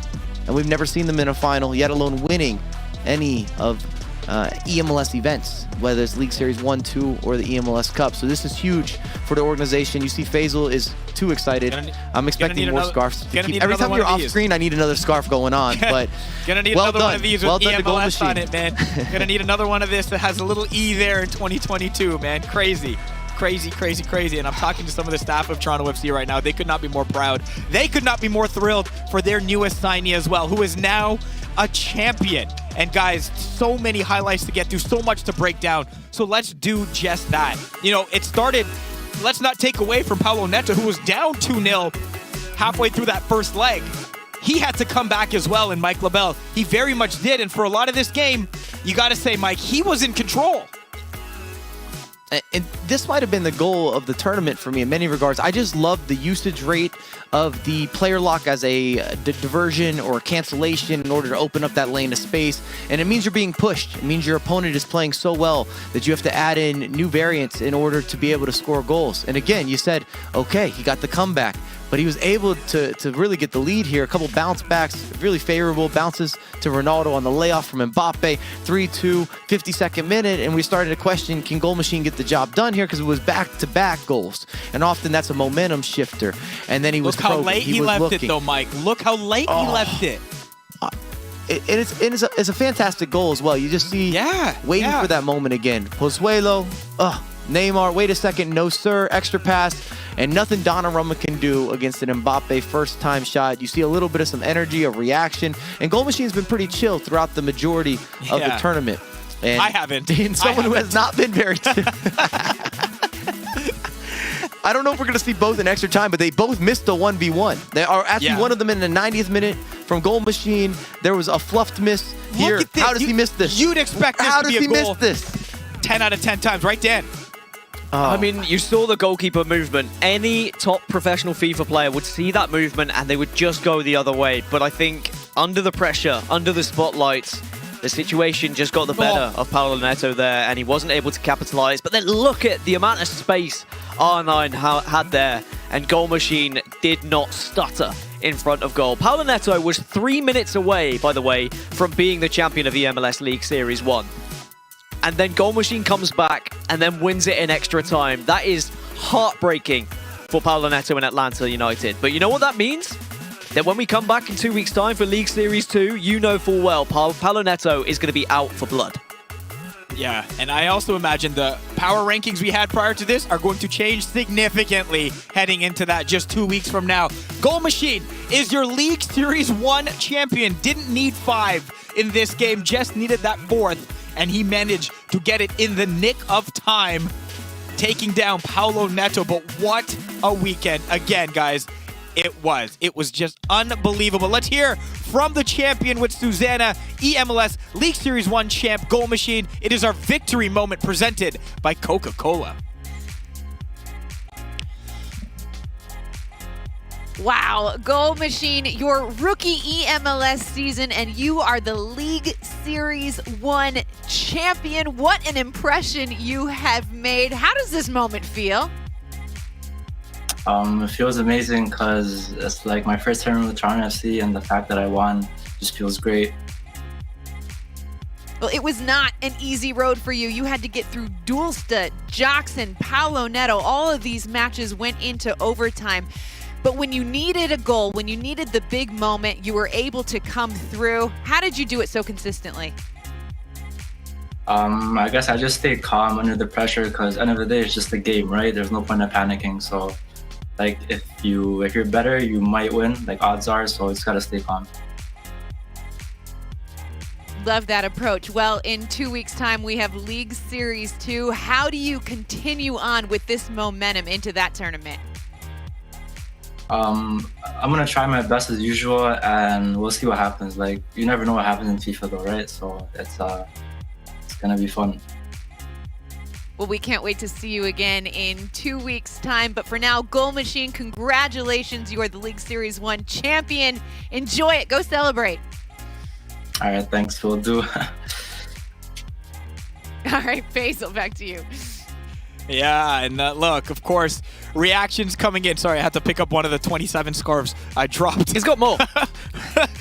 [SPEAKER 6] and we've never seen them in a final, yet alone winning any of eMLS events, whether it's League Series 1, 2, or the eMLS Cup. So this is huge for the organization. You see Faisal is too excited. I'm expecting more scarves. Every time you're off screen, I need another scarf going on. But
[SPEAKER 3] gonna need another one of these with eMLS on it, man. Gonna need another one of this that has a little E there in 2022, man. Crazy. Crazy, crazy, crazy. And I'm talking to some of the staff of Toronto FC right now. They could not be more proud. They could not be more thrilled for their newest signee as well, who is now a champion. And guys, so many highlights to get through, so much to break down. So let's do just that. You know, it started, let's not take away from Palonetto, who was down 2-0 halfway through that first leg. He had to come back as well, and Mike LaBelle, he very much did. And for a lot of this game, you got to say, Mike, he was in control.
[SPEAKER 6] And this might have been the goal of the tournament for me in many regards. I just love the usage rate of the player lock as a diversion or cancellation in order to open up that lane of space. And it means you're being pushed. It means your opponent is playing so well that you have to add in new variants in order to be able to score goals. And again, you said, okay, he got the comeback. but he was able to really get the lead here. A couple bounce backs, really favorable bounces to Ronaldo on the layoff from Mbappe. 3-2, 52nd minute, and we started to question, can Goal Machine get the job done here? Because it was back-to-back goals, and often that's a momentum shifter. And then he was
[SPEAKER 3] Look how late he left
[SPEAKER 6] looking.
[SPEAKER 3] it, though, Mike. Look how late he left it.
[SPEAKER 6] It's a fantastic goal as well. You just see waiting for that moment again. Pozuelo, Neymar, wait a second, no sir, extra pass, and nothing Donnarumma can do against an Mbappe first-time shot. You see a little bit of some energy, a reaction, and Goal Machine's been pretty chill throughout the majority of the tournament. And
[SPEAKER 3] I haven't.
[SPEAKER 6] And someone who has not been very chill. I don't know if we're going to see both in extra time, but they both missed a 1v1. They are actually one of them in the 90th minute from Goal Machine. There was a fluffed miss here.
[SPEAKER 3] Look at this.
[SPEAKER 6] How does he miss this?
[SPEAKER 3] You'd expect this
[SPEAKER 6] How
[SPEAKER 3] to be
[SPEAKER 6] does
[SPEAKER 3] a
[SPEAKER 6] he
[SPEAKER 3] goal.
[SPEAKER 6] miss this?
[SPEAKER 3] 10 out of 10 times, right, Dan?
[SPEAKER 4] I mean, you saw the goalkeeper movement. Any top professional FIFA player would see that movement and they would just go the other way. But I think under the pressure, under the spotlights, the situation just got the better of Paolo Neto there, and he wasn't able to capitalize. But then look at the amount of space R9 had there, and Goal Machine did not stutter in front of goal. Paolo Neto was 3 minutes away, by the way, from being the champion of eMLS League Series 1. And then Goal Machine comes back and then wins it in extra time. That is heartbreaking for Paolo Neto and Atlanta United. But you know what that means? That when we come back in 2 weeks' time for League Series 2, you know full well Paolo Neto is going to be out for blood.
[SPEAKER 3] Yeah, and I also imagine the power rankings we had prior to this are going to change significantly heading into that just 2 weeks from now. Goal Machine is your League Series 1 champion. Didn't need 5 in this game, just needed that 4th, and he managed to get it in the nick of time, taking down Paolo Neto. But what a weekend. Again, guys, it was just unbelievable. Let's hear from the champion with Susanna, eMLS League Series 1 champ, Goal Machine. It is our victory moment presented by Coca-Cola.
[SPEAKER 5] Wow, Goal Machine, your rookie eMLS season, and you are the League Series 1 champion. What an impression you have made. How does this moment feel?
[SPEAKER 8] It feels amazing because it's like my first tournament with Toronto FC, and the fact that I won just feels great.
[SPEAKER 5] Well, it was not an easy road for you. You had to get through Dulsta, Jackson, Paolo Neto. All of these matches went into overtime. But when you needed a goal, when you needed the big moment, you were able to come through. How did you do it so consistently?
[SPEAKER 8] I guess I just stayed calm under the pressure because end of the day, it's just a game, right? There's no point in panicking. So, like, if you're better, you might win, like odds are. So it's got to stay calm.
[SPEAKER 5] Love that approach. Well, in 2 weeks' time, we have League Series 2. How do you continue on with this momentum into that tournament?
[SPEAKER 8] I'm gonna try my best as usual, and we'll see what happens. Like, you never know what happens in FIFA, though, right? So it's gonna be fun.
[SPEAKER 5] Well, we can't wait to see you again in 2 weeks' time. But for now, Goal Machine, congratulations. You are the League Series 1 champion. Enjoy it. Go celebrate.
[SPEAKER 8] All right, thanks. We'll do.
[SPEAKER 5] All right, Basil, back to you.
[SPEAKER 3] Yeah, and look, of course, reactions coming in. Sorry, I had to pick up one of the 27 scarves I dropped.
[SPEAKER 4] He's got more.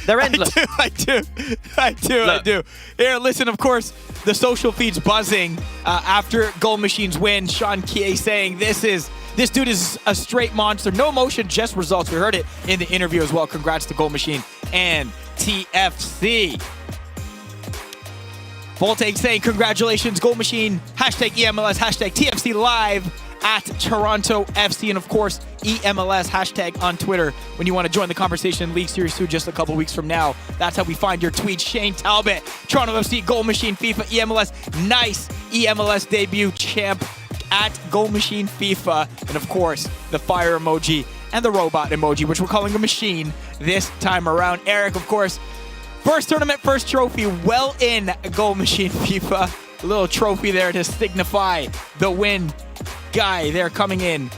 [SPEAKER 4] They're endless.
[SPEAKER 3] I do. Here, listen, of course, the social feeds buzzing after Goal Machine's win. Sean Kie saying this dude is a straight monster. No emotion, just results. We heard it in the interview as well. Congrats to Goal Machine and TFC. Volte saying congratulations, Goal Machine, hashtag eMLS, hashtag TFC Live at Toronto FC, and of course, eMLS hashtag on Twitter when you want to join the conversation in League Series 2 just a couple weeks from now. That's how we find your tweets. Shane Talbot, Toronto FC, Goal Machine, FIFA, eMLS, nice eMLS debut, champ at Goal Machine FIFA, and of course, the fire emoji and the robot emoji, which we're calling a machine this time around. Eric, of course, first tournament, first trophy, well in Goal Machine FIFA. A little trophy there to signify the win. Guy there coming in.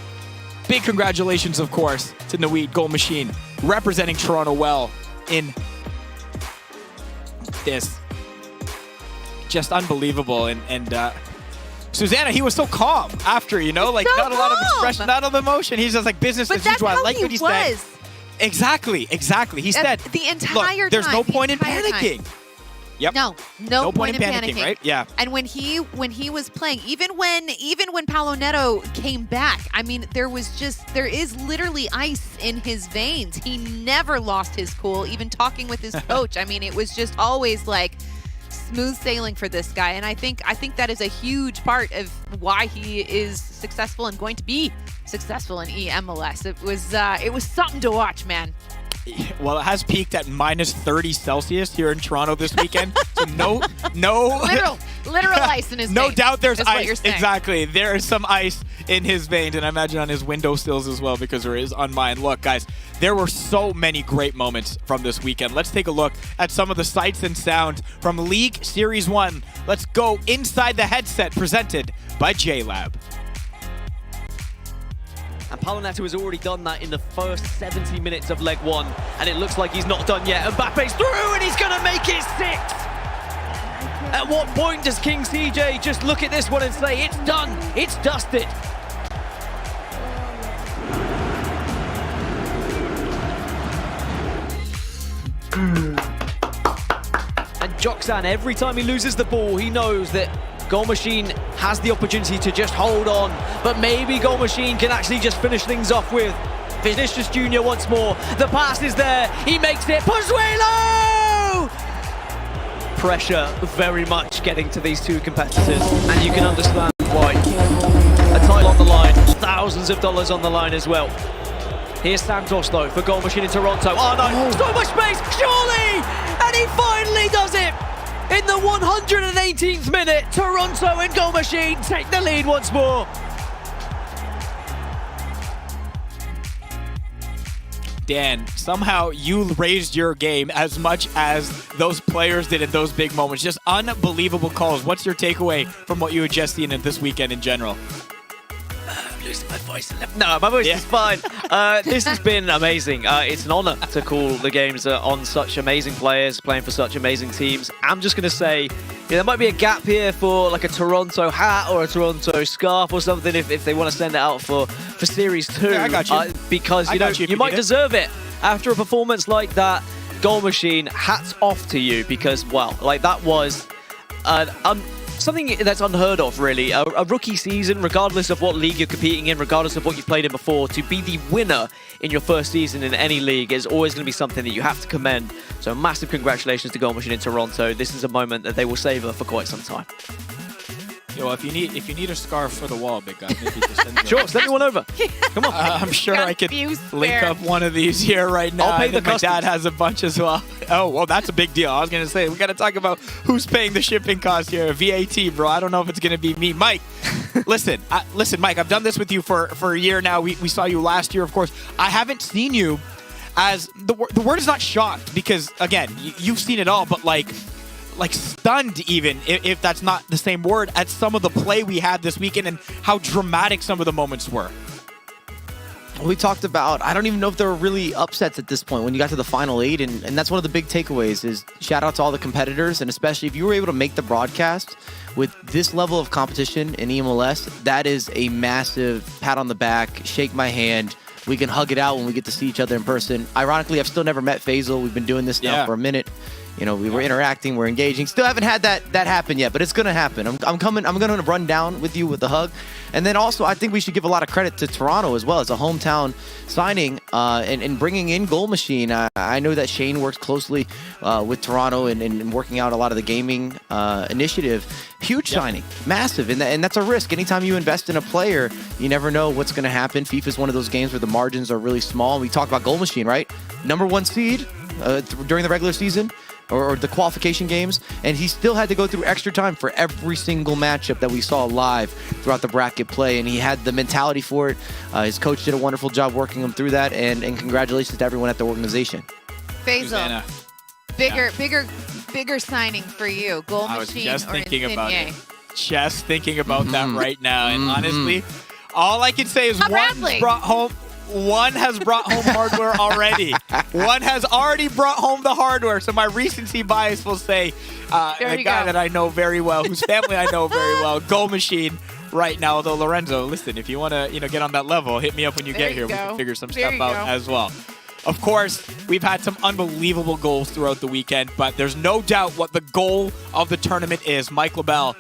[SPEAKER 3] Big congratulations, of course, to Naweed, Goal Machine, representing Toronto well in this. Just unbelievable. And Susanna, he was so calm after, you know, like
[SPEAKER 5] so
[SPEAKER 3] not a lot of
[SPEAKER 5] calm.
[SPEAKER 3] expression, not of emotion. He's just like business
[SPEAKER 5] But
[SPEAKER 3] as
[SPEAKER 5] that's
[SPEAKER 3] usual. I
[SPEAKER 5] how
[SPEAKER 3] like
[SPEAKER 5] he
[SPEAKER 3] what he
[SPEAKER 5] was.
[SPEAKER 3] said. Exactly. He said,
[SPEAKER 5] the entire
[SPEAKER 3] look, there's
[SPEAKER 5] time.
[SPEAKER 3] no
[SPEAKER 5] the
[SPEAKER 3] point in
[SPEAKER 5] entire time.
[SPEAKER 3] panicking. Yep.
[SPEAKER 5] No point in panicking,
[SPEAKER 3] right? Yeah.
[SPEAKER 5] And when he was playing, even when Paulo Neto came back, I mean, there is literally ice in his veins. He never lost his cool, even talking with his coach. I mean, it was just always like smooth sailing for this guy. And I think that is a huge part of why he is successful and going to be successful in eMLS. It was something to watch, man.
[SPEAKER 3] Well, it has peaked at -30 Celsius here in Toronto this weekend. So no
[SPEAKER 5] literal ice in his
[SPEAKER 3] no
[SPEAKER 5] veins.
[SPEAKER 3] doubt there's
[SPEAKER 5] That's what
[SPEAKER 3] ice.
[SPEAKER 5] you're saying.
[SPEAKER 3] Exactly. There is some ice in his veins, and I imagine on his windowsills as well, because there is on mine. Look, guys, there were so many great moments from this weekend. Let's take a look at some of the sights and sounds from League Series 1. Let's go inside the headset, presented by JLab.
[SPEAKER 4] And Paulo Neto has already done that in the first 70 minutes of leg 1, and it looks like he's not done yet. Mbappe's through, and he's going to make it 6! At what point does King CJ just look at this one and say, it's done, it's dusted? And Joksan, every time he loses the ball, he knows that Goal Machine has the opportunity to just hold on, but maybe Goal Machine can actually just finish things off with Vinicius Jr. once more. The pass is there, he makes it, Pozuelo! Pressure very much getting to these two competitors, and you can understand why. A title on the line, thousands of dollars on the line as well. Here's Santos though for Goal Machine in Toronto. Oh no, so much space, surely! And he finally does it! In the 118th minute, Toronto and Goal Machine take the lead once more.
[SPEAKER 3] Dan, somehow you raised your game as much as those players did in those big moments. Just unbelievable calls. What's your takeaway from what you had just seen in this weekend in general?
[SPEAKER 4] I'm losing my voice. No, my voice is fine. This has been amazing. It's an honor to call the games on such amazing players, playing for such amazing teams. I'm just going to say, there might be a gap here for like a Toronto hat or a Toronto scarf or something if they want to send it out for Series 2.
[SPEAKER 3] Yeah, I got you.
[SPEAKER 4] Because, you might deserve it. After a performance like that, Goal Machine, hats off to you because, well, like that was something that's unheard of, really. A rookie season, regardless of what league you're competing in, regardless of what you've played in before, to be the winner in your first season in any league is always going to be something that you have to commend. So massive congratulations to Goal Machine in Toronto. This is a moment that they will savor for quite some time.
[SPEAKER 3] Yo, if you need a scarf for the wall, big guy, maybe just send me
[SPEAKER 4] Sure, send me one over. Come on.
[SPEAKER 3] I'm sure I could link up one of these here right now.
[SPEAKER 4] I'll pay the
[SPEAKER 3] my
[SPEAKER 4] customs.
[SPEAKER 3] dad has a bunch as well. Oh, well, that's a big deal. I was going to say, we got to talk about who's paying the shipping cost here. VAT, bro. I don't know if it's going to be me. Mike, listen, Mike, I've done this with you for a year now. We saw you last year, of course. I haven't seen you as, the word is not shocked because, again, you've seen it all, but like stunned even, if that's not the same word, at some of the play we had this weekend and how dramatic some of the moments were.
[SPEAKER 6] We talked about, I don't even know if there were really upsets at this point when you got to the final 8, and that's one of the big takeaways is shout out to all the competitors, and especially if you were able to make the broadcast with this level of competition in eMLS, that is a massive pat on the back, shake my hand. We can hug it out when we get to see each other in person. Ironically, I've still never met Faisal. We've been doing this now for a minute. You know, we were interacting, we're engaging. Still haven't had that happen yet, but it's gonna happen. I'm going to run down with you with the hug. And then also, I think we should give a lot of credit to Toronto as well as a hometown signing and bringing in Goal Machine. I know that Shane works closely with Toronto and working out a lot of the gaming initiative. Huge signing, massive, and that's a risk. Anytime you invest in a player, you never know what's going to happen. FIFA is one of those games where the margins are really small. We talk about Goal Machine, right? #1 seed during the regular season. Or the qualification games, and he still had to go through extra time for every single matchup that we saw live throughout the bracket play, and he had the mentality for it. His coach did a wonderful job working him through that, and congratulations to everyone at the organization.
[SPEAKER 5] Faisal, bigger signing for you. Goal
[SPEAKER 3] I was
[SPEAKER 5] Machine
[SPEAKER 3] just
[SPEAKER 5] or
[SPEAKER 3] thinking
[SPEAKER 5] Insigne?
[SPEAKER 3] about it. Just thinking about that right now, and honestly, all I can say is one's brought home. One has brought home hardware already. One has already brought home the hardware. So my recency bias will say a guy that I know very well, whose family I know very well, Goal Machine right now. Although Lorenzo, listen, if you want to get on that level, hit me up when you get here. We can figure some stuff out as well. Of course, we've had some unbelievable goals throughout the weekend, but there's no doubt what the goal of the tournament is. Mike LaBelle,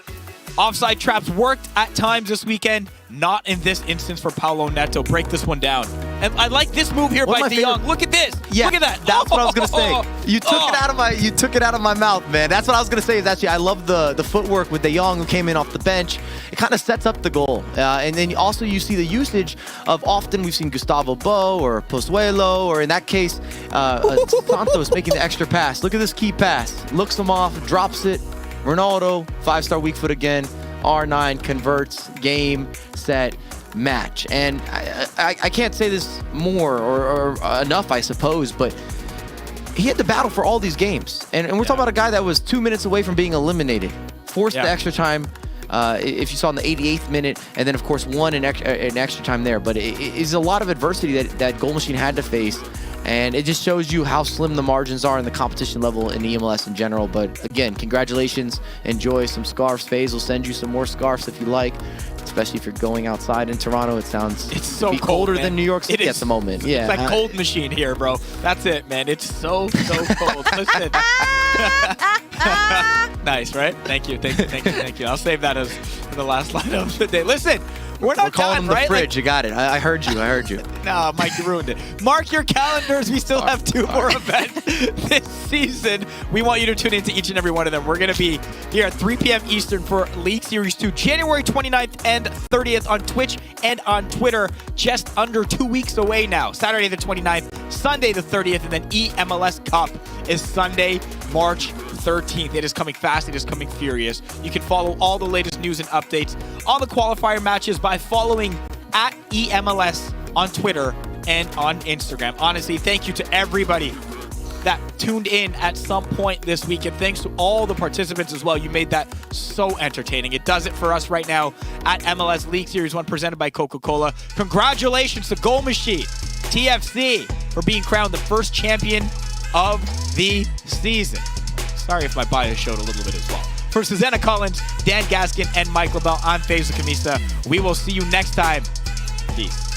[SPEAKER 3] offside traps worked at times this weekend. Not in this instance for Paulo Neto. Break this one down. And I like this move here by De Jong. Look at this.
[SPEAKER 6] Yeah,
[SPEAKER 3] look at that.
[SPEAKER 6] That's what I was gonna say. You took it out of my mouth, man. That's what I was gonna say. Is actually I love the footwork with De Jong, who came in off the bench. It kind of sets up the goal, and then also you see the usage of often we've seen Gustavo Bo or Pozuelo, or in that case Santos making the extra pass. Look at this key pass. Looks him off, drops it. Ronaldo, 5-star weak foot again. R9 converts, game, set, match. And I can't say this more or enough, I suppose, but he had to battle for all these games. And we're talking about a guy that was 2 minutes away from being eliminated. Forced the extra time, if you saw in the 88th minute, and then, of course, won an extra time there. But it is a lot of adversity that Goal Machine had to face. And it just shows you how slim the margins are in the competition level in eMLS in general. But again, congratulations. Enjoy some scarves. FaZe will send you some more scarves if you like, especially if you're going outside in Toronto. It sounds
[SPEAKER 3] so
[SPEAKER 6] cold, colder than New York City at the moment. Yeah,
[SPEAKER 3] it's like cold machine here, bro. That's it, man. It's so cold. Listen. Nice, right? Thank you. I'll save that as for the last line of the day. Listen. We're
[SPEAKER 6] calling
[SPEAKER 3] done,
[SPEAKER 6] him the
[SPEAKER 3] right?
[SPEAKER 6] fridge. You got it. I heard you.
[SPEAKER 3] Nah, Mike, you ruined it. Mark your calendars. We still have 2 more events this season. We want you to tune into each and every one of them. We're going to be here at 3 p.m. Eastern for League Series 2, January 29th and 30th on Twitch and on Twitter. Just under 2 weeks away now. Saturday the 29th, Sunday the 30th, and then eMLS Cup is Sunday, March 13th. It is coming fast. It is coming furious. You can follow all the latest news and updates on the qualifier matches by following at eMLS on Twitter and on Instagram. Honestly, thank you to everybody that tuned in at some point this week, and thanks to all the participants as well. You made that so entertaining. It does it for us right now at MLS League Series 1 presented by Coca-Cola. Congratulations to Goal Machine TFC for being crowned the first champion of the season. Sorry if my bias showed a little bit as well. For Susanna Collins, Dan Gaskin, and Mike LaBelle, I'm FaZe Camisa. We will see you next time. Peace.